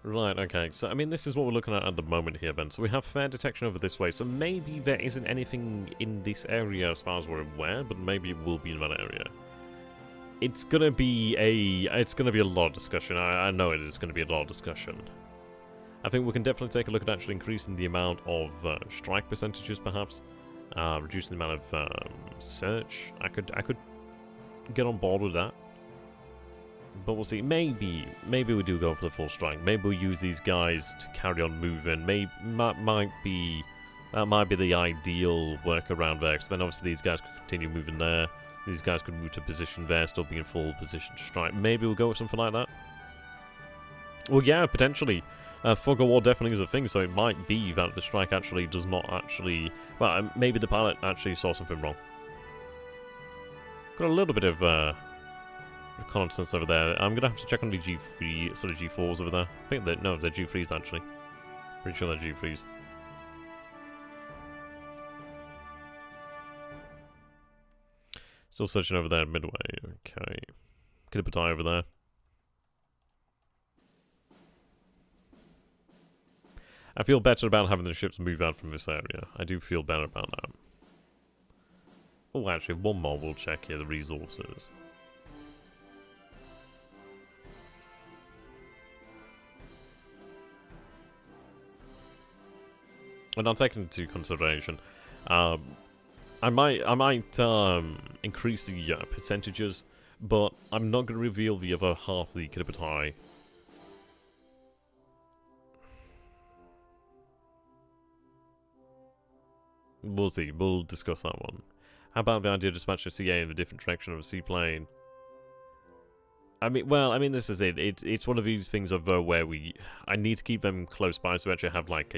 Right, okay, so I mean this is what we're looking at the moment here, Ben. So we have fair detection over this way, so maybe there isn't anything in this area as far as we're aware, but maybe it will be in that area. It's gonna be a lot of discussion. I know it is gonna be a lot of discussion. I think we can definitely take a look at actually increasing the amount of strike percentages, perhaps. Reducing the amount of search. I could get on board with that. But we'll see. Maybe we do go for the full strike. Maybe we'll use these guys to carry on moving. That might be the ideal workaround there. Because then obviously these guys can continue moving there. These guys could move to position there, still be in full position to strike. Maybe we'll go with something like that. Well, yeah, potentially. Fog of war definitely is a thing, so it might be that the strike actually does not actually... Well, maybe the pilot actually saw something wrong. Got a little bit of reconnaissance over there. I'm going to have to check on the G3, sort of G4s over there. I think that, no, they're G3s actually. Pretty sure they're G3s. Still searching over there midway. Okay. Could have put eye over there. I feel better about having the ships move out from this area. I do feel better about that. Oh, actually, one more we'll check here, the resources. And I'll take into consideration, I might increase the percentages, but I'm not going to reveal the other half of the Kiribatai. We'll see. We'll discuss that one. How about the idea of dispatching a CA in the different direction of a seaplane? I mean, well, I mean, this is it. It's one of these things of where I need to keep them close by, so we actually have like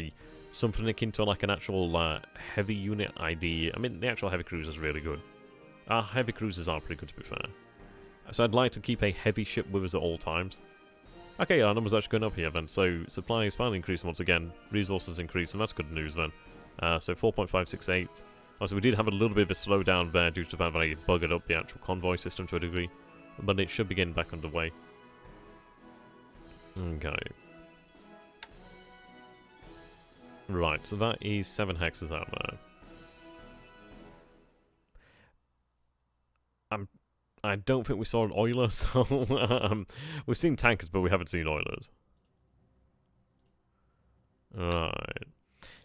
something akin to like an actual heavy unit ID. I mean, the actual heavy cruiser is really good. Our heavy cruisers are pretty good, to be fair. So I'd like to keep a heavy ship with us at all times. Okay, our numbers actually going up here then. So supply is finally increasing once again. Resources increase, and that's good news then. So 4.568. Also, we did have a little bit of a slowdown there due to the fact that I buggered up the actual convoy system to a degree. But it should be getting back underway. Okay. Right, so that is 7 hexes out there. I don't think we saw an oiler, so we've seen tankers, but we haven't seen oilers. Right.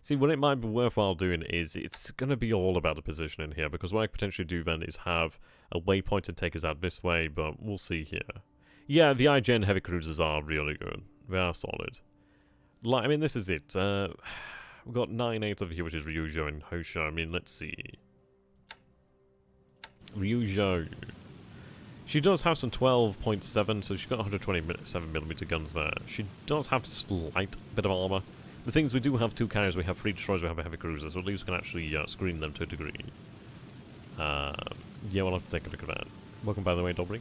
See, what it might be worthwhile doing is, it's going to be all about the positioning here, because what I could potentially do then is have a waypoint and take us out this way, but we'll see here. Yeah, the IGN heavy cruisers are really good. They are solid. Like, I mean, this is it. We've got 9-8 over here, which is Ryujo and Hosho. I mean, let's see. Ryujo. She does have some 12.7, so she's got 127mm guns there. She does have slight bit of armor. The things we do have 2 carriers, we have 3 destroyers, we have a heavy cruiser, so at least we can actually screen them to a degree. Yeah, we'll have to take a look at that. Welcome, by the way, Dobry.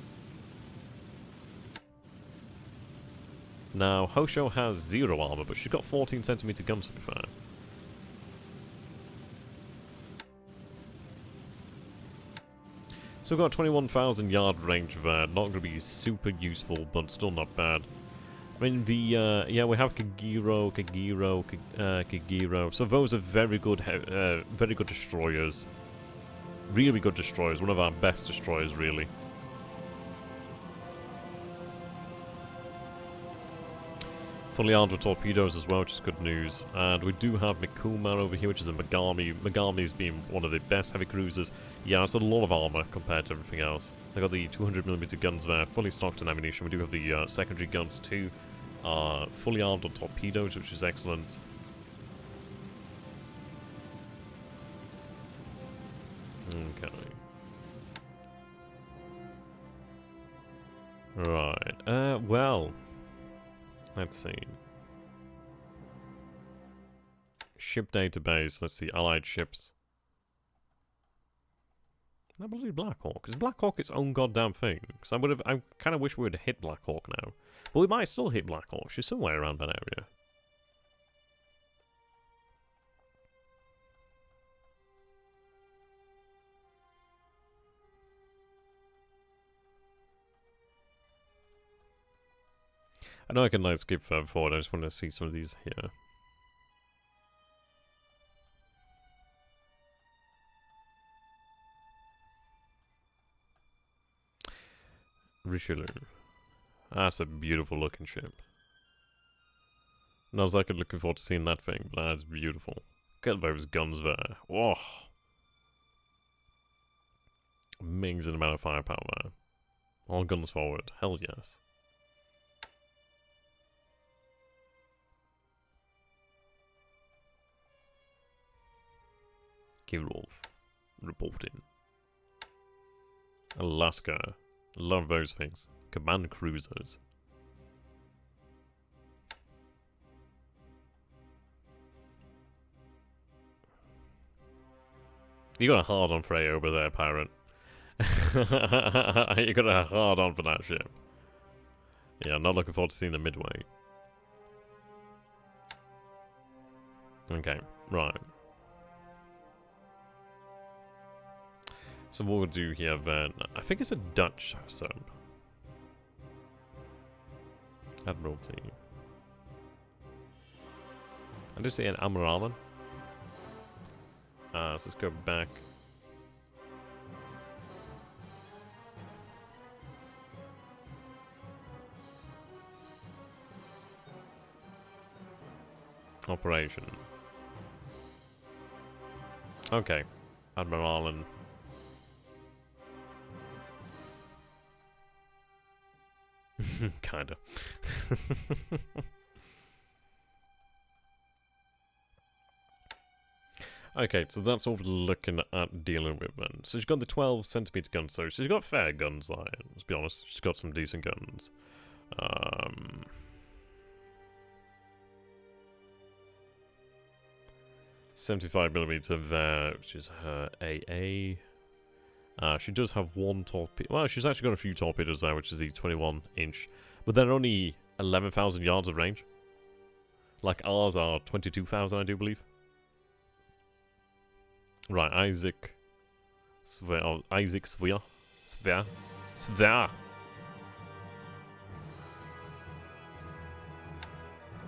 Now, Hosho has 0 armor, but she's got 14cm guns, to be fair. So we've got 21,000 yard range there. Not going to be super useful, but still not bad. I mean, yeah, we have Kagiro. So those are very good destroyers. Really good destroyers. One of our best destroyers, really. Fully armed with torpedoes as well, which is good news. And we do have Mikuma over here, which is a Megami. Megami's being one of the best heavy cruisers. Yeah, it's a lot of armor compared to everything else. They got the 200mm guns there, fully stocked in ammunition. We do have the secondary guns too. Fully armed on torpedoes, which is excellent. Okay. Right. Well. Let's see. Ship database. Let's see. Allied ships. I believe Black Hawk. Is Black Hawk its own goddamn thing? Because I kind of wish we would have hit Black Hawk now. But we might still hit Black Hawk. She's somewhere around that area. I know I can like skip further forward. I just want to see some of these here. Richelieu. That's a beautiful looking ship. And I was like looking forward to seeing that thing, but that's beautiful. Look at those guns there. Whoa. Amazing amount of firepower there. All guns forward. Hell yes. Kirov reporting. Alaska. Love those things. Command cruisers. You got a hard on for A over there, pirate. You got a hard on for that ship. Yeah, I'm not looking forward to seeing the Midway. Okay, right. So what we'll do here then, I think it's a Dutch sub. Admiralty. I do see an Admiralen. So let's go back. Operation. Okay. Admiralen. Kinda. Okay, so that's what we're looking at dealing with then. So she's got the 12cm gun, so she's got fair guns, like, let's be honest. She's got some decent guns. 75mm there, which is her AA. She does have one torpedo. Well, she's actually got a few torpedoes there, which is the 21-inch. But they're only 11,000 yards of range. Like ours are 22,000, I do believe. Right, Isaac Svea.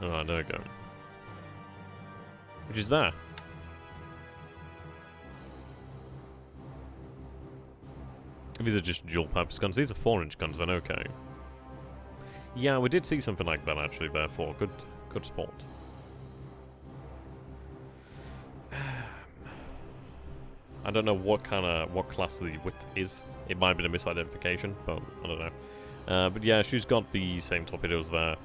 Alright, there we go. Which is there. These are just dual purpose guns. These are 4-inch guns then, okay. Yeah, we did see something like that actually, therefore. Good spot. I don't know what class the wit is. It might be a misidentification, but I don't know. But yeah, she's got the same torpedoes there.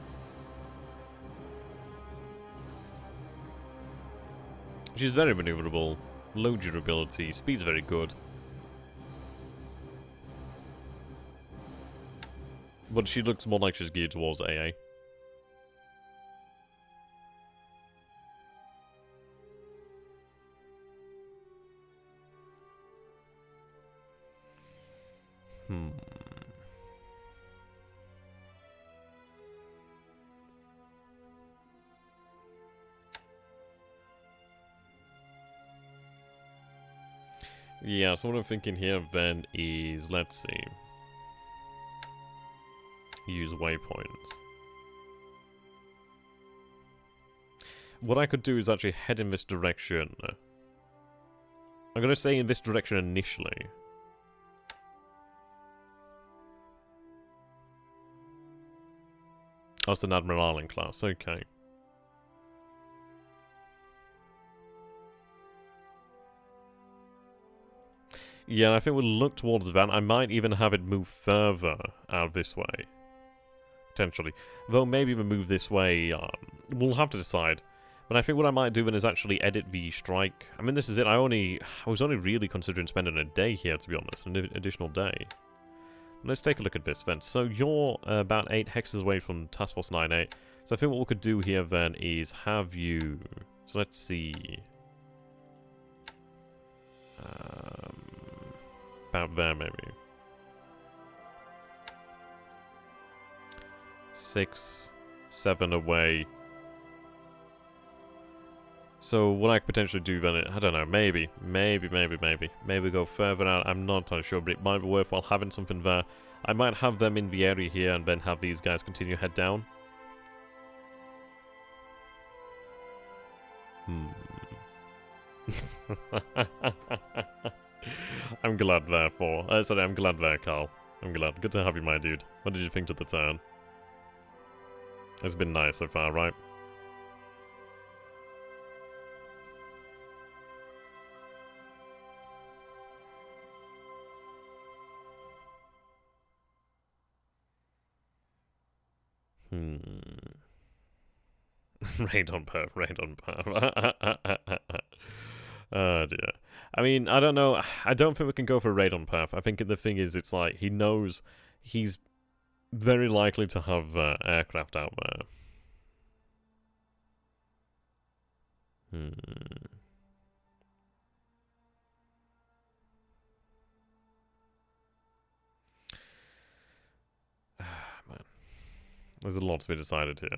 She's very maneuverable, low durability, speed's very good. But she looks more like she's geared towards AA. Yeah, so what I'm thinking here then is, let's see. Use waypoints. What I could do is actually head in this direction. I'm going to say in this direction initially. That's an Admiralen class, okay. Yeah, I think we'll look towards that. I might even have it move further out this way. Potentially. Though maybe even move this way, we'll have to decide. But I think what I might do then is actually edit the strike. I mean, this is it. I was only really considering spending a day here, to be honest. An additional day. Let's take a look at this then. So you're about 8 hexes away from Task Force 9-8. So I think what we could do here then is have you... So let's see... about there, maybe. 6, 7 away. So what I could potentially do then, I don't know, maybe go further out. I'm not entirely sure, but it might be worthwhile having something there. I might have them in the area here and then have these guys continue head down. I'm glad therefore. Sorry, I'm glad there, Carl. I'm glad. Good to have you, my dude. What did you think of the turn? It's been nice so far, right? Raid on perf, raid on perf. Oh dear. I mean, I don't know. I don't think we can go for a raid on Perth. I think the thing is, it's like he knows he's very likely to have aircraft out there. Man, there's a lot to be decided here.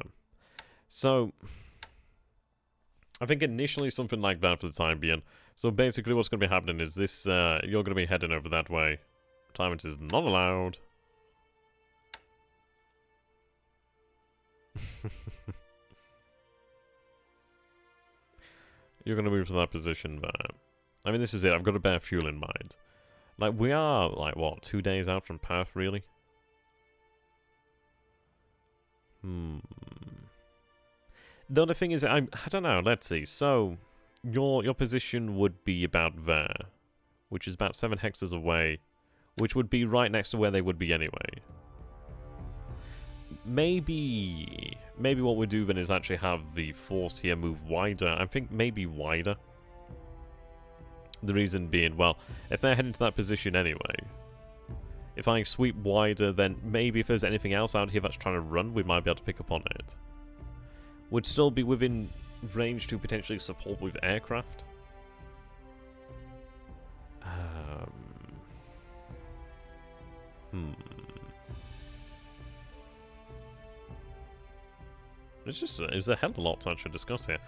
So, I think initially something like that for the time being. So basically what's going to be happening is this, you're going to be heading over that way. Retirement is not allowed. You're going to move to that position there. I mean, this is it. I've got to bear fuel in mind. Like, we are, like, what, 2 days out from Perth, really? The other thing is, I don't know, let's see. So, your position would be about there, which is about 7 hectares away, which would be right next to where they would be anyway. Maybe what we do then is actually have the force here move wider. I think maybe wider. The reason being, well, if they're heading to that position anyway, if I sweep wider, then maybe if there's anything else out here that's trying to run, we might be able to pick up on it. Would still be within range to potentially support with aircraft. There's a hell of a lot to actually discuss here.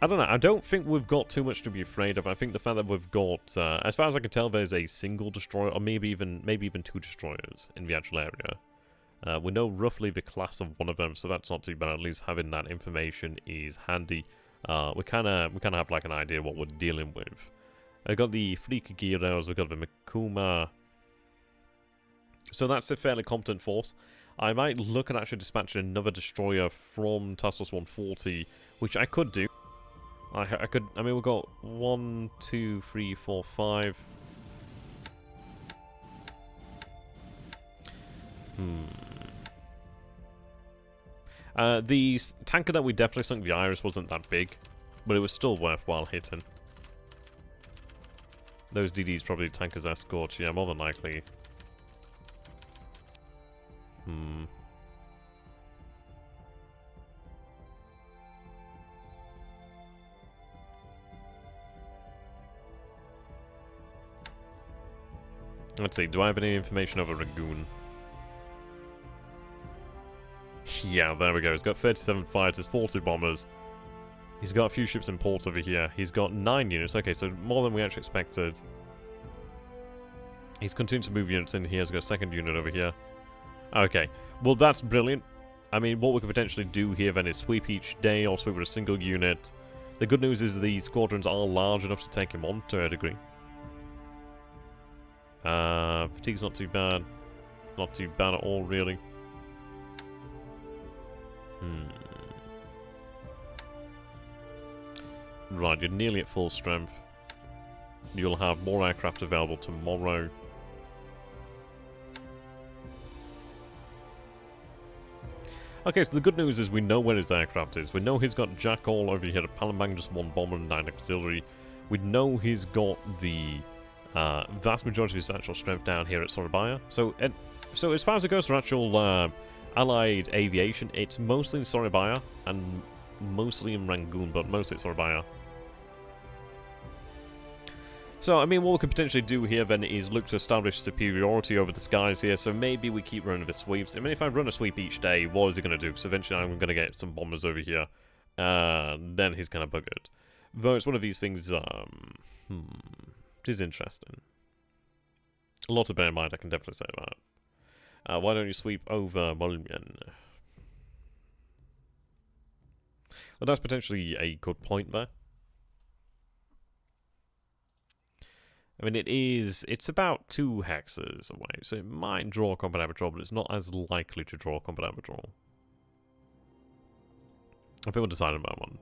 I don't know, I don't think we've got too much to be afraid of. I think the fact that we've got, as far as I can tell, there's a single destroyer, or maybe even 2 destroyers in the actual area. We know roughly the class of one of them, so that's not too bad. At least having that information is handy. We kind of have like an idea what we're dealing with. I got the Fleet Gyros, we've got the Mikuma. So that's a fairly competent force. I might look at actually dispatching another destroyer from Tassos 140, which I could do. I mean, we've got 1, 2, 3, 4, 5. The tanker that we definitely sunk, the Iris, wasn't that big, but it was still worthwhile hitting. Those DDs probably tankers escorts, yeah, more than likely. Let's see, do I have any information over Ragoon? Yeah, there we go. He's got 37 fighters, 40 bombers. He's got a few ships in port over here. He's got 9 units. Okay, so more than we actually expected. He's continued to move units in here. He's got a second unit over here. Okay, well that's brilliant. I mean, what we could potentially do here then is sweep each day or sweep with a single unit. The good news is the squadrons are large enough to take him on to a degree. Fatigue's not too bad. Not too bad at all, really. Right, you're nearly at full strength. You'll have more aircraft available tomorrow. Okay, so the good news is we know where his aircraft is. We know he's got Jackal over here at Palembang, just 1 bomber and 9 auxiliary. We know he's got the vast majority of his actual strength down here at Soribaya. So as far as it goes for actual Allied aviation, it's mostly in Soribaya and mostly in Rangoon, but mostly at Soribaya. So, I mean, what we could potentially do here then is look to establish superiority over the skies here, so maybe we keep running the sweeps. I mean, if I run a sweep each day, what is he going to do? Because eventually I'm going to get some bombers over here, then he's kind of buggered. Though it's one of these things, it is interesting. A lot to bear in mind, I can definitely say about it. Why don't you sweep over Molyneux? Well, that's potentially a good point there. I mean, it's about 2 hexes away, so it might draw a combat aperture, but it's not as likely to draw a combat aperture. I think we'll decide about one.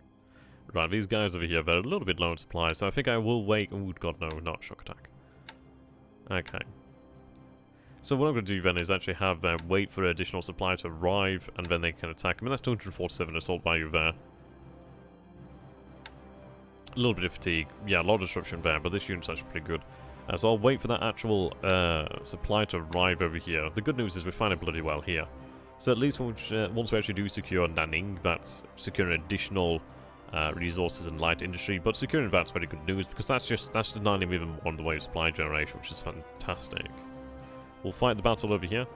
Right, these guys over here, they're a little bit low on supply, so I think I will wait. Oh, God, no, not a shock attack. Okay. So what I'm going to do then is actually have them wait for additional supply to arrive, and then they can attack. I mean, that's 247 assault value there. little bit of fatigue. Yeah, a lot of disruption there, but this unit's actually pretty good. So I'll wait for that actual supply to arrive over here. The good news is we're finding bloody well here. So at least once we actually do secure Nanning, that's securing additional resources in light industry. But securing that's very good news because that's denying him even more in the way of supply generation, which is fantastic. We'll fight the battle over here.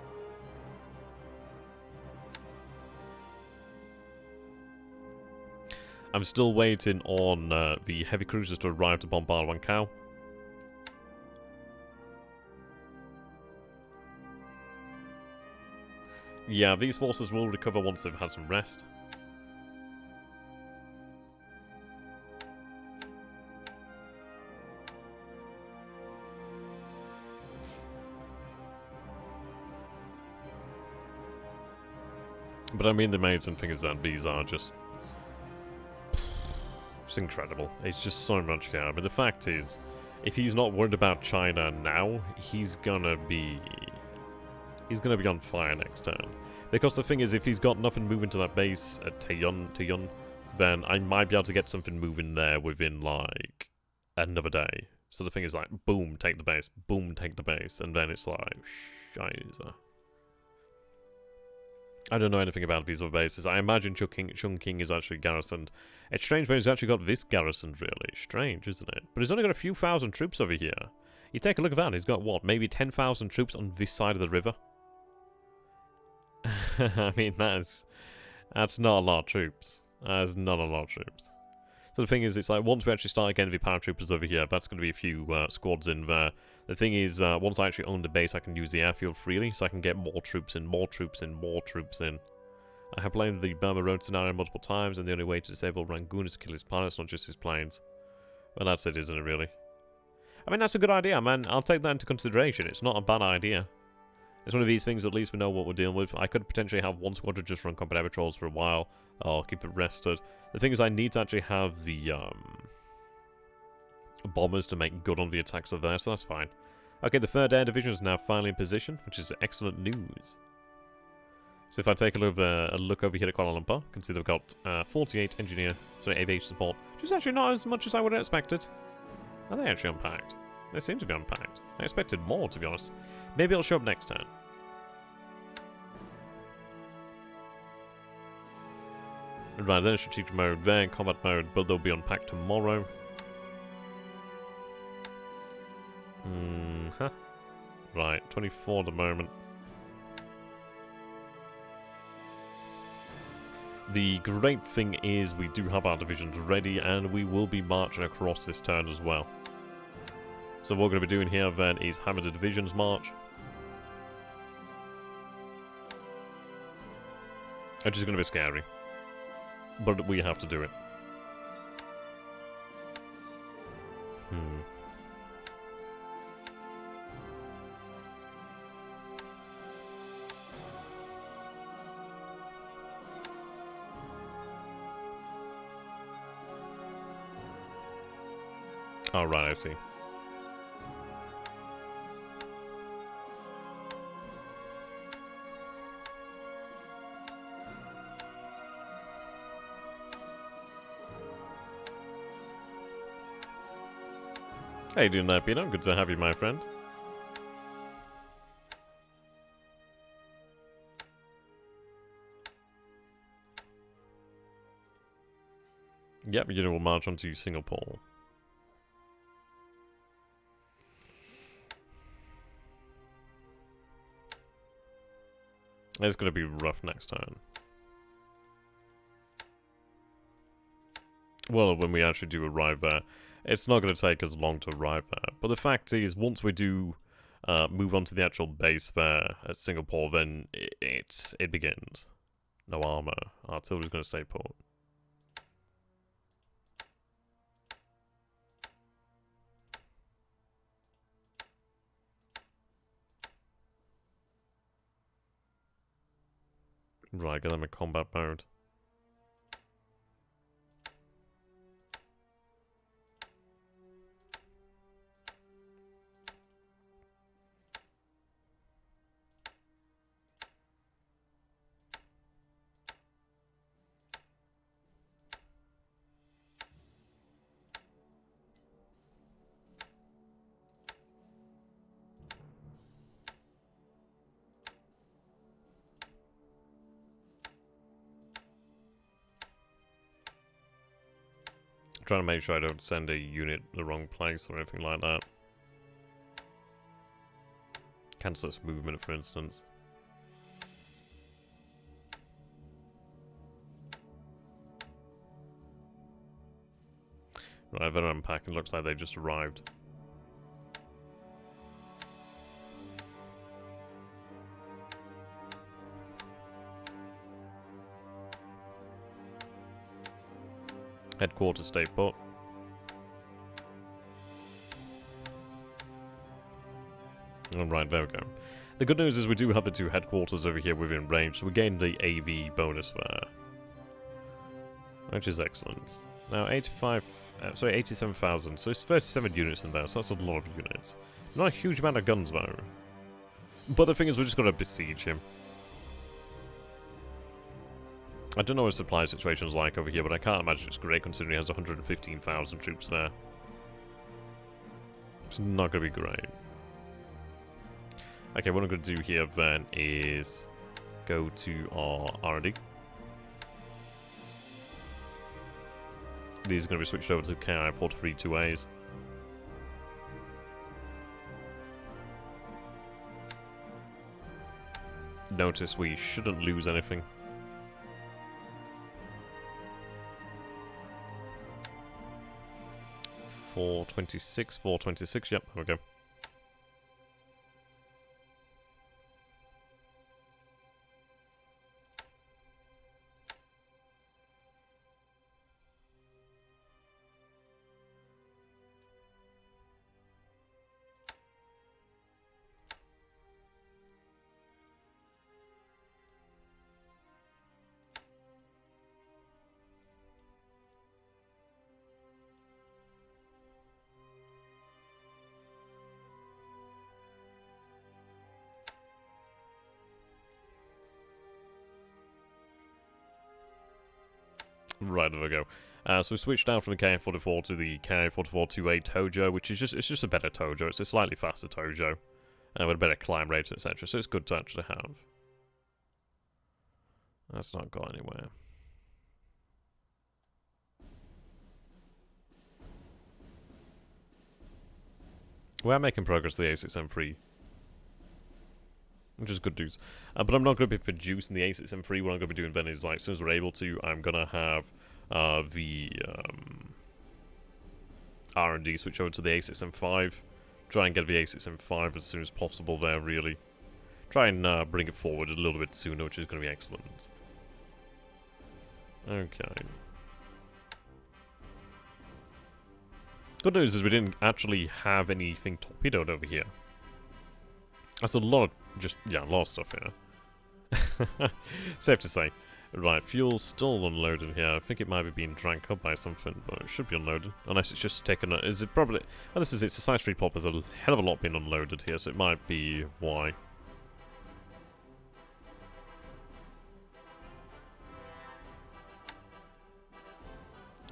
I'm still waiting on the heavy cruisers to arrive to bombard Wankau. Yeah, these forces will recover once they've had some rest. But I mean, the amazing thing is that these are just... It's incredible. It's just so much here. But the fact is, if he's not worried about China now, he's gonna be on fire next turn. Because the thing is, if he's got nothing moving to that base at Tayun, then I might be able to get something moving there within, like, another day. So the thing is, like, boom, take the base, boom, take the base, and then it's like, shiza. I don't know anything about these other bases. I imagine Chungking is actually garrisoned. It's strange when he's actually got this garrisoned, really. Strange, isn't it? But he's only got a few thousand troops over here. You take a look at that, he's got, what, maybe 10,000 troops on this side of the river? I mean, that's not a lot of troops. That's not a lot of troops. So the thing is, it's like, once we actually start getting the paratroopers over here, that's going to be a few squads in there. The thing is, once I actually own the base, I can use the airfield freely, so I can get more troops in, more troops in, more troops in. I have played the Burma Road scenario multiple times, and the only way to disable Rangoon is to kill his pilots, not just his planes. Well, that's it, isn't it, really? I mean, that's a good idea, man. I'll take that into consideration. It's not a bad idea. It's one of these things, at least we know what we're dealing with. I could potentially have one squadron just run combat patrols for a while, or keep it rested. The thing is, I need to actually have the bombers to make good on the attacks over there, so that's fine. Okay, the 3rd Air Division is now finally in position, which is excellent news. So if I take a look over here at Kuala Lumpur, you can see they've got 48 aviation support, which is actually not as much as I would have expected. Are they actually unpacked? They seem to be unpacked. I expected more, to be honest. Maybe it'll show up next turn. Right, then strategic mode, then combat mode, but they'll be unpacked tomorrow. Right, 24 at the moment. The great thing is we do have our divisions ready, and we will be marching across this turn as well. So what we're going to be doing here then is having the divisions march. Which is going to be scary. But we have to do it. Oh, right, I see. How you doing there, Peter? Good to have you, my friend. Yep, you know, we'll march on to Singapore. It's going to be rough next time. Well, when we actually do arrive there, it's not going to take us long to arrive there. But the fact is, once we do move on to the actual base there at Singapore, then it begins. No armor. Artillery's going to stay put. Right, get them in combat mode. Trying to make sure I don't send a unit the wrong place or anything like that. Cancel its movement, for instance. Right, I've been unpacking. Looks like they just arrived. Headquarters stay put. Alright, there we go. The good news is we do have the two headquarters over here within range, so we gained the AV bonus there. Which is excellent. Now, 87,000, so it's 37 units in there, so that's a lot of units. Not a huge amount of guns, though. But the thing is, we're just going to besiege him. I don't know what his supply situation is like over here, but I can't imagine it's great considering he has 115,000 troops there. It's not going to be great. Okay, what I'm going to do here then is go to our R&D. These are going to be switched over to KI-43-2As. Notice we shouldn't lose anything. 426, yep, there we go. Right, there we go. So we switched down from the KI-44 to the KI-44-2A Tojo, which is just a better Tojo. It's a slightly faster Tojo, with a better climb rate, etc. So it's good to actually have. That's not got anywhere. We are making progress with the A6M3. Which is good news. But I'm not going to be producing the A6M3. What I'm going to be doing then is, like, as soon as we're able to, I'm going to have the R&D switch over to the A6M5. Try and get the A6M5 as soon as possible there, really. Try and bring it forward a little bit sooner, which is going to be excellent. Okay. Good news is we didn't actually have anything torpedoed over here. That's a lot of, a lot of stuff here. Safe to say. Right, fuel's still unloaded here. I think it might be being drank up by something, but it should be unloaded. Unless it's just taken, is it probably, well, it's a size 3 pop, there's a hell of a lot being unloaded here, so it might be why.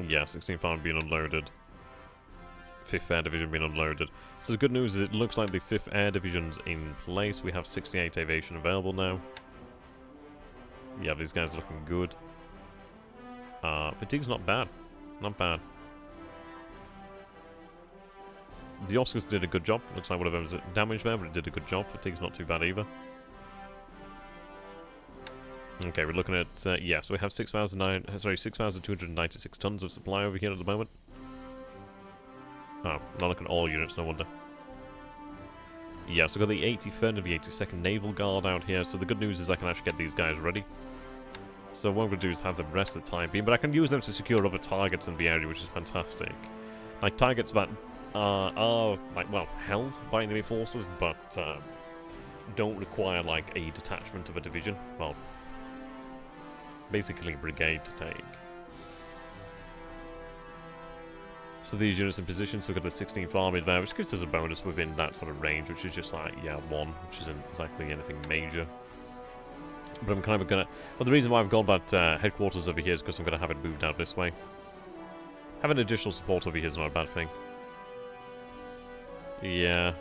Yeah, 16 farm being unloaded. 5th Air Division being unloaded. So the good news is it looks like the 5th Air Division's in place. We have 68 aviation available now. Yeah, these guys are looking good. Fatigue's not bad. Not bad. The Oscars did a good job. Looks like one of them was damaged there, but it did a good job. Fatigue's not too bad either. Okay, we're looking at, yeah, so we have 6,296 tons of supply over here at the moment. Oh, not looking at all units, no wonder. Yeah, so we've got the 83rd and the 82nd Naval Guard out here, so the good news is I can actually get these guys ready. So what I'm going to do is have them rest the time being, but I can use them to secure other targets in the area, which is fantastic. Like, targets that are, like, well, held by enemy forces, but don't require, like, a detachment of a division. Well, basically a brigade to take. So these units in position, so we've got the 16th Army there, which gives us a bonus within that sort of range, which is just like, yeah, 1, which isn't exactly anything major. But I'm kind of gonna, well, the reason why I've gone about headquarters over here is because I'm gonna have it moved out this way. Having additional support over here is not a bad thing. Yeah.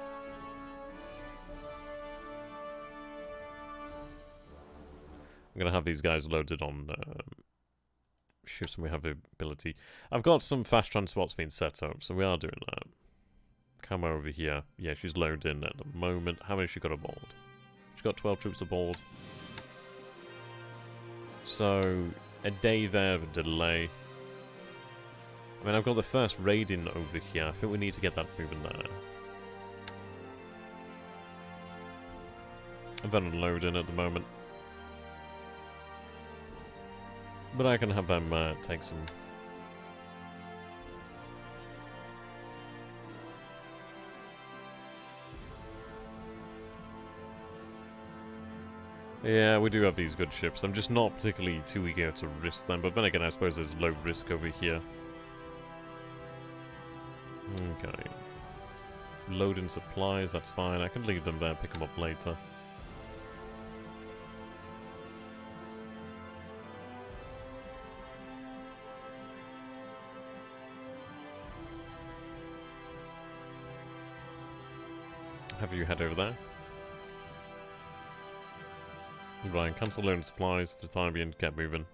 I'm gonna have these guys loaded on ships when we have the ability. I've got some fast transports being set up, so we are doing that. Come over here. Yeah, she's loaded in at the moment. How many has she got aboard? She's got 12 troops aboard. So, a day there of a delay. I mean, I've got the first raiding over here. I think we need to get that moving there. I'm very loading at the moment. But I can have them take some... Yeah, we do have these good ships. I'm just not particularly too eager to risk them. But then again, I suppose there's low risk over here. Okay. Loading supplies, that's fine. I can leave them there, pick them up later. Have you head over there? Right, cancel loading supplies for the time being, get moving.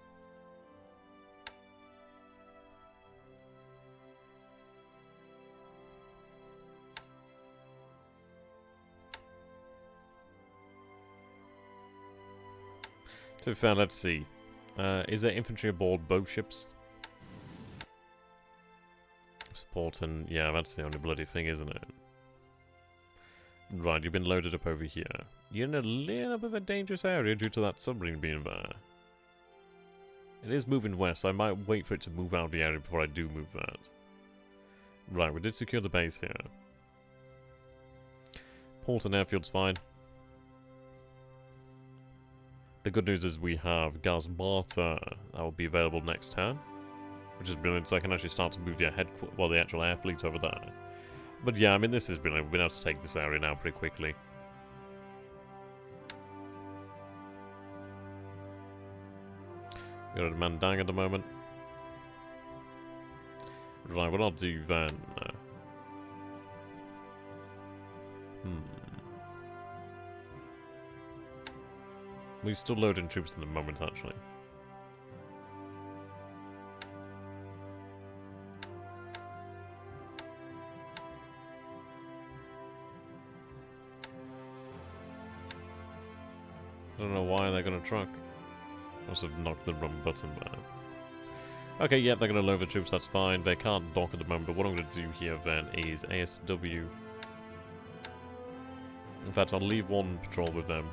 To be fair, let's see. Is there infantry aboard both ships? Supporting, yeah, that's the only bloody thing, isn't it? Right, you've been loaded up over here. You're in a little bit of a dangerous area due to that submarine being there. It is moving west, so I might wait for it to move out of the area before I do move that. Right, we did secure the base here. Port and airfield's fine. The good news is we have Gas Barter that will be available next turn, which is brilliant, so I can actually start to move the the actual air fleet over there. But yeah, I mean, this is brilliant. We've been able to take this area now pretty quickly. Got a Mandang at the moment. Right, what I'll do then... We're still loading troops at the moment, actually. I don't know why they're going to truck. Must have knocked the wrong button there. Okay, yeah, they're going to load the troops, that's fine. They can't dock at the moment, but what I'm going to do here then is ASW. In fact, I'll leave one patrol with them.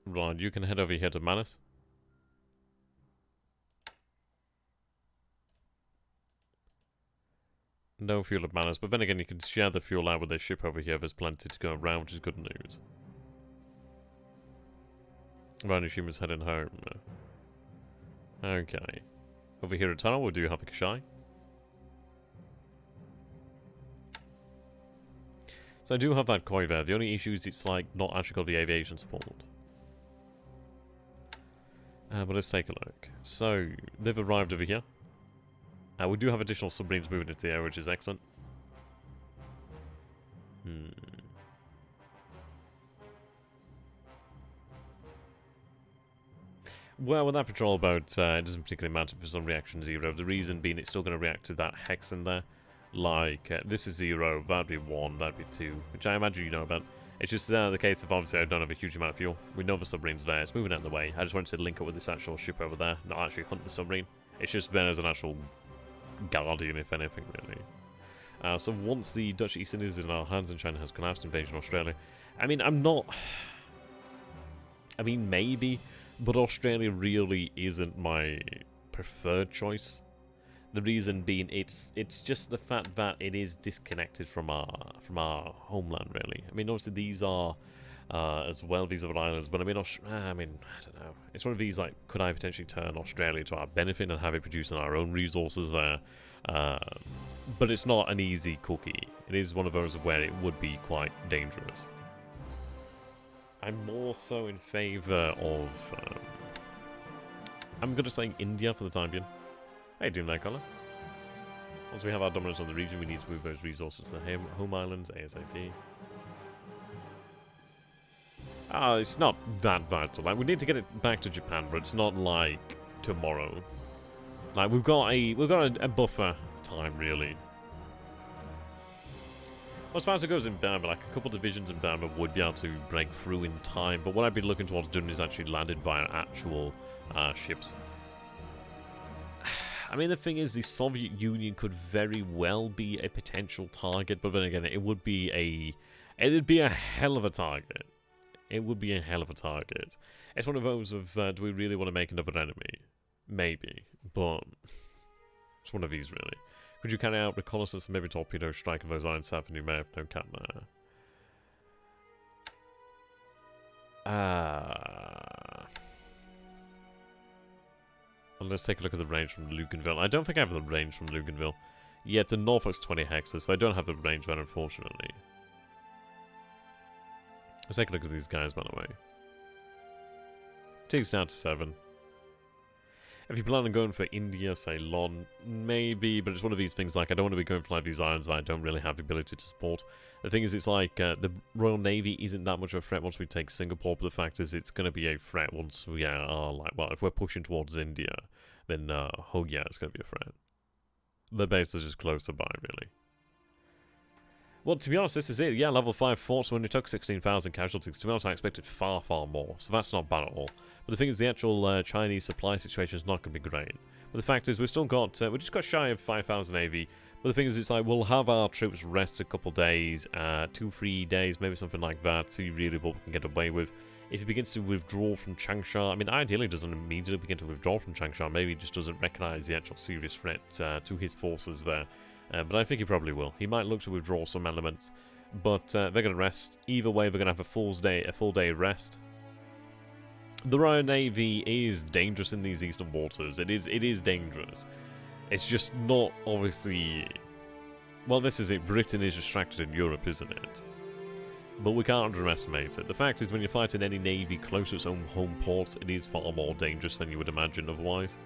Right, you can head over here to Manus. No fuel at Manus, but then again you can share the fuel out with this ship over here. There's plenty to go around, which is good news. Ranushima's heading home. Okay. Over here at Tenno, we do have a Kashai. So I do have that koi there. The only issue is it's like not actually got the aviation support. But let's take a look. So, they've arrived over here. We do have additional submarines moving into the air, which is excellent. Well, with that patrol boat, it doesn't particularly matter for some reaction 0. The reason being it's still going to react to that hex in there. Like, this is 0, that'd be 1, that'd be 2, which I imagine you know about. It's just the case of obviously I don't have a huge amount of fuel. We know the submarine's there, it's moving out of the way. I just wanted to link up with this actual ship over there, not actually hunt the submarine. It's just there as an actual guardian, if anything, really. So once the Dutch East Indies is in our hands and China has collapsed, invasion of Australia. I mean, maybe, but Australia really isn't my preferred choice. The reason being, it's just the fact that it is disconnected from our homeland, really. I mean, obviously these are as well, these other islands, but I mean, I don't know. It's one of these, like, could I potentially turn Australia to our benefit and have it producing our own resources there? But it's not an easy cookie. It is one of those where it would be quite dangerous. I'm more so in favour of... I'm going to say India for the time being. How you doing there, Colin? Once we have our dominance on the region, we need to move those resources to the home islands ASAP. It's not that vital. Like, we need to get it back to Japan, but it's not like tomorrow. Like, we've got a buffer time, really. Well, as far as it goes in Burma, like a couple divisions in Burma would be able to break through in time, but what I'd be looking towards doing is actually landed via actual ships. I mean, the thing is, the Soviet Union could very well be a potential target, but then again, it'd be a hell of a target. It would be a hell of a target. It's one of those of, do we really want to make another enemy? Maybe, but it's one of these, really. Could you carry out reconnaissance and maybe torpedo strike of those islands south of New May? No cap there. Well, let's take a look at the range from Luganville. I don't think I have the range from Luganville. Yeah, it's a Norfolk's 20 hexes, so I don't have the range there, unfortunately. Let's take a look at these guys, by the way. Takes down to 7. If you plan on going for India, Ceylon, maybe, but it's one of these things, like, I don't want to be going for like these islands that I don't really have the ability to support. The thing is, it's like, the Royal Navy isn't that much of a threat once we take Singapore, but the fact is, it's going to be a threat once we are, like, well, if we're pushing towards India, then, oh yeah, it's going to be a threat. The base is just closer by, really. Well, to be honest, this is it. Yeah, level 5 forts, when we took 16,000 casualties, to be honest, I expected far, far more, so that's not bad at all. But the thing is, the actual Chinese supply situation is not going to be great. But the fact is, we've still got, we just got shy of 5,000 AV, but the thing is, it's like, we'll have our troops rest a couple days, 2-3 days, maybe something like that, see really what we can get away with. If he begins to withdraw from Changsha, I mean, ideally doesn't immediately begin to withdraw from Changsha, maybe he just doesn't recognize the actual serious threat to his forces there. But I think he probably will. He might look to withdraw some elements, but they're going to rest. Either way, they're going to have a full day rest. The Royal Navy is dangerous in these eastern waters. It is dangerous. It's just not, obviously... Well, this is it. Britain is distracted in Europe, isn't it? But we can't underestimate it. The fact is, when you're fighting any navy close to its own home port, it is far more dangerous than you would imagine otherwise.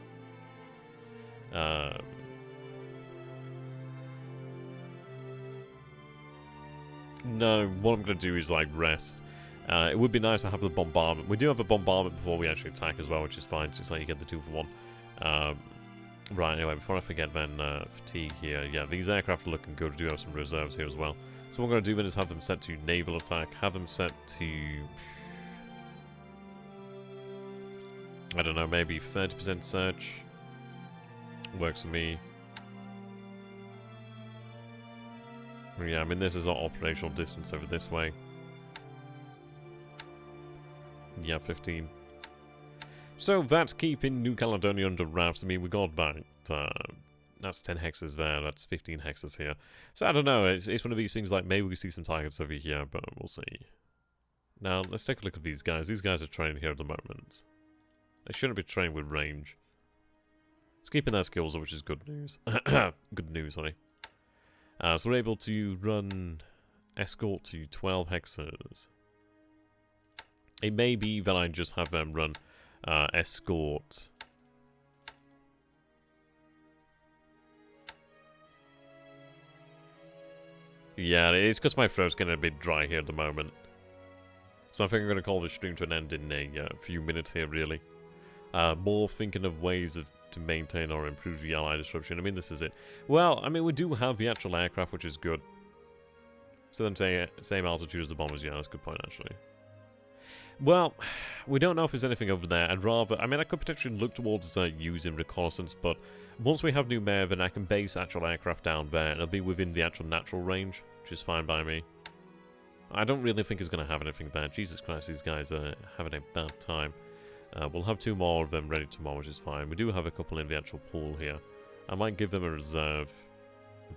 No, what I'm going to do is, like, rest. It would be nice to have the bombardment. We do have a bombardment before we actually attack as well, which is fine, so it's like you get the 2 for 1. Right, anyway, before I forget then, fatigue here. Yeah, these aircraft are looking good. We do have some reserves here as well. So what I'm going to do then is have them set to naval attack, have them set to... I don't know, maybe 30% search. Works for me. Yeah, I mean, this is our operational distance over this way. Yeah, 15. So that's keeping New Caledonia under wraps. I mean, we got about... that's 10 hexes there, that's 15 hexes here. So I don't know, it's one of these things like maybe we see some targets over here, but we'll see. Now, let's take a look at these guys. These guys are training here at the moment. They shouldn't be trained with range. It's keeping their skills up, which is good news. Good news, sorry. So we're able to run escort to 12 hexes. It may be that I just have them run escort. Yeah, it's because my throat's getting a bit dry here at the moment. So I think I'm going to call this stream to an end in a few minutes here, really. More thinking of ways to maintain or improve the Allied disruption. I mean, this is it. Well, I mean, we do have the actual aircraft, which is good. So them same altitude as the bombers, yeah, that's a good point, actually. Well, we don't know if there's anything over there. I'd rather... I mean, I could potentially look towards using reconnaissance, but once we have New Mare, then I can base actual aircraft down there, and it'll be within the actual natural range, which is fine by me. I don't really think it's going to have anything bad. Jesus Christ, these guys are having a bad time. We'll have 2 more of them ready tomorrow, which is fine. We do have a couple in the actual pool here. I might give them a reserve,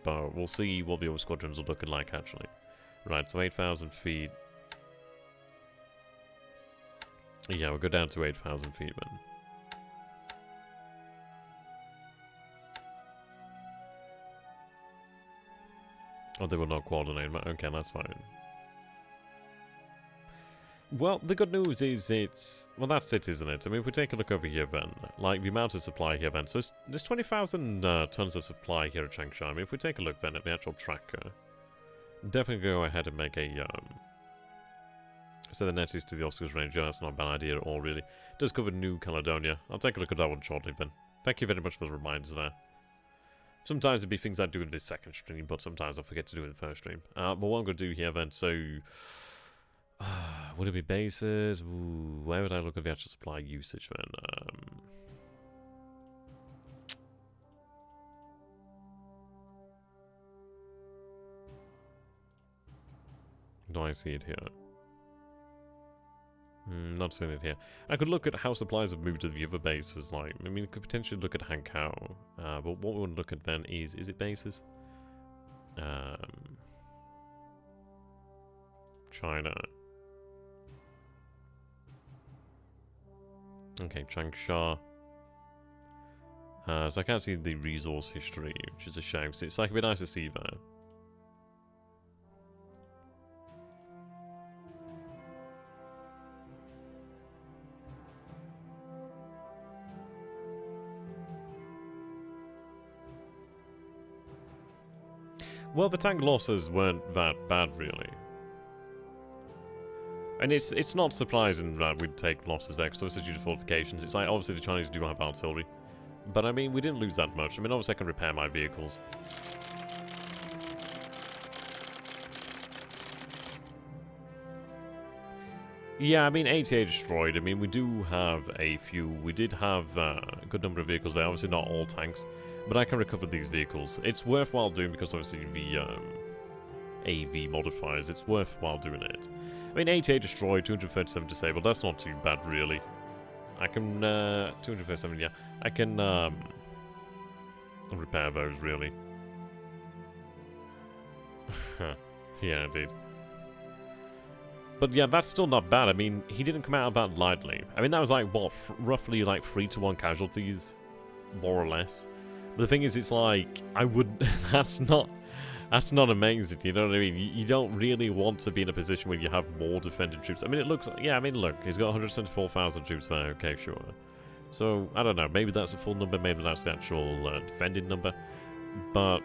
but we'll see what the other squadrons are looking like, actually. Right, so 8,000 feet. Yeah, we'll go down to 8,000 feet, then. Oh, they will not coordinate. Okay, that's fine. Well, the good news is it's... Well, that's it, isn't it? I mean, if we take a look over here, then, like, the amount of supply here, then, so there's 20,000 tons of supply here at Changsha. I mean, if we take a look, then, at the actual tracker, definitely go ahead and make a, so the net is to the Oscars range. Yeah, that's not a bad idea at all, really. It does cover New Caledonia. I'll take a look at that one shortly, then. Thank you very much for the reminders there. Sometimes it'd be things I do in the second stream, but sometimes I forget to do it in the first stream. But what I'm going to do here, then, so... would it be bases? Ooh, where would I look at the actual supply usage, then? Do I see it here? Not seeing it here. I could look at how supplies have moved to the other bases, like, I mean, could potentially look at Hankow. But what we want to look at then is it bases? China. Okay, Changsha. So I can't see the resource history, which is a shame. So it's like a bit nice to see there. Well, the tank losses weren't that bad, really. And it's not surprising that we'd take losses there, because obviously due to fortifications. It's like, obviously the Chinese do have artillery. But I mean, we didn't lose that much. I mean, obviously I can repair my vehicles. Yeah, I mean, ATA destroyed. I mean, we do have a few. We did have a good number of vehicles there. Obviously not all tanks. But I can recover these vehicles. It's worthwhile doing because obviously the AV modifiers, it's worthwhile doing it. I mean, 88 destroyed, 237 disabled. That's not too bad, really. I can, 237, yeah. I can, repair those, really. Yeah, indeed. But yeah, that's still not bad. I mean, he didn't come out of that lightly. I mean, that was like, what, roughly like 3-to-1 casualties, more or less. But the thing is, it's like, I would, that's not amazing, you know what I mean? You don't really want to be in a position where you have more defending troops. I mean, it looks, yeah, I mean, look, he's got 174,000 troops there, okay, sure. So, I don't know, maybe that's a full number, maybe that's the actual defending number. But,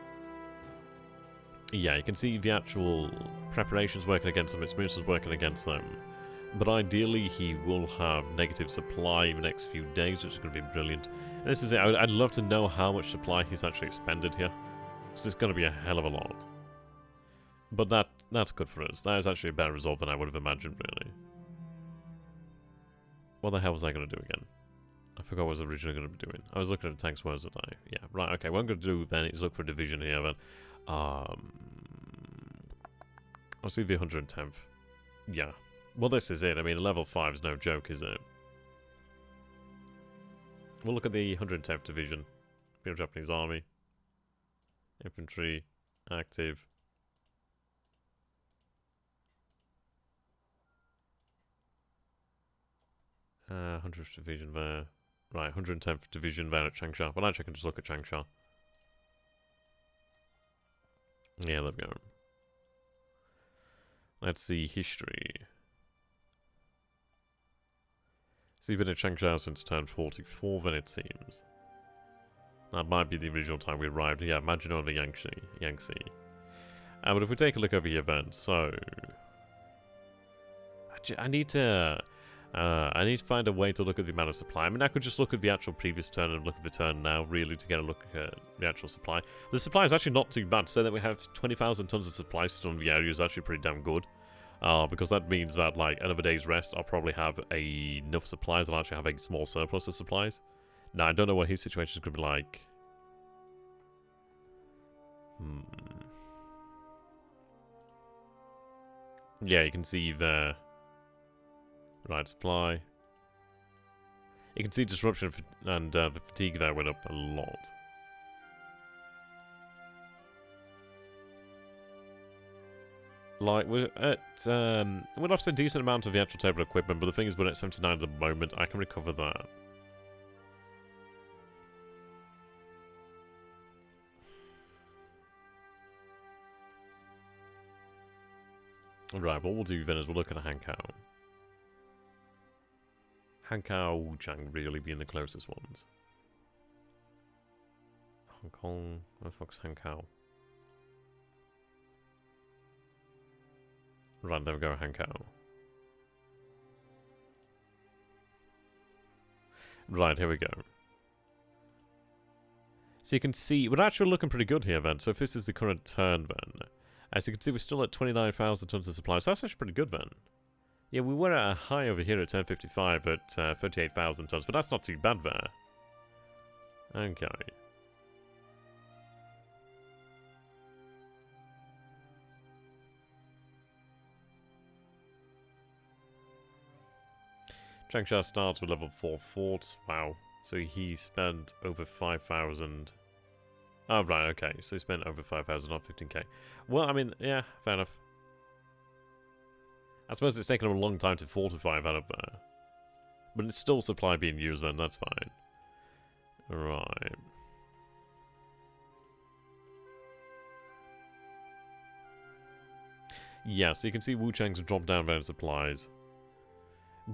yeah, you can see the actual preparations working against them, experiences working against them. But ideally, he will have negative supply in the next few days, which is going to be brilliant. And this is it. I'd love to know how much supply he's actually expended here, because it's going to be a hell of a lot. But that's good for us. That is actually a better result than I would have imagined, really. What the hell was I going to do again? I forgot what I was originally going to be doing. I was looking at tanks, wasn't I? Yeah, right, okay. What I'm going to do then is look for a division here, then. I'll see the 110th. Yeah. Well, this is it. I mean, level 5 is no joke, is it? We'll look at the 110th Division. Imperial Japanese Army. Infantry. Active. Uh, 100th Division there. Right, 110th Division there at Changsha. Well, actually, I can just look at Changsha. Yeah, there we go. Let's see history. So you've been at Changsha since turn 44, then it seems. That might be the original time we arrived. Yeah, imagine over Yangtze. But if we take a look over here then, so... I need to find a way to look at the amount of supply. I mean, I could just look at the actual previous turn and look at the turn now, really, to get a look at the actual supply. The supply is actually not too bad. So that we have 20,000 tons of supply still in the area is actually pretty damn good. Because that means that, like, another day's rest, I'll probably have enough supplies. I'll actually have a small surplus of supplies. Now, I don't know what his situation is going to be like. Yeah, you can see there. Right, supply. You can see disruption and the fatigue there went up a lot. Like, we're at, we're lost a decent amount of the actual table equipment, but the thing is, we're at 79 at the moment. I can recover that. Right, what we'll do then is we'll look at a Hankow. Hankau, Wuchang really being the closest ones. Hong Kong, where the fuck's Hankau? Right, there we go, Hankau. Right, here we go. So you can see, we're actually looking pretty good here then. So if this is the current turn then, as you can see we're still at 29,000 tons of supply, so that's actually pretty good then. Yeah, we were at a high over here at 1055 at 38,000 tons, but that's not too bad there. Okay. Changsha starts with level 4 forts. Wow. So he spent over 5,000. Oh, right, okay. So he spent over 5,000 on 15k. Well, I mean, yeah, fair enough. I suppose it's taken him a long time to fortify that up there. But it's still supply being used then, that's fine. Right. Yeah, so you can see Wuchang's dropped down their supplies.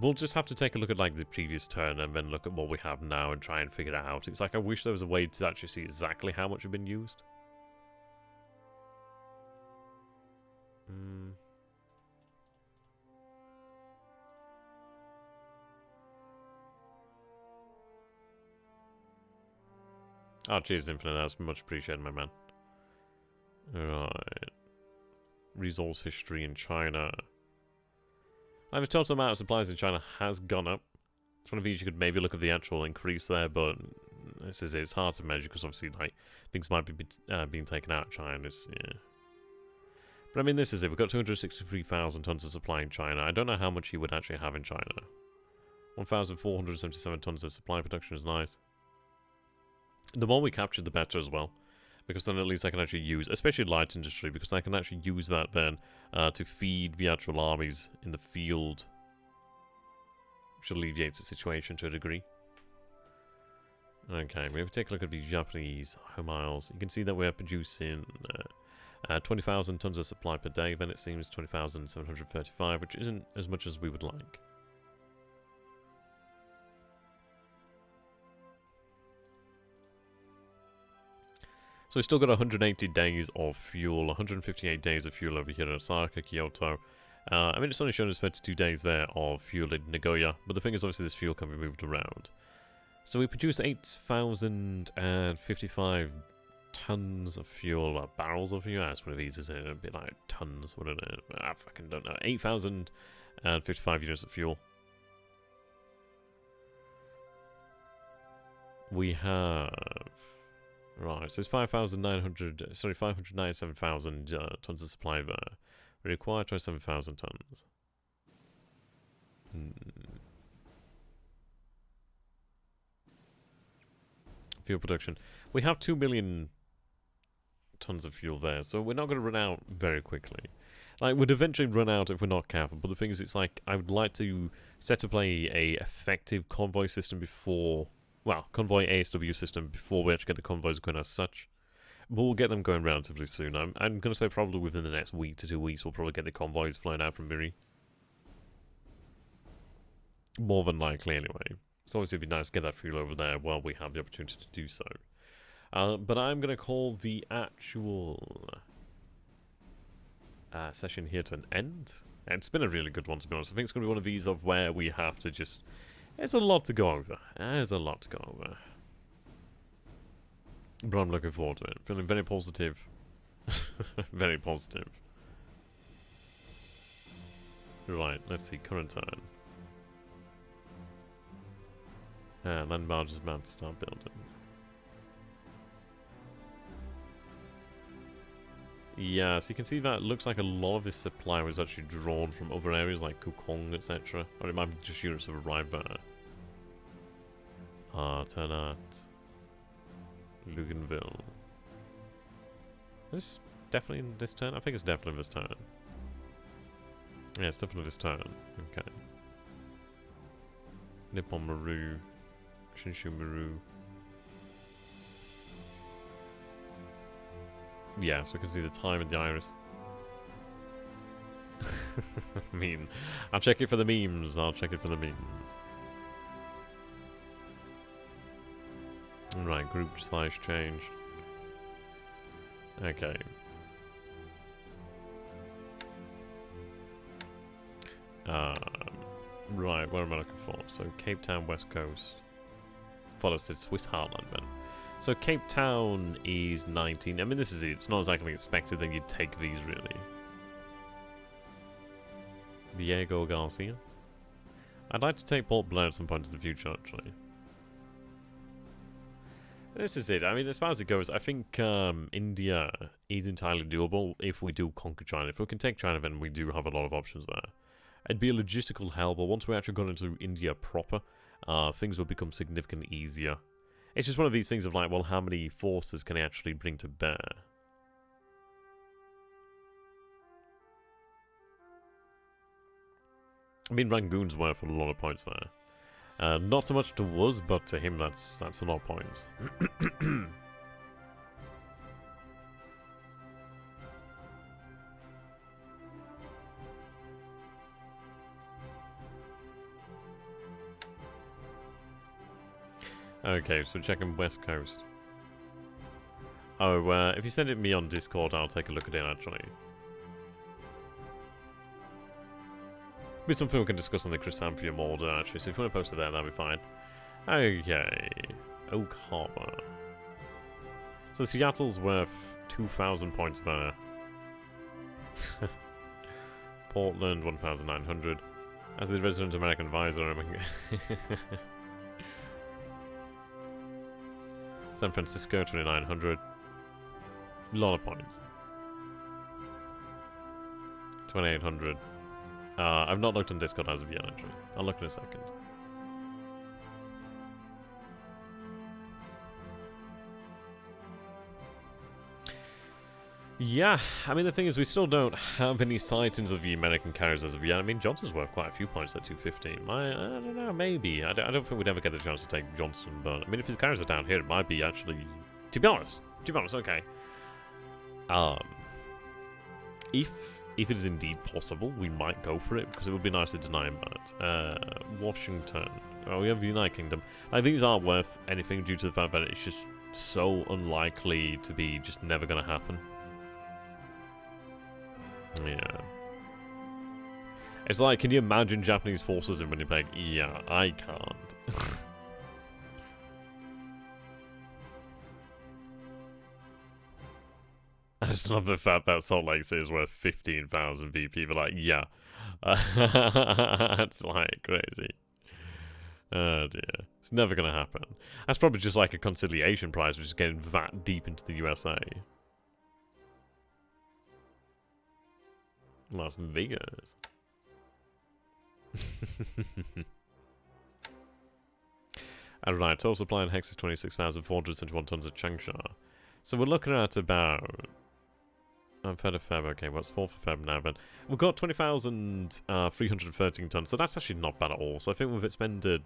We'll just have to take a look at like the previous turn and then look at what we have now and try and figure it out. It's like I wish there was a way to actually see exactly how much had been used. Oh, cheers, Infinite. That's much appreciated, my man. Right. Resource history in China. The total amount of supplies in China has gone up. It's one of these you could maybe look at the actual increase there, but this is it. It's hard to measure because obviously like things might be being taken out of China. Yeah. But I mean, this is it. We've got 263,000 tons of supply in China. I don't know how much he would actually have in China. 1,477 tons of supply production is nice. The more we capture, the better as well. Because then at least I can actually use, especially light industry, because I can actually use that then to feed the actual armies in the field. Which alleviates the situation to a degree. Okay, we have to take a look at the Japanese home miles. You can see that we're producing 20,000 tons of supply per day, then it seems 20,735, which isn't as much as we would like. So we've still got 180 days of fuel, 158 days of fuel over here in Osaka, Kyoto. I mean, it's only shown us 32 days there of fuel in Nagoya, but the thing is, obviously, this fuel can be moved around. So we produced 8,055 tons of fuel, well, barrels of fuel. That's one of these, isn't it? It'd be like tons, wouldn't it? I fucking don't know. 8,055 units of fuel. We have... Right, so it's 597,000 tons of supply there. We require 27,000 tons. Fuel production. We have 2 million tons of fuel there, so we're not going to run out very quickly. Like, we'd eventually run out if we're not careful, but the thing is, it's like, I would like to set up a effective convoy system before... Well, convoy ASW system before we actually get the convoys going as such. But we'll get them going relatively soon. I'm going to say probably within the next week to 2 weeks we'll probably get the convoys flown out from Miri. More than likely anyway. So obviously it'd be nice to get that fuel over there while we have the opportunity to do so. But I'm going to call the actual session here to an end. It's been a really good one, to be honest. I think it's going to be one of these of where we have to just... There's a lot to go over. There's a lot to go over. But I'm looking forward to it. Feeling very positive. Very positive. Right, let's see. Current turn. Land barge is about to start building. Yeah, so you can see that it looks like a lot of this supply was actually drawn from other areas like Kukong, etc. Or it might be just units have arrived there. Ternat. Luganville. Is this definitely in this turn? I think it's definitely this turn. Yeah, it's definitely this turn. Okay. Nippon Maru. Shinshu Maru. Yeah, so we can see the time and the iris. I mean, I'll check it for the memes. I'll check it for the memes. Right, group size changed. Okay. Right, where am I looking for? So Cape Town, West Coast. Follows the Swiss Heartland then. So Cape Town is 19. I mean, this is it. It's not exactly expected that you'd take these, really. Diego Garcia. I'd like to take Port Blair at some point in the future, actually. This is it. I mean, as far as it goes, I think India is entirely doable if we do conquer China. If we can take China, then we do have a lot of options there. It'd be a logistical hell, but once we actually got into India proper, things will become significantly easier. It's just one of these things of like, well, how many forces can I actually bring to bear? I mean, Rangoon's worth a lot of points there. Not so much to us, but to him, that's a lot of points. Okay, so checking West Coast. Oh, if you send it me on Discord, I'll take a look at it, actually. Be something we can discuss on the Chrysanthemum order, actually, so if you want to post it there, that'll be fine. Okay. Oak Harbor. So Seattle's worth 2,000 points there. Portland, 1,900. As the resident American advisor, San Francisco, 2,900. Lot of points. 2,800. I've not looked on Discord as of yet, actually. I'll look in a second. Yeah, I mean, the thing is, we still don't have any sightings of the American carriers as of yet. I mean, Johnston's worth quite a few points at 215. I don't know, maybe. I don't think we'd ever get the chance to take Johnston, but I mean, if his carriers are down here, it might be actually... To be honest, okay. If it is indeed possible, we might go for it, because it would be nice to deny him that. Washington. Oh, we have the United Kingdom. Like, these aren't worth anything due to the fact that it's just so unlikely to be just never going to happen. Yeah. It's like, can you imagine Japanese forces in Winnipeg? Yeah, I can't. I just love the fact that Salt Lake City is worth 15,000 VP, but like, yeah. That's like crazy. Oh dear. It's never going to happen. That's probably just like a conciliation prize, which is getting that deep into the USA. Las Vegas. Alright, total supply in Hex is 26,471 tons of Changsha. So we're looking at about... Feb, okay, well, it's 4th of Feb now, but we've got 20,313 tons, so that's actually not bad at all. So I think we've expended,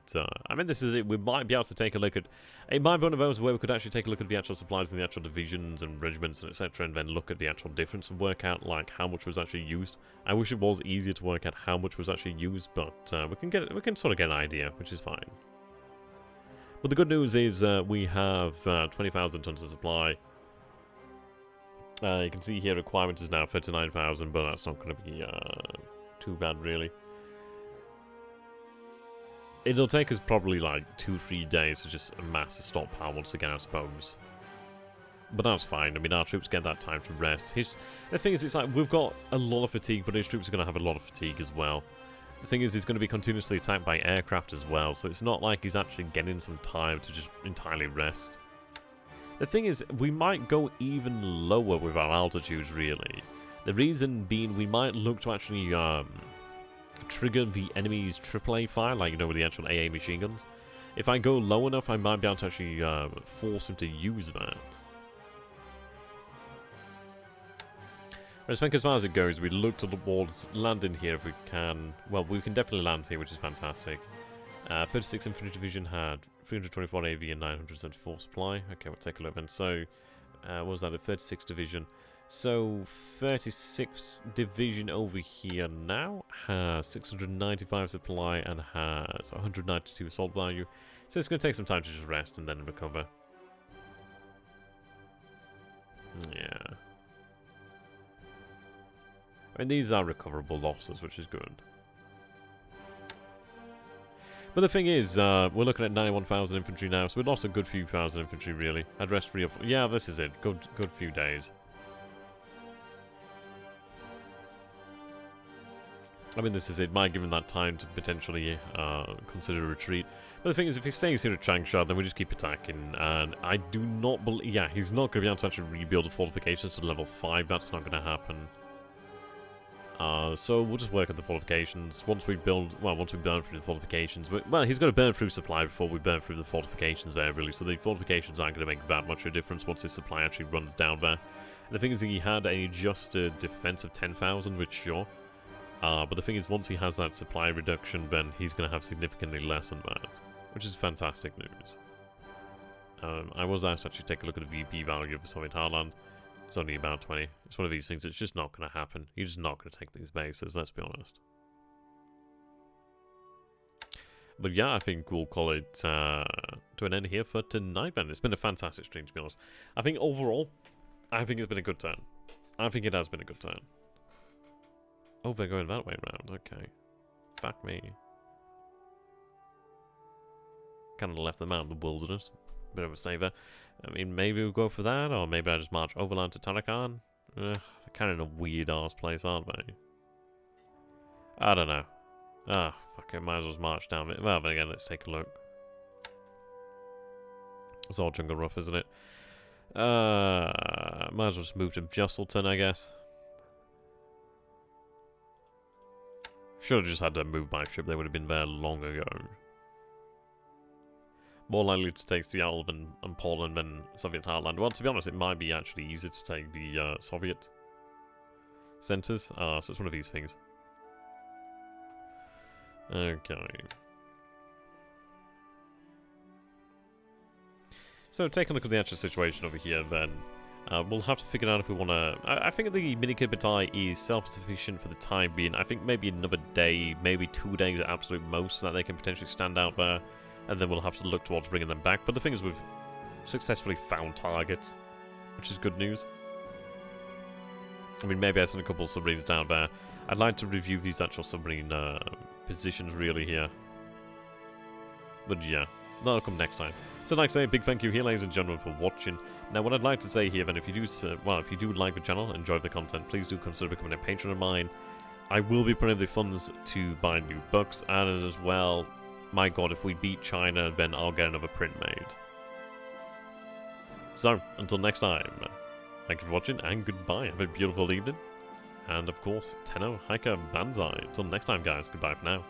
I mean, this is it, we might be able to take a look at, it might be one of those where we could actually take a look at the actual supplies and the actual divisions and regiments and etc., and then look at the actual difference and work out, like, how much was actually used. I wish it was easier to work out how much was actually used, but we can sort of get an idea, which is fine. But the good news is we have 20,000 tons of supply. You can see here requirement is now 39,000, but that's not going to be too bad, really. It'll take us probably like 2-3 days to just amass a stockpile once again, I suppose. But that's fine. I mean, our troops get that time to rest. The thing is, it's like we've got a lot of fatigue, but his troops are going to have a lot of fatigue as well. The thing is, he's going to be continuously attacked by aircraft as well, so it's not like he's actually getting some time to just entirely rest. The thing is, we might go even lower with our altitudes, really. The reason being, we might look to actually trigger the enemy's AAA fire, like, you know, with the actual AA machine guns. If I go low enough, I might be able to actually force him to use that. I think as far as it goes, we look towards landing here if we can. Well, we can definitely land here, which is fantastic. 36th Infantry Division had 324 AV and 974 supply. Okay, we'll take a look then. So, what was that? A 36th Division. So, 36th Division over here now has 695 supply and has 192 assault value. So it's going to take some time to just rest and then recover. Yeah. I mean, these are recoverable losses, which is good. But the thing is, we're looking at 91,000 infantry now, so we lost a good few thousand infantry, really. Had rest 3 or 4. Yeah, this is it. Good few days. I mean, this is it. Might give him that time to potentially consider a retreat. But the thing is, if he stays here at Changsha, then we just keep attacking. And I do not believe... Yeah, he's not going to be able to actually rebuild the fortifications to level 5. That's not going to happen. So we'll just work on the fortifications. Once we burn through the fortifications... Well, he's got to burn through supply before we burn through the fortifications there, really. So the fortifications aren't going to make that much of a difference once his supply actually runs down there. And the thing is, he had a adjusted defense of 10,000, which, sure... but the thing is, once he has that supply reduction, then he's going to have significantly less than that, which is fantastic news. I was asked to actually take a look at the VP value of Soviet Heartland. It's only about 20. It's one of these things that's just not going to happen. You're just not going to take these bases, let's be honest. But yeah, I think we'll call it to an end here for tonight, then. It's been a fantastic stream, to be honest. I think overall, I think it's been a good turn. I think it has been a good turn. Oh, they're going that way around. Okay. Fuck me. Kind of left them out in the wilderness. Bit of a saver. I mean, maybe we'll go for that, or maybe I just march overland to Tarakan. They're kind of in a weird-ass place, aren't they? I don't know. Ah, fuck it. Might as well just march down it. Well, then again, let's take a look. It's all jungle rough, isn't it? Might as well just move to Jusselton, I guess. Should have just had to move my ship. They would have been there long ago. More likely to take Seattle and Poland than Soviet Heartland. Well, to be honest, it might be actually easier to take the Soviet centers. So it's one of these things. Okay. So, take a look at the actual situation over here, then. We'll have to figure out if we want to... I think the mini-kit battalion is self-sufficient for the time being. I think maybe another day, maybe 2 days at absolute most, so that they can potentially stand out there. And then we'll have to look towards bringing them back. But the thing is, we've successfully found targets, which is good news. I mean, maybe I send a couple of submarines down there. I'd like to review these actual submarine positions, really, here. But yeah, that'll come next time. So I'd like to say a big thank you here, ladies and gentlemen, for watching. Now, what I'd like to say here, then, if you do like the channel, enjoy the content, please do consider becoming a patron of mine. I will be putting the funds to buy new books, and as well, my god, if we beat China, then I'll get another print made. So, until next time, thank you for watching, and goodbye. Have a beautiful evening. And, of course, Tenno, Heika, Banzai. Until next time, guys, goodbye for now.